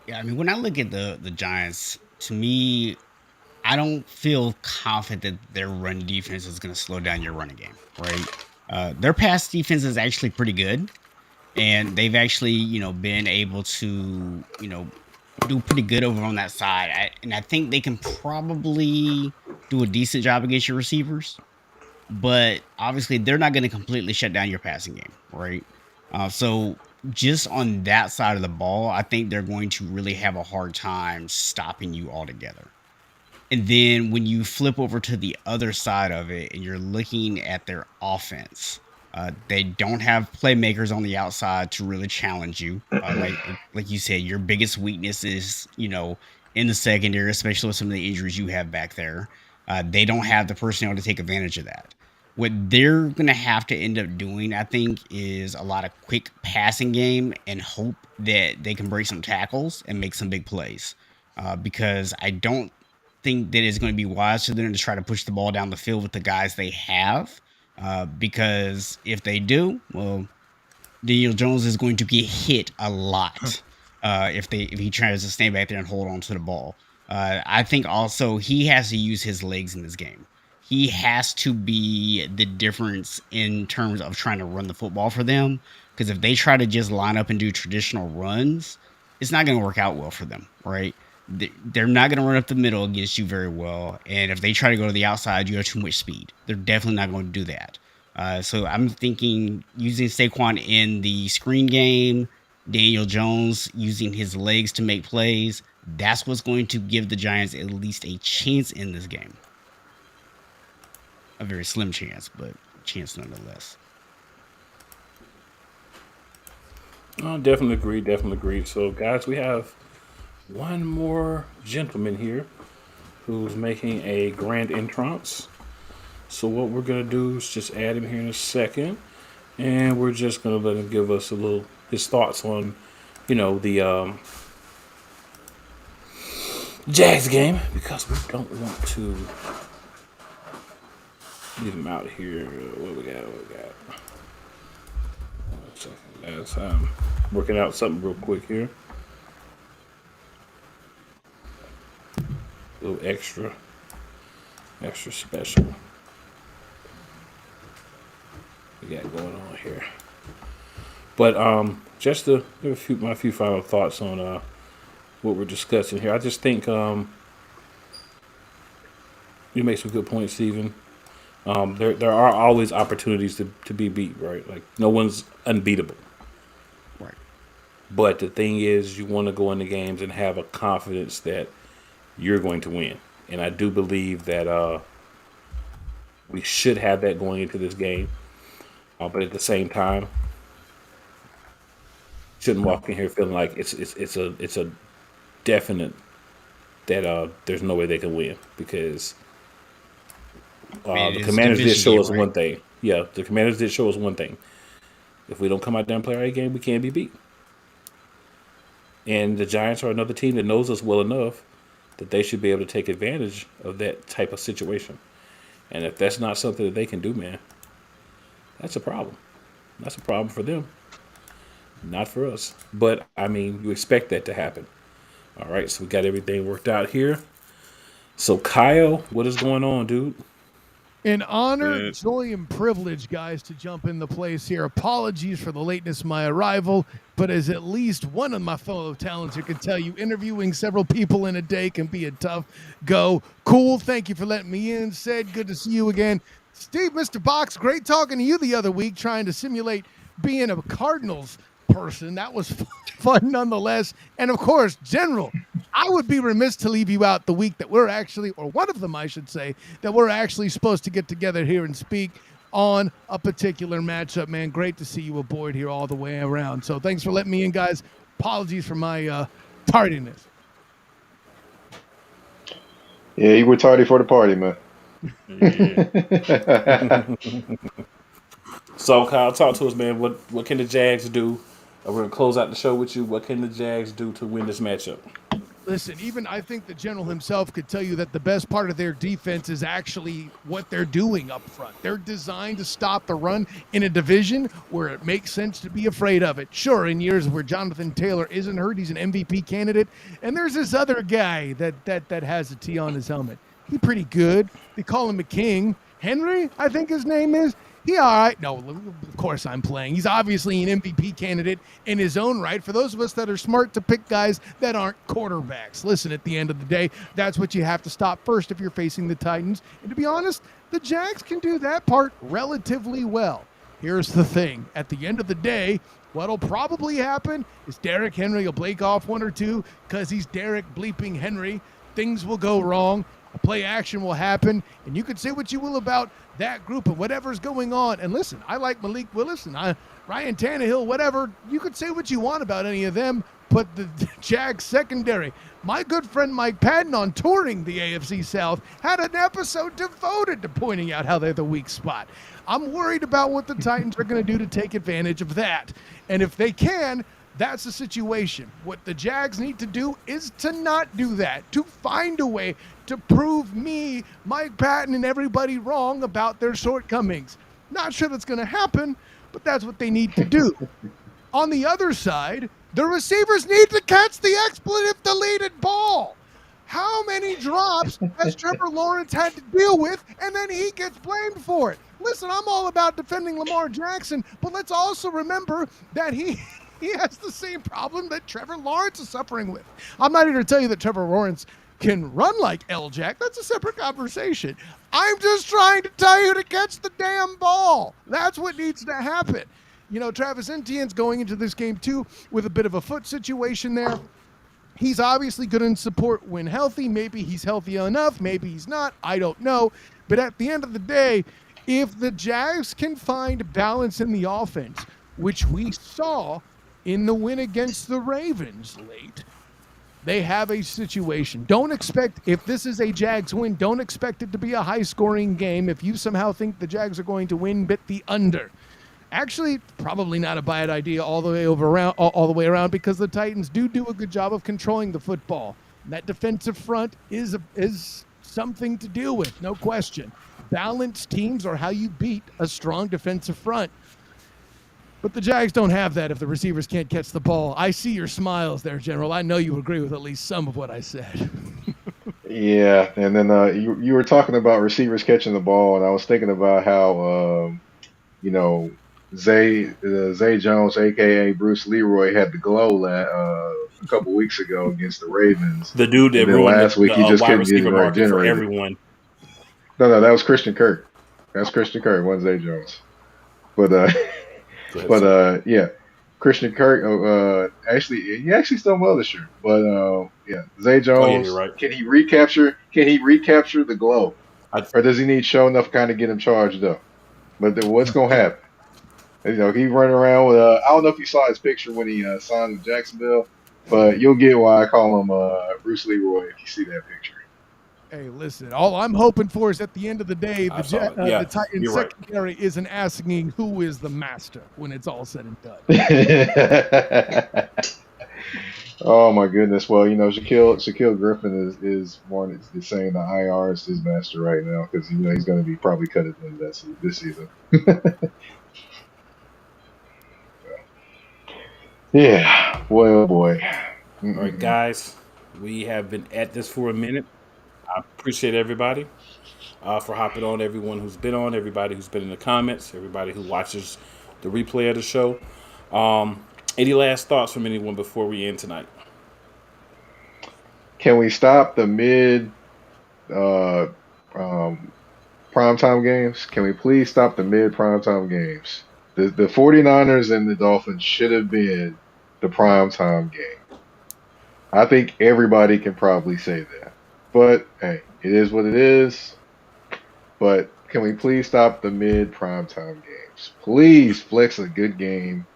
Yeah, I mean, when I look at the Giants, to me, I don't feel confident that their run defense is going to slow down your running game, right? Their pass defense is actually pretty good, and they've actually, been able to, do pretty good over on that side. And I think they can probably do a decent job against your receivers, but obviously they're not going to completely shut down your passing game, right? So just on that side of the ball, I think they're going to really have a hard time stopping you altogether. And then when you flip over to the other side of it and you're looking at their offense, they don't have playmakers on the outside to really challenge you. Like you said, your biggest weakness is, in the secondary, especially with some of the injuries you have back there. They don't have the personnel to take advantage of that. What they're going to have to end up doing, I think, is a lot of quick passing game and hope that they can break some tackles and make some big plays. Because I don't think that it's going to be wise for them to try to push the ball down the field with the guys they have. Because if they do, well, Daniel Jones is going to get hit a lot if he tries to stand back there and hold on to the ball. I think also he has to use his legs in this game. He has to be the difference in terms of trying to run the football for them. Because if they try to just line up and do traditional runs, it's not going to work out well for them, right? They're not going to run up the middle against you very well. And if they try to go to the outside, you have too much speed. They're definitely not going to do that. So I'm thinking using Saquon in the screen game, Daniel Jones using his legs to make plays, that's what's going to give the Giants at least a chance in this game. A very slim chance, but chance nonetheless. Definitely agree. So, guys, we have one more gentleman here who's making a grand entrance. So what we're going to do is just add him here in a second, and we're just going to let him give us his thoughts on, the Jags game, because we don't want to leave him out here. What we got? 1 second, guys. I'm working out something real quick here. A little extra special. we got going on here? But just to give my few final thoughts on what we're discussing here. I just think you make some good points, Stephen. There are always opportunities to be beat, right? Like no one's unbeatable. Right. But the thing is, you want to go into games and have a confidence that you're going to win. And I do believe that we should have that going into this game. But at the same time, shouldn't walk in here feeling like it's a definite that there's no way they can win because the Commanders did show us one thing. Yeah, the Commanders did show us one thing. If we don't come out there and play our game, we can't be beat. And the Giants are another team that knows us well enough that they should be able to take advantage of that type of situation. And if that's not something that they can do, man, that's a problem. That's a problem for them, not for us. But, I mean, you expect that to happen. All right, so we got everything worked out here. So, Kyle, what is going on, dude? An honor, joy, and privilege, guys, to jump in the place here. Apologies for the lateness of my arrival, but as at least one of my fellow talents here can tell you, interviewing several people in a day can be a tough go. Cool, thank you for letting me in. Said, good to see you again. Steve, Mr. Box, great talking to you the other week, trying to simulate being a Cardinals person. That was fun nonetheless. And of course, General, I would be remiss to leave you out the week that we're actually, or one of them I should say, that we're actually supposed to get together here and speak on a particular matchup, man. Great to see you aboard here all the way around. So thanks for letting me in, guys. Apologies for my tardiness. Yeah, you were tardy for the party, man. So, Kyle, talk to us, man. What can the Jags do? We're going to close out the show with you. What can the Jags do to win this matchup? Listen, even I think the General himself could tell you that the best part of their defense is actually what they're doing up front. They're designed to stop the run in a division where it makes sense to be afraid of it. Sure, in years where Jonathan Taylor isn't hurt, he's an MVP candidate. And there's this other guy that has a T on his helmet. He's pretty good. They call him a king. Henry, I think his name is. He all right. No, of course I'm playing. He's obviously an MVP candidate in his own right. For those of us that are smart to pick guys that aren't quarterbacks. Listen, at the end of the day, that's what you have to stop first if you're facing the Titans. And to be honest, the Jags can do that part relatively well. Here's the thing. At the end of the day, what'll probably happen is Derrick Henry will blake off one or two because he's Derrick bleeping Henry. Things will go wrong. A play action will happen, and you can say what you will about that group and whatever's going on. And listen, I like Malik Willis and Ryan Tannehill, whatever. You could say what you want about any of them, but the Jags secondary, my good friend Mike Patton on touring the AFC South had an episode devoted to pointing out how they're the weak spot. I'm worried about what the Titans are going to do to take advantage of that. And if they can, that's the situation. What the Jags need to do is to not do that, to find a way to prove me, Mike Patton, and everybody wrong about their shortcomings. Not sure that's going to happen, but that's what they need to do. On the other side, the receivers need to catch the expletive-deleted ball. How many drops has Trevor Lawrence had to deal with, and then he gets blamed for it? Listen, I'm all about defending Lamar Jackson, but let's also remember that he has the same problem that Trevor Lawrence is suffering with. I'm not here to tell you that Trevor Lawrence can run like L-Jack. That's a separate conversation. I'm just trying to tell you to catch the damn ball. That's what needs to happen. You know, Travis Etienne's going into this game, too, with a bit of a foot situation there. He's obviously going to support when healthy. Maybe he's healthy enough. Maybe he's not. I don't know. But at the end of the day, if the Jags can find balance in the offense, which we saw in the win against the Ravens late, they have a situation. Don't expect, if this is a Jags win, don't expect it to be a high-scoring game. If you somehow think the Jags are going to win, bet the under. Actually, probably not a bad idea all the way around because the Titans do a good job of controlling the football. That defensive front is something to deal with, no question. Balanced teams are how you beat a strong defensive front. But the Jags don't have that if the receivers can't catch the ball. I see your smiles there, General. I know you agree with at least some of what I said. Yeah, and then you were talking about receivers catching the ball, and I was thinking about how Zay Jones, aka Bruce Leroy, had the glow a couple weeks ago against the Ravens, The dude and that then ruined last week he the just wide couldn't get it receiver right market for generated. everyone. No, that was Christian Kirk. That's Christian Kirk, wasn't Zay Jones. But Go ahead, sir. yeah, Christian Kirk. Actually, he actually stole my other shirt. But yeah, Zay Oh yeah, you're Jones. right. Can he recapture? Can he recapture the glow, I, or does he need show enough to kind of get him charged up? But then what's gonna happen? He running around with. I don't know if you saw his picture when he signed with Jacksonville, but you'll get why I call him Bruce Leroy if you see that picture. Hey, listen, all I'm hoping for is at the end of the day, I saw it. Yeah, the Titans you're right. secondary isn't asking who is the master when it's all said and done. Oh my goodness! Well, Shaquille Griffin is more is saying the IR is his master right now because he's going to be probably cut at the end of this season. Yeah, boy, oh boy. All right, guys, we have been at this for a minute. I appreciate everybody for hopping on. Everyone who's been on, everybody who's been in the comments, everybody who watches the replay of the show. Any last thoughts from anyone before we end tonight? Can we stop the mid primetime games? Can we please stop the mid primetime games? The 49ers and the Dolphins should have been the primetime game. I think everybody can probably say that. But hey, it is what it is. But can we please stop the mid primetime games? Please flex a good game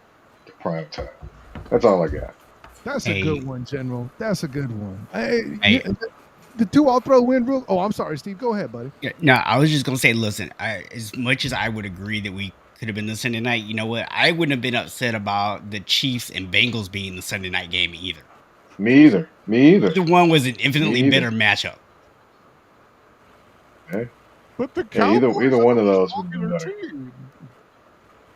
to primetime. That's all I got. That's a good one, General. That's a good one. Hey. The two I'll throw in real. Oh, I'm sorry, Steve. Go ahead, buddy. Yeah, no, I was just gonna say, listen, as much as I would agree that we could have been the Sunday night, you know what? I wouldn't have been upset about the Chiefs and Bengals being the Sunday night game either. Me either. Either one was an infinitely better matchup. Okay. But the Cowboys either one of those would be better.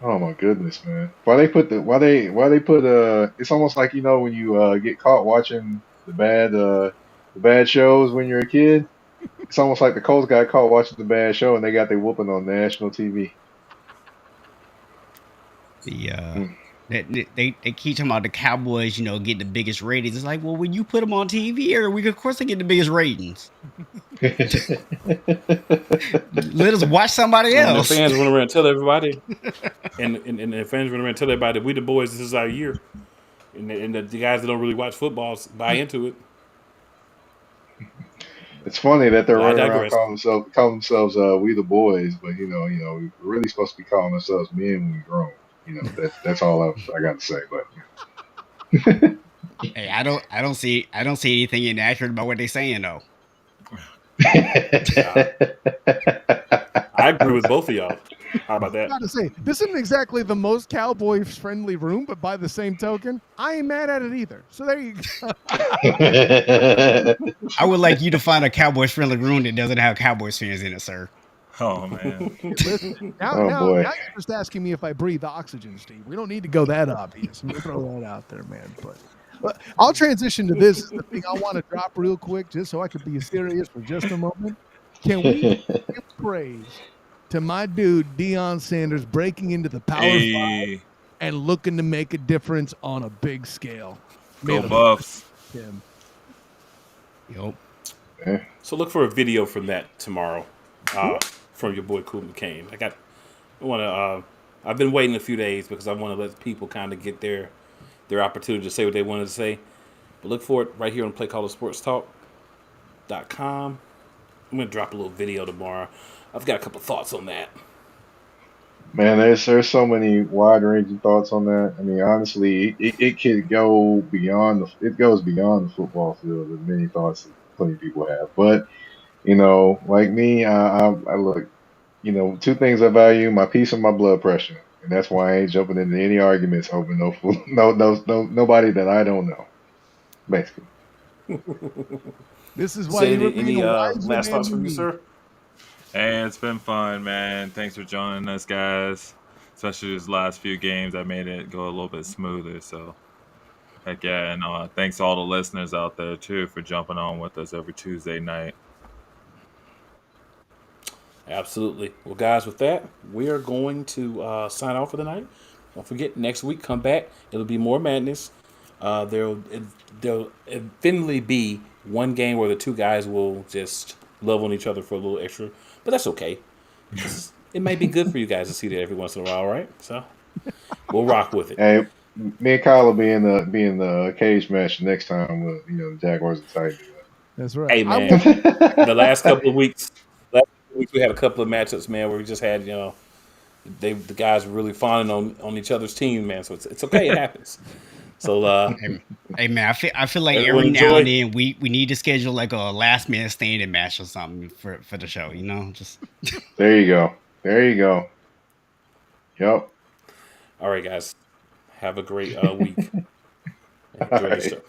Oh my goodness, man! Why they put it's almost like when you get caught watching the bad shows when you're a kid. It's almost like the Colts got caught watching the bad show and they got their whooping on national TV. They keep talking about the Cowboys, get the biggest ratings. It's like, well, when you put them on TV, of course they get the biggest ratings. Let us watch somebody else. And the fans run around and tell everybody, and the fans run around and tell everybody, we the boys, this is our year. And the guys that don't really watch football buy into it. It's funny that they're running around calling themselves we the boys, but we're really supposed to be calling ourselves men when we grown. That's all I got to say. But hey, I don't see anything inaccurate about what they're saying though. I agree with both of y'all. How about that? I gotta say, this isn't exactly the most Cowboys friendly room, but by the same token, I ain't mad at it either. So there you go. I would like you to find a Cowboys friendly room that doesn't have Cowboys fans in it, sir. Oh man! Listen, now you're just asking me if I breathe oxygen, Steve. We don't need to go that obvious. We'll throw that out there, man. But I'll transition to this. This is the thing I want to drop real quick, just so I could be serious for just a moment. Can we give praise to my dude Deion Sanders breaking into the Power 5 and looking to make a difference on a big scale? Go Buffs. Yep. So look for a video from that tomorrow. From your boy Cool McCain. I've been waiting a few days because I want to let people kind of get their opportunity to say what they wanted to say. But look for it right here on playcallersportstalk.com. I'm gonna drop a little video tomorrow. I've got a couple thoughts on that. Man, there's so many wide-ranging thoughts on that. I mean, honestly, it could go beyond it goes beyond the football field. There's many thoughts that plenty of people have, but like me, I look, two things I value: my peace and my blood pressure, and that's why I ain't jumping into any arguments hoping nobody that I don't know, basically. This is why any last thoughts from you, sir? Hey, it's been fun, man. Thanks for joining us, guys. Especially these last few games, I made it go a little bit smoother. So, heck yeah, and thanks to all the listeners out there too for jumping on with us every Tuesday night. Absolutely. Well, guys, with that, we are going to sign off for the night. Don't forget, next week, come back. It'll be more madness. There'll eventually be one game where the two guys will just love on each other for a little extra, but that's okay. It may be good for you guys to see that every once in a while, right? So we'll rock with it. Hey, me and Kyle will be in the cage match next time with the Jaguars and Titans. That's right. Hey, man, the last couple of weeks, we had a couple of matchups, man, where we just had the guys were really fawning on each other's team, man. So it's okay, it happens. So Hey man, I feel like everyone every now and enjoy. then we need to schedule like a last man standing match or something for the show. Just There you go. There you go. Yep. All right, guys, have a great week. All Enjoy the right. show.